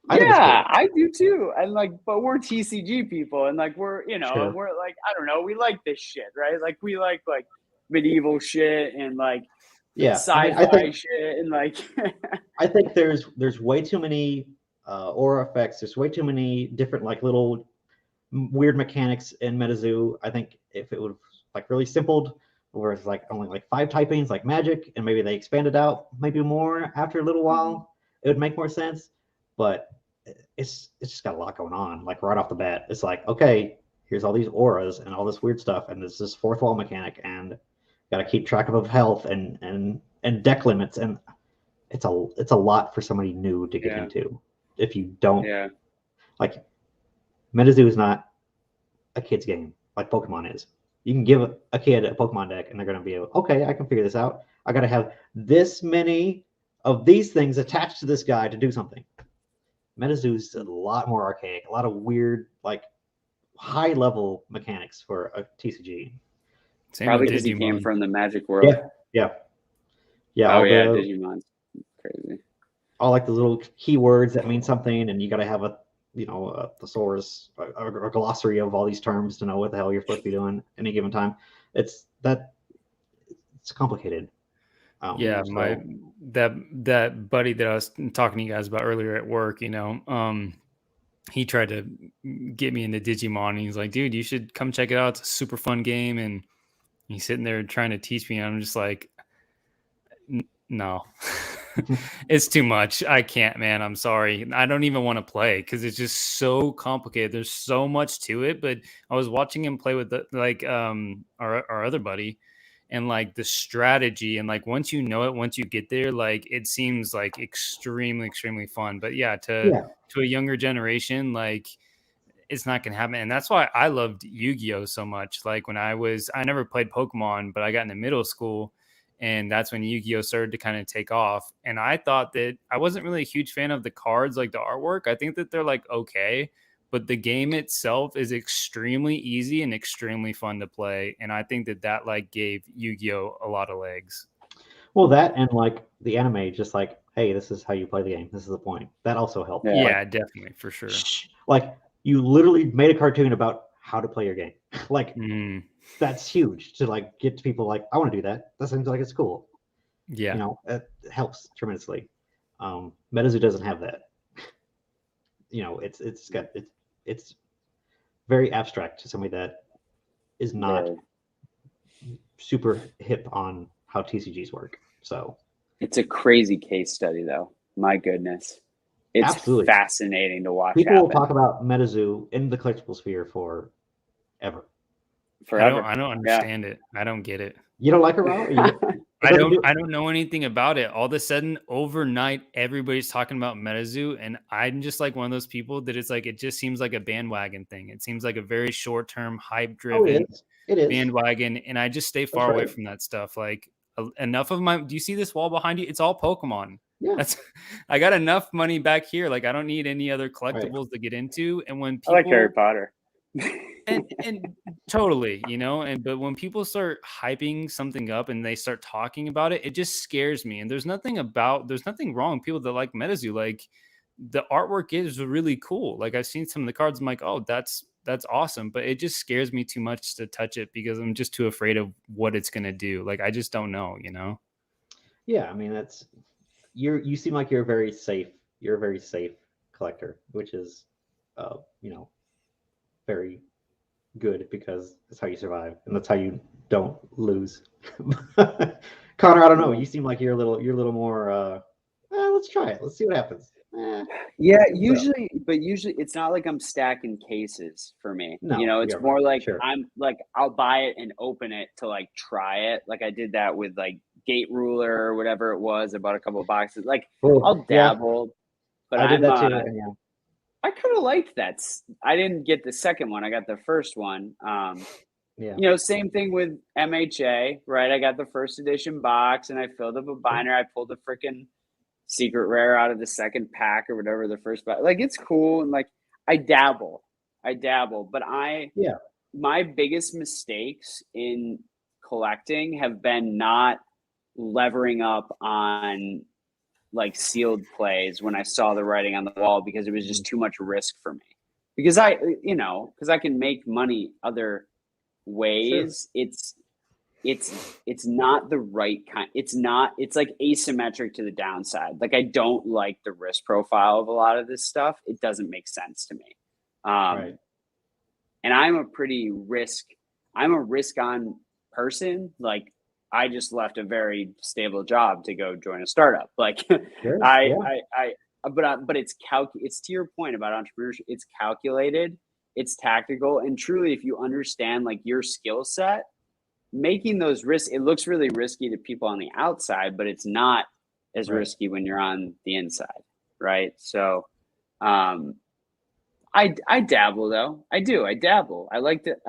I do too. And like, but we're TCG people, and like we're and we're like, I don't know, we like this shit, right? Like we like medieval shit and like sci-fi shit and like. I think there's way too many aura effects. There's way too many different like little weird mechanics in MetaZoo. I think if it would like really simpled, where it's like only like 5 typings like Magic, and maybe they expanded out maybe more after a little while, it would make more sense, but it's just got a lot going on. Like right off the bat, it's like, okay, here's all these auras and all this weird stuff, and there's this fourth wall mechanic, and got to keep track of health and deck limits, and it's a lot for somebody new to get into. If you don't like, MetaZoo is not a kid's game like Pokemon is. You can give a kid a Pokemon deck, and they're going to be able, okay, I can figure this out. I got to have this many of these things attached to this guy to do something. MetaZoo is a lot more archaic, a lot of weird, like high level mechanics for a TCG. Probably because he came from the Magic world. Yeah. Digimon's crazy. All like the little keywords that mean something, and you got to have a thesaurus, a glossary of all these terms to know what the hell you're supposed to be doing any given time. It's complicated. That buddy that I was talking to you guys about earlier at work, he tried to get me into Digimon, and he's like, dude, you should come check it out. It's a super fun game. And he's sitting there trying to teach me, and I'm just like, no. It's too much. I can't, man. I'm sorry. I don't even want to play because it's just so complicated. There's so much to it. But I was watching him play with our other buddy, and like the strategy, and like once you know it, once you get there, like it seems like extremely, extremely fun. But to a younger generation, like it's not gonna happen. And that's why I loved Yu-Gi-Oh so much. Like when I never played Pokemon, but I got into middle school. And that's when Yu-Gi-Oh started to kind of take off. And I thought that I wasn't really a huge fan of the cards, like the artwork. I think that they're like, okay, but the game itself is extremely easy and extremely fun to play. And I think that like gave Yu-Gi-Oh a lot of legs. Well, that and like the anime, just like, hey, this is how you play the game. This is the point. That also helped. Yeah, definitely, for sure. Like you literally made a cartoon about how to play your game. Like that's huge to like get to people like, I want to do that. That seems like it's cool. Yeah. It helps tremendously. MetaZoo doesn't have that. It's very abstract to somebody that is not super hip on how TCGs work. So it's a crazy case study though. My goodness. It's absolutely fascinating to watch. People will talk about MetaZoo in the collectible sphere forever. I don't understand it. I don't get it. You don't like it, Rob? I don't know anything about it. All of a sudden, overnight, everybody's talking about MetaZoo, and I'm just like one of those people that it's like it just seems like a bandwagon thing. It seems like a very short-term, hype-driven bandwagon, and I just stay far away from that stuff. Like enough of do you see this wall behind you? It's all Pokemon. Yeah, I got enough money back here. Like I don't need any other collectibles to get into. And when people, I like Harry Potter. and totally, but when people start hyping something up and they start talking about it, it just scares me. And there's nothing wrong with people that like MetaZoo. Like the artwork is really cool. Like I've seen some of the cards, I'm like, oh, that's awesome. But it just scares me too much to touch it because I'm just too afraid of what it's gonna do. Like I just don't know, Yeah, I mean you seem like you're a very safe collector, which is very good because that's how you survive and that's how you don't lose. Connor, I don't know. You seem like you're a little more let's try it. Let's see what happens. Usually it's not like I'm stacking cases for me. No, it's more like I'm like I'll buy it and open it to like try it. Like I did that with like Gate Ruler or whatever it was. I bought a couple of boxes. Like I'll dabble, but I did that too. I kind of liked that. I didn't get the second one. I got the first one. Same thing with MHA, right? I got the first edition box and I filled up a binder. I pulled a freaking secret rare out of the second pack or whatever the first box. Like it's cool. And like I dabble, but my biggest mistakes in collecting have been not levering up on like sealed plays when I saw the writing on the wall because it was just too much risk for me. Because I can make money other ways. Sure. It's not the right kind. It's like asymmetric to the downside. Like I don't like the risk profile of a lot of this stuff. It doesn't make sense to me. Right. And I'm a risk on person. Like I just left a very stable job to go join a startup. Like Sure. I, Yeah. but it's it's to your point about entrepreneurship. It's calculated, it's tactical, and truly, if you understand like your skill set, making those risks, it looks really risky to people on the outside, but it's not as risky when you're on the inside, right? So, I dabble though. I do. I dabble. I like this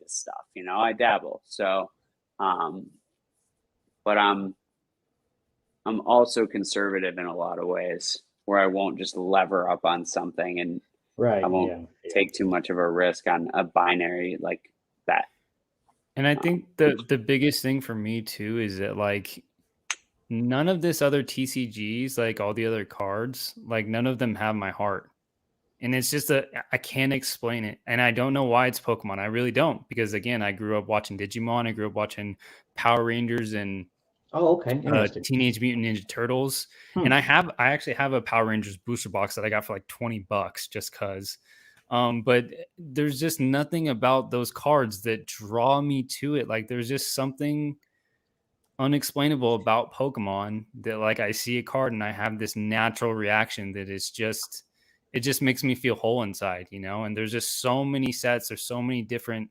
stuff, you know. I dabble. So, but I'm also conservative in a lot of ways where I won't just lever up on something and I won't take too much of a risk on a binary like that. And I think the biggest thing for me too is that like none of this other TCGs, like all the other cards, like none of them have my heart. And it's just I can't explain it. And I don't know why it's Pokemon. I really don't. Because again, I grew up watching Digimon. I grew up watching Power Rangers and Teenage Mutant Ninja Turtles. And I actually have a Power Rangers booster box that I got for like $20 just cause. But there's just nothing about those cards that draw me to it. Like there's just something unexplainable about Pokemon that like I see a card and I have this natural reaction that is just, it just makes me feel whole inside, you know. And there's just so many sets, there's so many different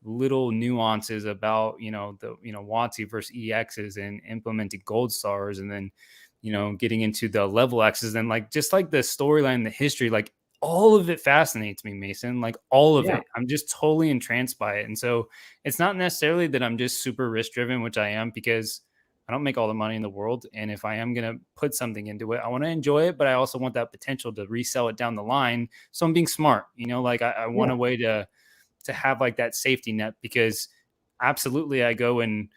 little nuances about, you know, the, you know, WotC versus EXs and implementing gold stars, and then, you know, getting into the level X's and like just like the storyline, the history, like all of it fascinates me, Mason, like all of it. I'm just totally entranced by it. And so it's not necessarily that I'm just super risk driven, which I am, because I don't make all the money in the world. And if I am going to put something into it, I want to enjoy it, but I also want that potential to resell it down the line. So I'm being smart, you know, like I want a way to have like that safety net, because absolutely I go and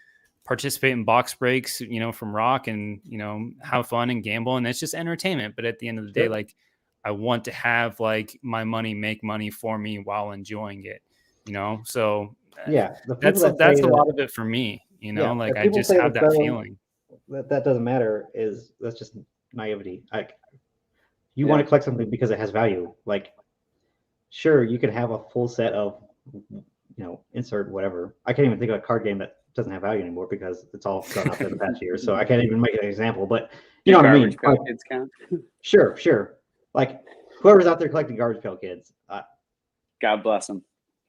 participate in box breaks, you know, from Rock and, you know, have fun and gamble. And it's just entertainment. But at the end of the day, like I want to have like my money make money for me while enjoying it, you know? So that's a lot of it for me, you know, like I just have that feeling. That doesn't matter that's just naivety. Like you want to collect something because it has value. Like, sure, you could have a full set of, you know, insert whatever. I can't even think of a card game that doesn't have value anymore because it's all gone up in the past year. So I can't even make an example, but you know what I mean? Kids count. Sure. Like whoever's out there collecting Garbage Pail Kids, God bless them.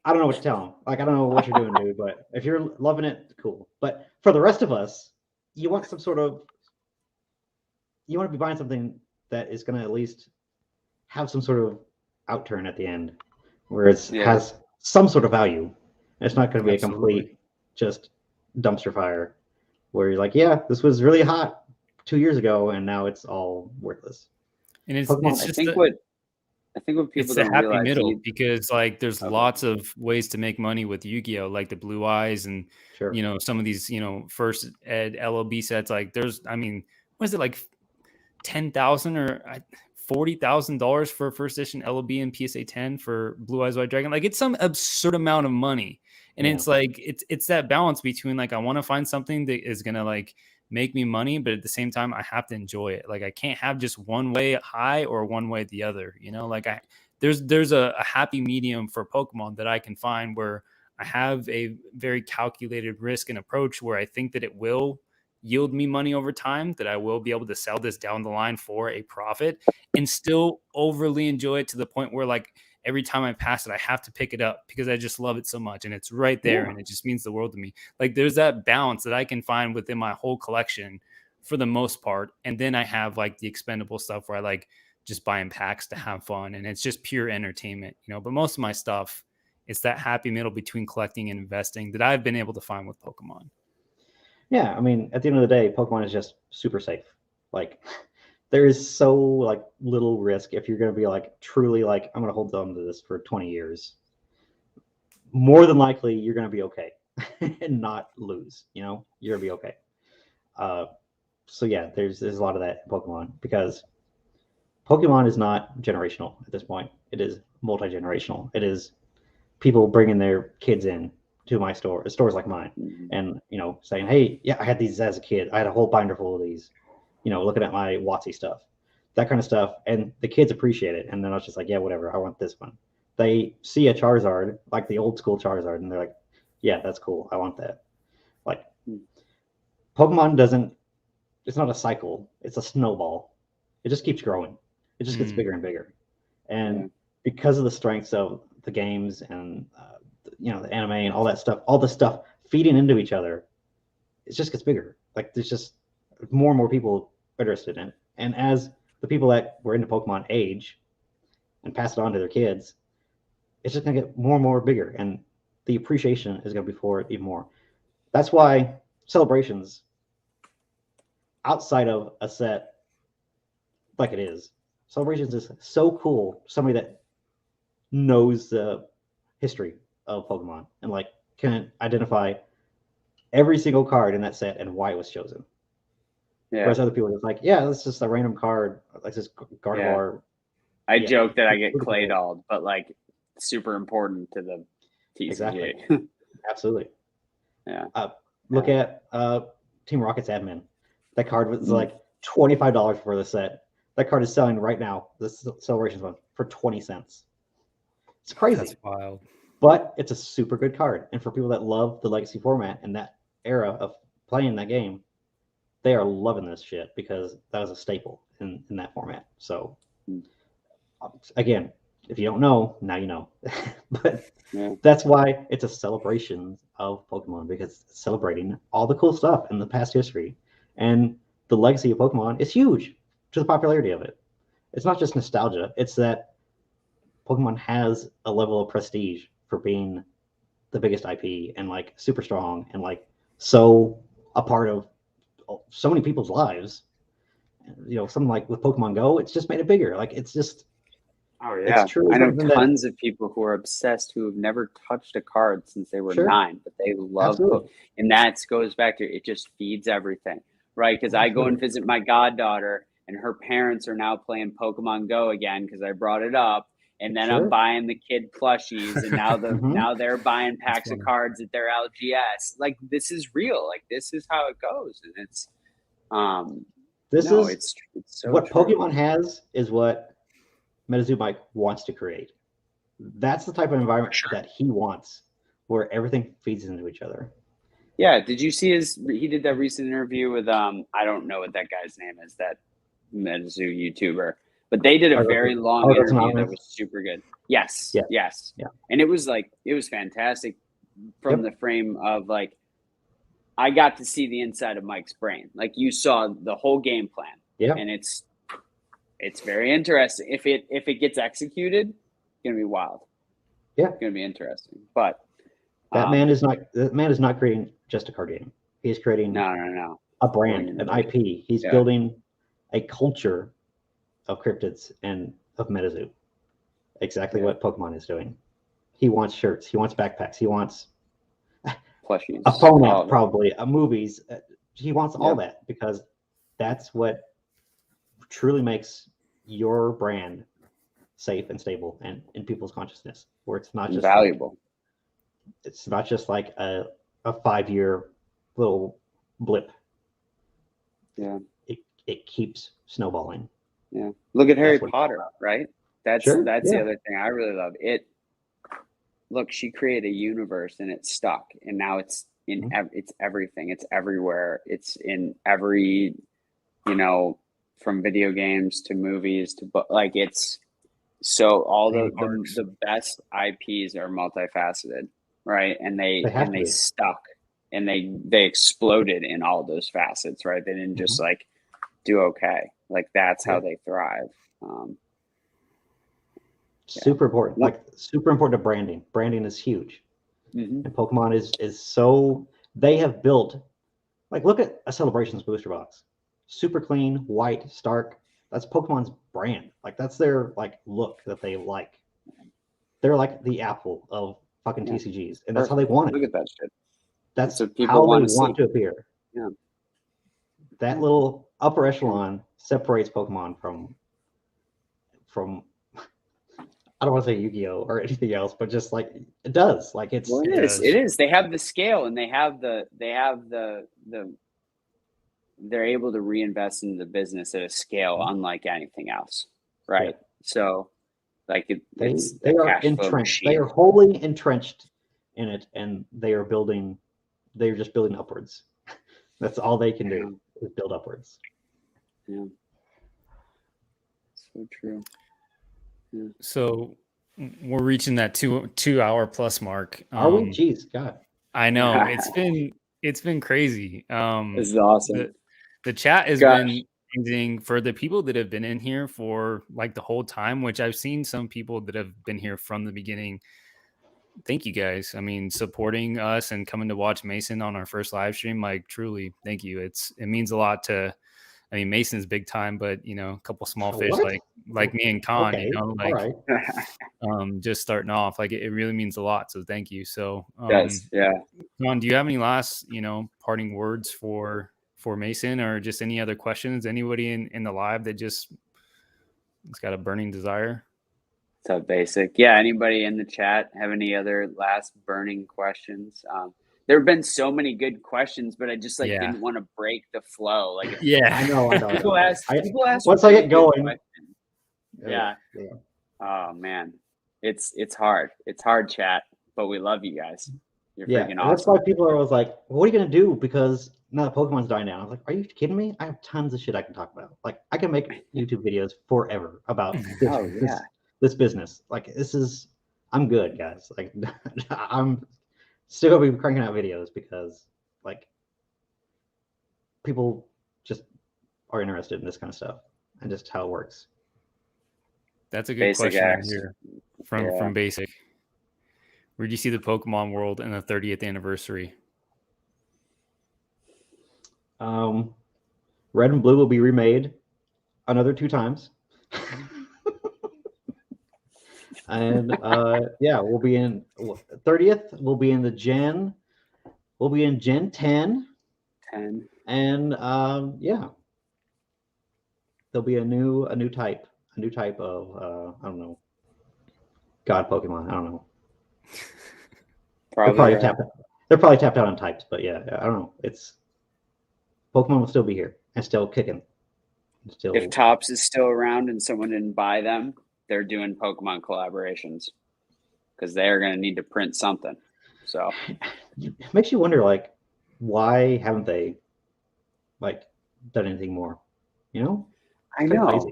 I don't know what to tell them. Like, I don't know what you're doing, dude, but if you're loving it, cool. But for the rest of us, you want to be buying something that is going to at least have some sort of outturn at the end, where it has some sort of value. It's not going to be a complete just dumpster fire where you're like, yeah, this was really hot 2 years ago and now it's all worthless. And it's just I think what people it's don't the happy realize middle, because like there's lots of ways to make money with Yu-Gi-Oh, like the Blue Eyes and you know, some of these, you know, first ed LOB sets, like there's, I mean, what is it, like $10,000 or $40,000 for a first edition LOB and PSA 10 for Blue Eyes White Dragon? Like it's some absurd amount of money. And it's like it's that balance between like I want to find something that is gonna like make me money, but at the same time I have to enjoy it. Like I can't have just one way high or one way the other, you know. Like there's a happy medium for Pokemon that I can find where I have a very calculated risk and approach where I think that it will yield me money over time, that I will be able to sell this down the line for a profit and still overly enjoy it to the point where like every time I pass it, I have to pick it up because I just love it so much. And it's right there. And it just means the world to me. Like there's that balance that I can find within my whole collection for the most part. And then I have like the expendable stuff where I like just buying packs to have fun. And it's just pure entertainment, you know, but most of my stuff, it's that happy middle between collecting and investing that I've been able to find with Pokemon. Yeah. I mean, at the end of the day, Pokemon is just super safe. Like, there is so like little risk if you're going to be like truly like, I'm going to hold on to this for 20 years. More than likely, you're going to be okay and not lose. You know, you're going to be okay. So yeah, there's a lot of that in Pokemon, because Pokemon is not generational at this point. It is multi-generational. It is people bringing their kids in to my store, stores like mine, and you know, saying, hey, yeah, I had these as a kid. I had a whole binder full of these. You know, looking at my WotC stuff, that kind of stuff. And the kids appreciate it. And then I was just like, yeah, whatever. I want this one. They see a Charizard, like the old school Charizard, and they're like, yeah, that's cool. I want that. Like Pokemon doesn't. It's not a cycle. It's a snowball. It just keeps growing. It just gets bigger and bigger. And because of the strengths of the games and the anime and all that stuff, all the stuff feeding into each other, it just gets bigger. Like there's just more and more people interested in it. And as the people that were into Pokemon age and pass it on to their kids, it's just gonna get more and more bigger, and the appreciation is gonna be for it even more. That's why celebrations outside of a set like it is, celebrations is so cool. Somebody that knows the history of Pokemon and like can identify every single card in that set and why it was chosen. Yeah. Whereas other people are just like, yeah, that's just a random card, like this Gardevoir. I joke that I get Claydol, but like super important to the TCG. Exactly. Absolutely. Yeah. Look at Team Rocket's admin. That card was like $25 for the set. That card is selling right now, this Celebrations one, for 20 cents. It's crazy. That's wild. But it's a super good card. And for people that love the Legacy format and that era of playing that game, they are loving this shit because that was a staple in that format. So, again, if you don't know, now you know. But that's why it's a celebration of Pokemon, because it's celebrating all the cool stuff in the past history. And the legacy of Pokemon is huge to the popularity of it. It's not just nostalgia. It's that Pokemon has a level of prestige for being the biggest IP and like super strong and like so a part of so many people's lives. Something like with Pokemon Go, it's just made it bigger. Like it's just. Oh yeah, I know tons of people who are obsessed who have never touched a card since they were 9, but they love Pokemon. And that goes back to it just feeds everything, right? Because I go and visit my goddaughter, and her parents are now playing Pokemon Go again because I brought it up, and then I'm buying the kid plushies, and now now they're buying packs of cards at their LGS. Like this is real. Like this is how it goes, and it's it's so what true. Pokemon has is what MetaZoo Mike wants to create. That's the type of environment that he wants, where everything feeds into each other. Yeah. Did you see he did that recent interview with, I don't know what that guy's name is, that MetaZoo YouTuber, but they did a very long interview that was super good. Yes. Yeah. And it was fantastic from the frame of like, I got to see the inside of Mike's brain. Like you saw the whole game plan. Yeah. And it's very interesting. If it gets executed, it's gonna be wild. Yeah, it's gonna be interesting. But that man is not creating just a card game. He's creating a brand, an IP. He's building a culture of cryptids and of MetaZoo. Exactly what Pokemon is doing. He wants shirts. He wants backpacks. He wants plushies. A phone app, probably movies. He wants all that because that's what truly makes your brand safe and stable and in people's consciousness, where it's not just valuable. It's not just like a 5-year little blip. Yeah. It keeps snowballing. Yeah. Look at Harry Potter, right? That's the other thing I really love. Look, she created a universe and it stuck, and now it's in it's everything. It's everywhere. It's in every, from video games to movies to like it's so all the best IPs are multifaceted, right? And they stuck and they exploded in all those facets, right? They didn't just like do okay. Like that's how they thrive. Super important. Like super important to branding. Branding is huge. And Pokemon is so they have built, like look at a Celebrations booster box. Super clean, white, stark. That's Pokemon's brand. Like that's their like look that they like. They're like the Apple of fucking TCGs, and that's how they want it. Look at that shit. That's how they want to appear. Yeah. That little upper echelon separates Pokemon from I don't want to say Yu-Gi-Oh or anything else, but just like it does. Like it is. They have the scale and they're able to reinvest in the business at a scale unlike anything else. Right. Yeah. So like they are entrenched. They are wholly entrenched in it, and they are building they're just building upwards. That's all they can do is build upwards. Yeah. So true. Yeah. So we're reaching that 2 hour plus mark. Are we? Jeez, God. I know it's been crazy. This is awesome. The chat has been amazing for the people that have been in here for like the whole time, which I've seen some people that have been here from the beginning. Thank you guys. I mean, supporting us and coming to watch Mason on our first live stream, like truly, thank you. It means a lot to. I mean, Mason's big time, but you know, a couple small fish like me and Con, okay. you know, like just starting off, like it really means a lot. So thank you. So yeah. Con, do you have any last, you know, parting words for Mason, or just any other questions? Anybody in the live that just has got a burning desire? So basic. Yeah. Anybody in the chat have any other last burning questions? There have been so many good questions, but I just didn't want to break the flow. Like, I know. People ask once I get going. Yeah. Oh man, it's hard. It's hard, chat. But we love you guys. You're freaking awesome. That's why people are always like, "What are you gonna do?" Because now that Pokemon's dying down, I was like, "Are you kidding me? I have tons of shit I can talk about. Like, I can make YouTube videos forever about this business. Like, I'm good, guys. Like, I'm still gonna be cranking out videos because like people just are interested in this kind of stuff and just how it works. That's a good question right here from Basic. Where do you see the Pokemon world in the 30th anniversary? Red and Blue will be remade another 2 times. And we'll be in 30th. We'll be in the Gen. We'll be in Gen 10. And there'll be a new type of I don't know, God Pokemon. I don't know. They're probably tapped out on types, but yeah, I don't know. It's Pokemon will still be here and still kicking. If Topps is still around and someone didn't buy them, they're doing Pokemon collaborations because they are going to need to print something. So it makes you wonder, like, why haven't they done anything more? You know? I know.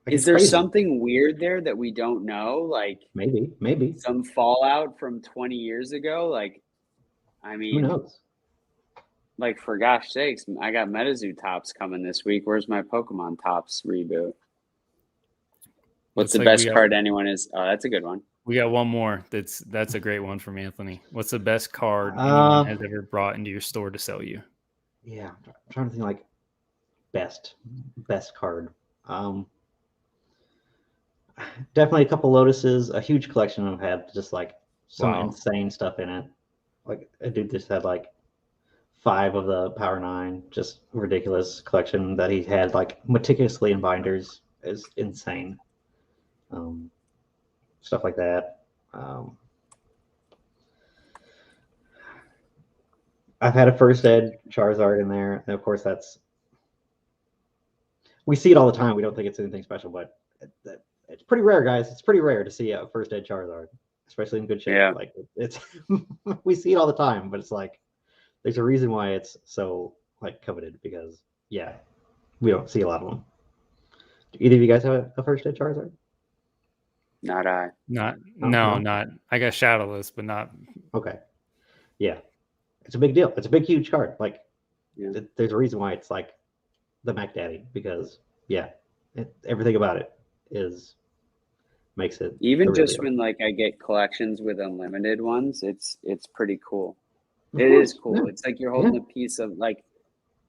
Is there something weird there that we don't know? Like maybe some fallout from 20 years ago. Like, I mean, who knows? Like, for gosh sakes, I got MetaZoo Topps coming this week. Where's my Pokemon Topps reboot? What's the best card anyone is? Oh, that's a good one. We got one more. That's a great one from Anthony. What's the best card anyone has ever brought into your store to sell you? Yeah, I'm trying to think like best card. Definitely a couple Lotuses, a huge collection I've had, just like some insane stuff in it. Like a dude just had like 5 of the Power 9, just ridiculous collection that he had like meticulously in binders. Is insane. Stuff like that. I've had a first ed Charizard in there, and of course we see it all the time. We don't think it's anything special, but it's pretty rare, guys. It's pretty rare to see a first ed Charizard, especially in good shape. Yeah. Like it's we see it all the time, but it's like there's a reason why it's so like coveted, because we don't see a lot of them. Do either of you guys have a first ed Charizard? Not I. Not. I got Shadowless, but not. Okay. Yeah, it's a big deal. It's a big, huge card. Like, there's a reason why it's like the Mac Daddy, because everything about it makes it. Even just when like I get collections with unlimited ones, it's pretty cool. It is cool. Yeah. It's like you're holding a piece of like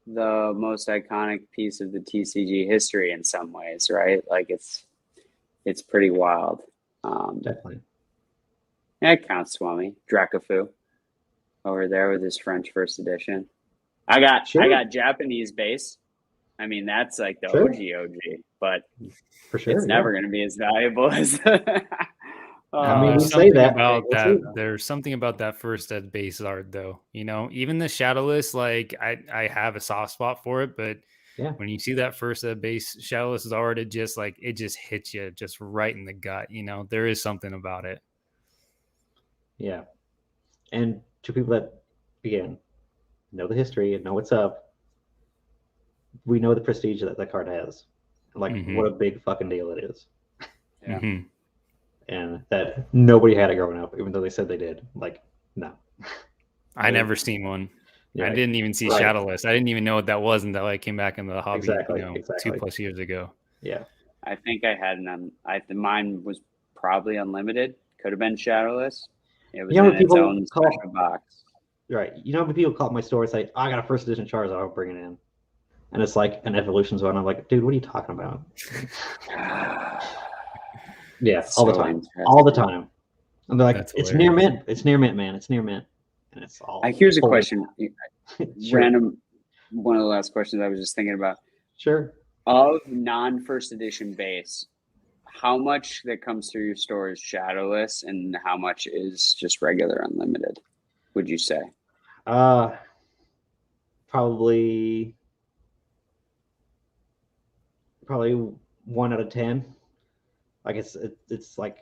the most iconic piece of the TCG history in some ways, right? Like it's pretty wild. Definitely. Yeah, it counts, Swami. Dracofeu over there with his French first edition. I got Japanese base. I mean, that's like the OG, but for sure, it's never going to be as valuable as. I mean, there's something about that first ed base art, though. You know, even the Shadowless, like I have a soft spot for it, but when you see that first ed base Shadowless art, it just hits you just right in the gut. You know, there is something about it. Yeah, and to people that, again, know the history and know what's up. We know the prestige that that card has. Like, what a big fucking deal it is. Yeah. And that nobody had it growing up, even though they said they did. Like, no. I never seen one. Yeah, I didn't even see Shadowless. I didn't even know what that was until I came back into the hobby, exactly. 2+ years ago. Yeah. I think I had mine was probably unlimited. Could have been Shadowless. It was in its own special box. Right. You know how many people call up my store and say, I got a first edition Charizard, I'll bring it in. And it's like an evolution zone. I'm like, dude, what are you talking about? Yeah, all the time. All the time. And they're like, it's near mint. It's near mint, man. It's near mint. And it's all. Here's a question. Random. One of the last questions I was just thinking about. Sure. Of non-first edition base, how much that comes through your store is Shadowless and how much is just regular unlimited, would you say? Probably 1 out of 10. Like it's like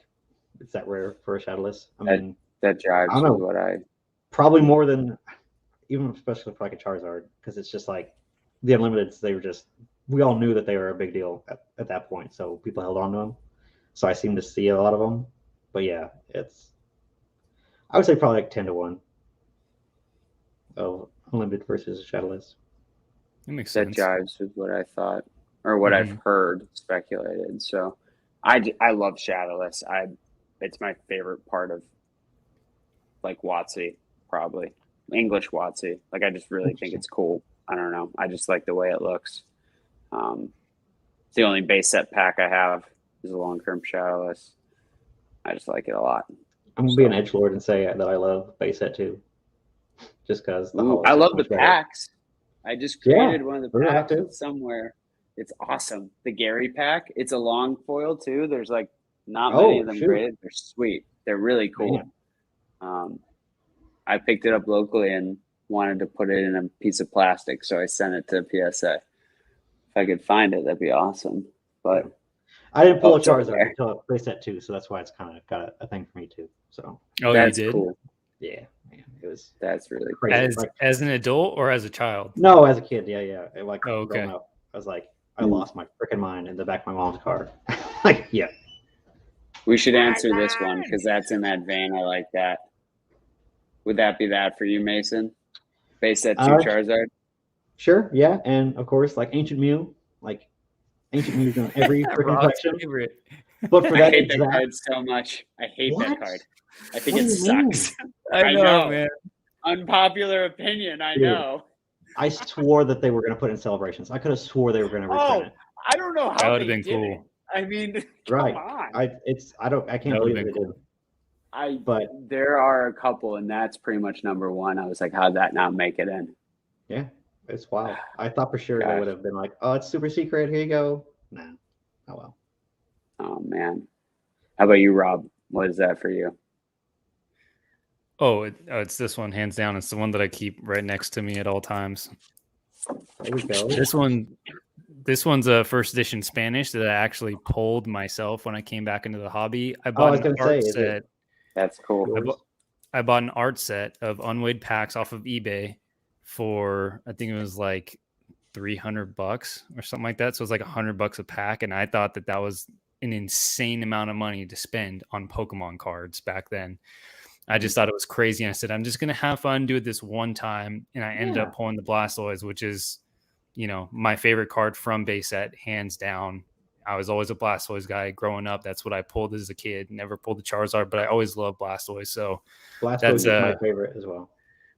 it's that rare for a Shadowless. I mean, that jives with what I probably more than even especially for like a Charizard, because it's just like the unlimiteds. They were just, we all knew that they were a big deal at that point, so people held on to them. So I seem to see a lot of them. But yeah, I would say probably like 10-1 of unlimited versus Shadowless. That makes sense. That jives with what I thought or what I've heard speculated. So I love Shadowless. It's my favorite part of like WotC, probably English WotC. Like I just really think it's cool. I don't know. I just like the way it looks. It's the only base set pack I have is a long-term Shadowless. I just like it a lot. I'm gonna be an edgelord and say that I love base set too, just because I love the packs. I just created one of the packs somewhere. It's awesome. The Gary pack. It's a long foil too. There's like not many of them graded. They're sweet. They're really cool. I picked it up locally and wanted to put it in a piece of plastic, so I sent it to PSA. If I could find it, that'd be awesome. But I didn't pull a Charizard until base set 2, so that's why it's kind of got a thing for me too. So that's cool. Yeah, man, that's really crazy. As an adult or as a child? No, as a kid. Yeah. Like okay. Up, I was like, I lost my freaking mind in the back of my mom's car. Like, yeah. We should answer this one because that's in that vein. I like that. Would that be that for you, Mason? Base set 2 Charizard? Sure, yeah. And of course, like Ancient Mew, Ancient Mew's in every freaking collection. But for that, I hate that card so much. I hate that card. I think it sucks. I know, man. Unpopular opinion, I know. I swore that they were going to put in celebrations. I could have swore they were going to reprint it. I don't know how that would have been cool. It. I mean, right. Come on. I can't believe they did. But there are a couple, and that's pretty much number one. I was like, how'd that not make it in? Yeah, it's wild. I thought for sure they would have been like, oh, it's super secret. Here you go. Nah. Oh, well. Oh, man. How about you, Rob? What is that for you? Oh, it's this one, hands down. It's the one that I keep right next to me at all times. There we go. This one's a first edition Spanish that I actually pulled myself when I came back into the hobby. I bought an art set. That's cool. I bought an art set of unweighed packs off of eBay for, I think it was like $300 or something like that. So it was like $100 a pack. And I thought that was an insane amount of money to spend on Pokemon cards back then. I just thought it was crazy. And I said, I'm just going to have fun, do it this one time. And I ended up pulling the Blastoise, which is, my favorite card from base set, hands down. I was always a Blastoise guy growing up. That's what I pulled as a kid. Never pulled the Charizard, but I always loved Blastoise. So Blastoise is my favorite as well.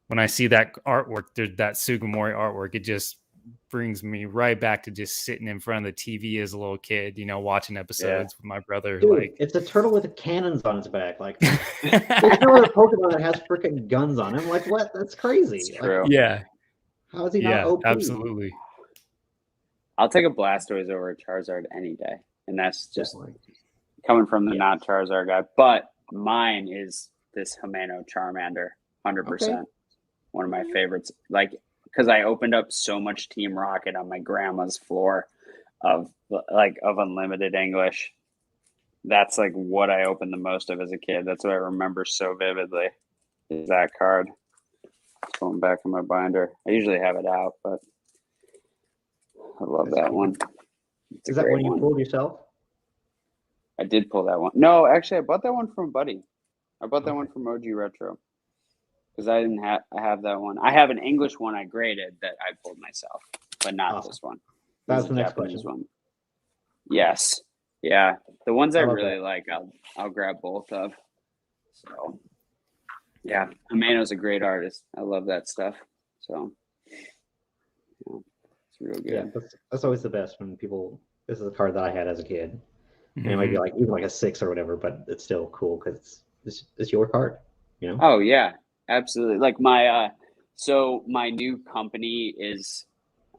When I see that artwork, that Sugimori artwork, it just brings me right back to just sitting in front of the TV as a little kid, watching episodes with my brother. Dude, it's a turtle with cannons on its back. Like, there's no other Pokemon that has freaking guns on him. Like, what? That's crazy. It's true. Like, yeah. How is he not OP? Absolutely. I'll take a Blastoise over a Charizard any day. And that's just coming from the not Charizard guy. But mine is this Himeno Charmander, 100%. Okay. One of my favorites. Like, because I opened up so much Team Rocket on my grandma's floor of unlimited English. That's like what I opened the most of as a kid. That's what I remember so vividly is that card. It's going back in my binder. I usually have it out, but I love that one. It's Is that one you pulled yourself? I did pull that one. No, actually, I bought that one from Buddy. I bought that one from OG Retro because I have that one. I have an English one I graded that I pulled myself, but not this one. That's the next question. One. Yes, yeah, the ones I really that. like, I'll grab both of. So, yeah, Amano's a great artist. I love that stuff. So, yeah, it's real good. Yeah, that's always the best when people. This is a card that I had as a kid. And it might be like even like a 6 or whatever, but it's still cool because it's your card, you know? Oh yeah, absolutely. Like my my new company is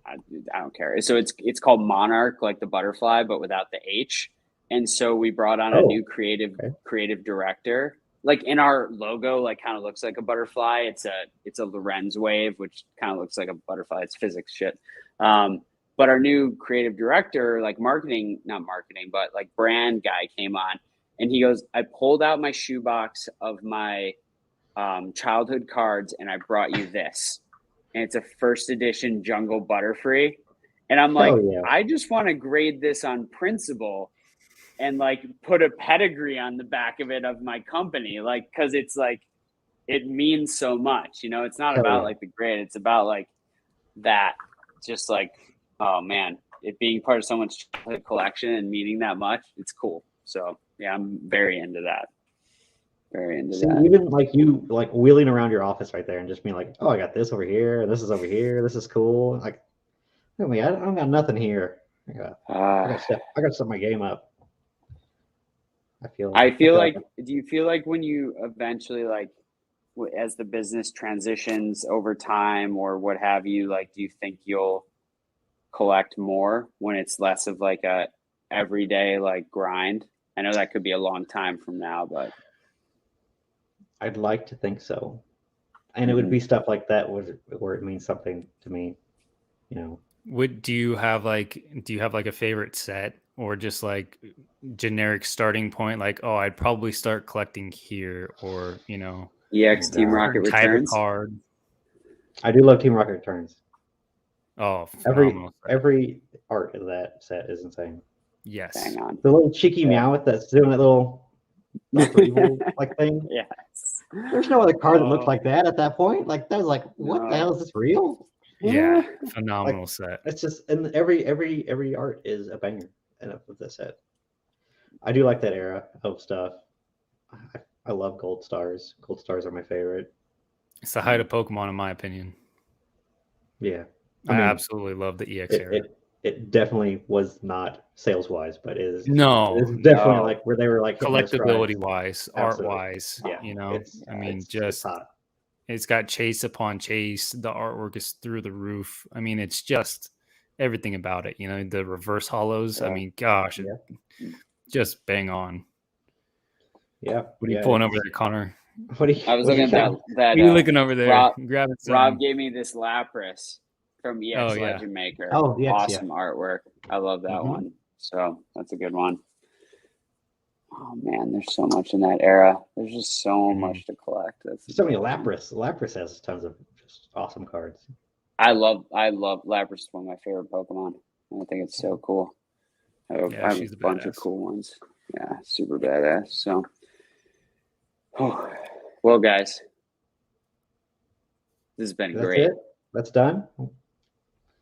I don't care. So it's called Monarch, like the butterfly, but without the H. And so we brought on a new creative director. Like in our logo, like kind of looks like a butterfly. It's a Lorenz wave, which kind of looks like a butterfly. It's physics shit. But our new creative director, like not marketing, but like brand guy came on and he goes, I pulled out my shoebox of my childhood cards and I brought you this. And it's a first edition Jungle Butterfree. And I'm like, I just want to grade this on principle and like put a pedigree on the back of it of my company. Like, cause it's like, it means so much, you know, it's not about like the grade. It's about like that, just like, oh man, it being part of someone's collection and meaning that much, it's cool. So yeah, I'm very into that. Very into that. Even like you like wheeling around your office right there and just being like, oh, I got this over here, this is over here, this is cool. Like, I mean, I don't got nothing here. I got to step my game up. I feel like do you feel like when you eventually like as the business transitions over time or what have you, like do you think you'll collect more when it's less of like a everyday like grind? I know that could be a long time from now, but I'd like to think so. And it would be stuff like that where it means something to me, you know. Do you have like a favorite set or just like generic starting point? Like, oh, I'd probably start collecting here, or you know, EX Team Rocket Returns card. I do love Team Rocket Returns. Oh, every art of that set is insane. Yes, hang on. The little cheeky Meowth that's doing that little evil like thing. Yes. There's no other card that looked like that at that point. Like that was like, what the hell is this real? Yeah, phenomenal set. It's just, and every art is a banger with this set. I do like that era of stuff. I love Gold Stars. Gold Stars are my favorite. It's the height of Pokemon, in my opinion. Yeah, I mean, absolutely love the EX era. It definitely was not sales wise, but it's definitely like where they were like collectability wise, art wise. Yeah, you know, I mean, it's got chase upon chase. The artwork is through the roof. I mean, it's just everything about it. You know, the reverse hollows. I mean, gosh, just bang on. Yeah. What are you pulling over there, Connor? I was looking at that. What are you looking over there? Rob gave me this Lapras from EX Legend Maker. Oh, awesome artwork. I love that one. So that's a good one. Oh man, there's so much in that era. There's just so much to collect. So many Lapras. Lapras has tons of just awesome cards. I love Lapras. Is one of my favorite Pokemon. I think it's so cool. I have a bunch of cool ones. Yeah, super badass. So, well, guys, this has been great. That's done.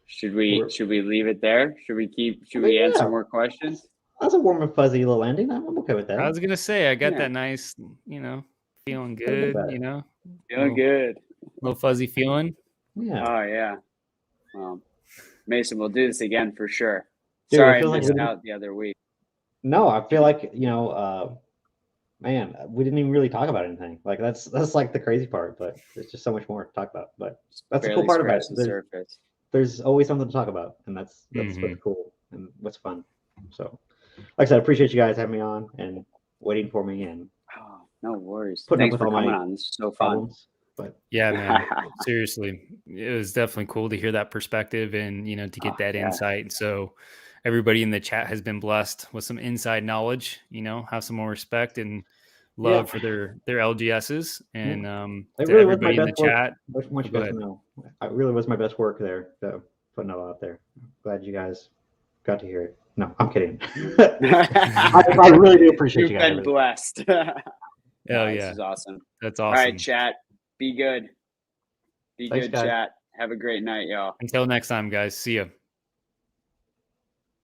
Should we leave it there? Should we answer more questions? That's a warm and fuzzy little ending. I'm okay with that. I was gonna say I got that nice, you know, feeling good. You know, feeling good. Little fuzzy feeling. Yeah. Oh yeah. Well, Mason, we'll do this again for sure. Dude, sorry I missed out the other week. No, I feel like man, we didn't even really talk about anything. Like that's like the crazy part, but there's just so much more to talk about. But that's the cool part about it. There's always something to talk about, and that's what's cool and what's fun. So, like I said, I appreciate you guys having me on and waiting for me and no worries. Thanks for coming on. This is so fun. But yeah, man, seriously, it was definitely cool to hear that perspective and you know to get that insight. So everybody in the chat has been blessed with some inside knowledge. You know, have some more respect and love for their LGSs, and it to really was my everybody in the best work. chat. I want you Go guys to ahead. know, it really was my best work there, putting it all out there. Glad you guys got to hear it. No, I'm kidding. I really do appreciate You've you guys. been blessed. Hell This yeah, is awesome. that's All awesome. right, chat. Be good. Be Thanks, good, guys. chat. Have a great night, y'all. Until next time, guys. See ya.